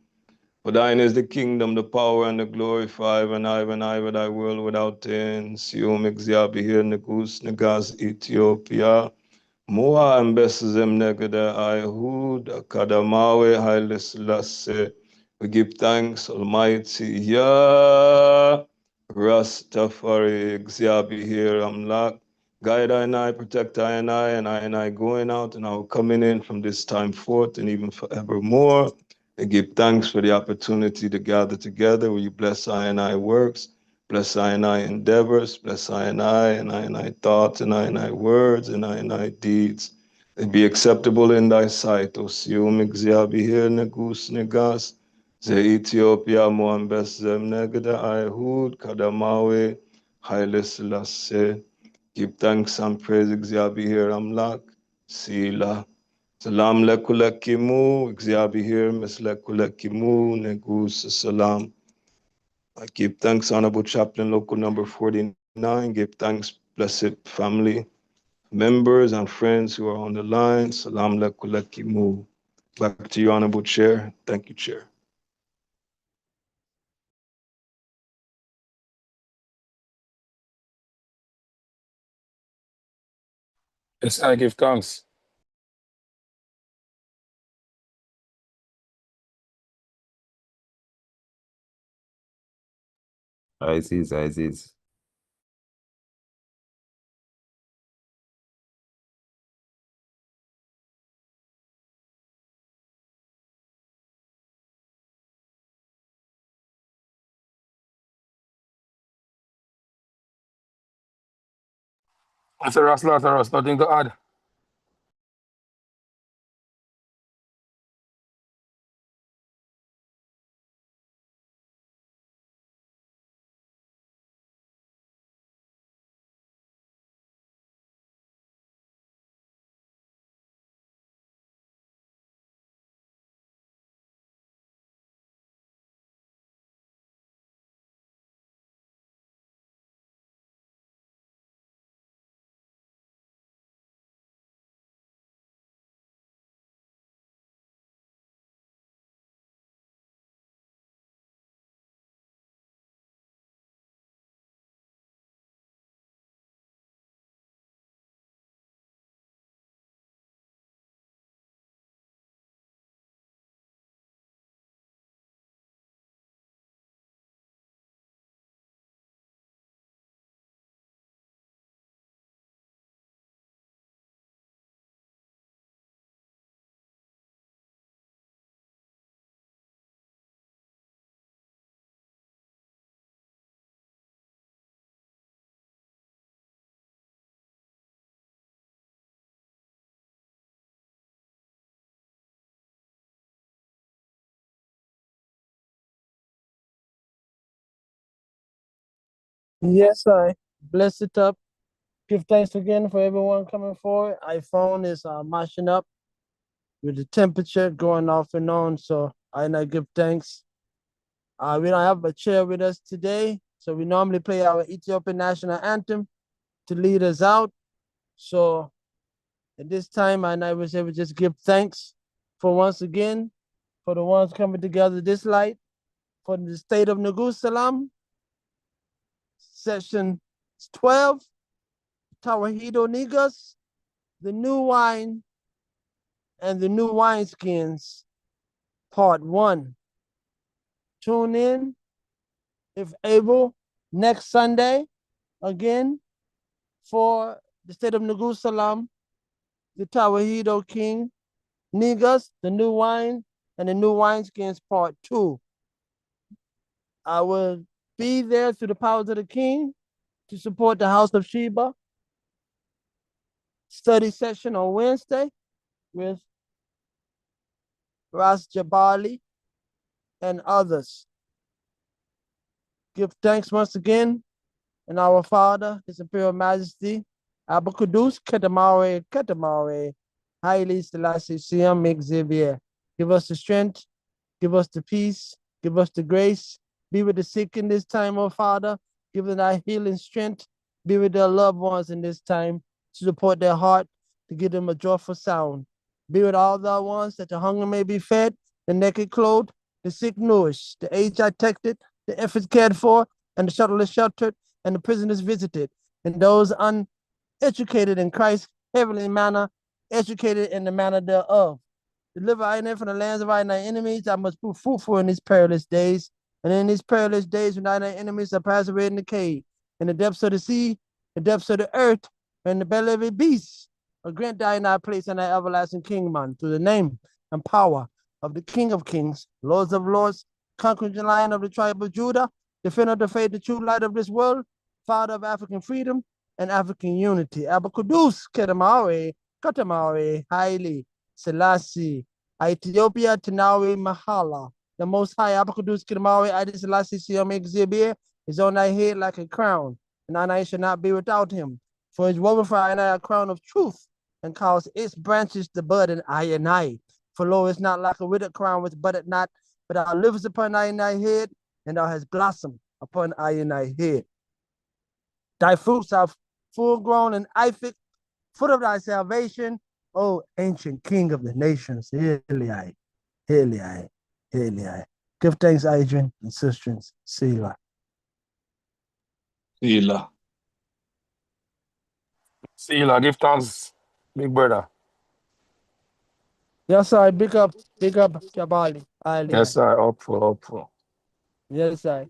For thine is the kingdom, the power, and the glory forever and I, thy will without end. Siom Exia Negus Negas Ethiopia. Moa ambesizem negede Ayhud Akadamawe Haile Selassie. We give thanks, Almighty Yah Rastafari Xiabi here Amlak. Guide I, protect I going out and our coming in from this time forth and even forevermore. We give thanks for the opportunity to gather together. Will you bless I works? Bless I endeavors, bless I thoughts, and I words, and I deeds. They be acceptable in thy sight, O Sium Exia Negus Negas, Ze Ethiopia Moambes Zem Negada Ihud Kadamawe Haile Selassie. Give thanks and praise Exia Amlak, Sila. Salam lekulakimu, Exia Mislekulakimu, Negus Salam. I give thanks, Honorable Chaplain, local number 49. Give thanks, blessed family, members, and friends who are on the line. Salam lekulakimu. Back to you, Honorable Chair. Thank you, Chair. Yes, I give thanks. Aziz. Mr. Lazarus, nothing to add. Yes, I bless it up. Give thanks again for everyone coming forward. iPhone is mashing up with the temperature going off and on, so I give thanks. We don't have a chair with us today. So we normally play our Ethiopian national anthem to lead us out. So at this time, I was able to just give thanks for once again, for the ones coming together this light, for the state of Neguselam, section 12, Tawahido Negus, the new wine and the new wineskins, part 1. Tune in, if able, next Sunday again for the state of Neguselam, the Tawahido King, Negus, the new wine, and the new wineskins, part 2. I will be there through the powers of the King to support the House of Sheba study session on Wednesday with Ras Jabali and others. Give thanks once again in our Father, His Imperial Majesty, Abba Kudus, Ketamare, Haile Selassie, Siam, Xavier. Give us the strength, give us the peace, give us the grace. Be with the sick in this time, oh Father. Give them thy healing strength. Be with their loved ones in this time to support their heart, to give them a joyful sound. Be with all the ones that the hunger may be fed, the naked clothed, the sick nourished, the aged protected, the infants cared for, and the shelterless sheltered, and the prisoners visited, and those uneducated in Christ's heavenly manner, educated in the manner thereof. Deliver I from the lands of our enemies. I must prove fruitful in these perilous days. And in these perilous days, when thy enemies are passed away in the cave, in the depths of the sea, the depths of the earth, and the belly of a beast, grant thy in thy place in thy everlasting kingdom, through the name and power of the King of Kings, Lords of Lords, conquering Lion of the tribe of Judah, defender of the faith, the true light of this world, Father of African freedom and African unity. Abba Kudus, Kedamare, Katamare, Haile Selassie, Ethiopia, Tanawi, Mahala. The Most High, Abba Kudus, Kedamare, Haile Selassie, Siam, Xibir, is on thy head like a crown, and thine eye shall not be without him. For his woven for I a crown of truth, and cause its branches to bud in I and I. For lo, it's not like a withered crown which budded not, but thou livest upon I and thy head, and thou hast blossomed upon I and thy head. Thy fruits are full grown and Ific, foot of thy salvation, O ancient King of the nations. Heliai, Heliai, Heliai. Give thanks, Adrian and sisters. Selah. Selah. Selah, give thanks, big brother. Yes, I big up Jabali. Yes, sir. Hopeful. Yes, I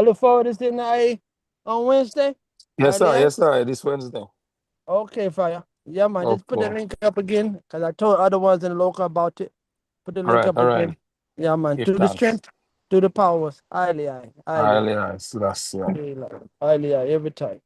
look forward to seeing I on Wednesday. Yes, sir. This Wednesday. Okay, fire. Yeah, man. Just put the Hopeful. link up again, because I told other ones in the local about it. Put the link up again. Yeah, man. Give To the thanks. strength, to the powers. Highly, Highly, Selassie. every time.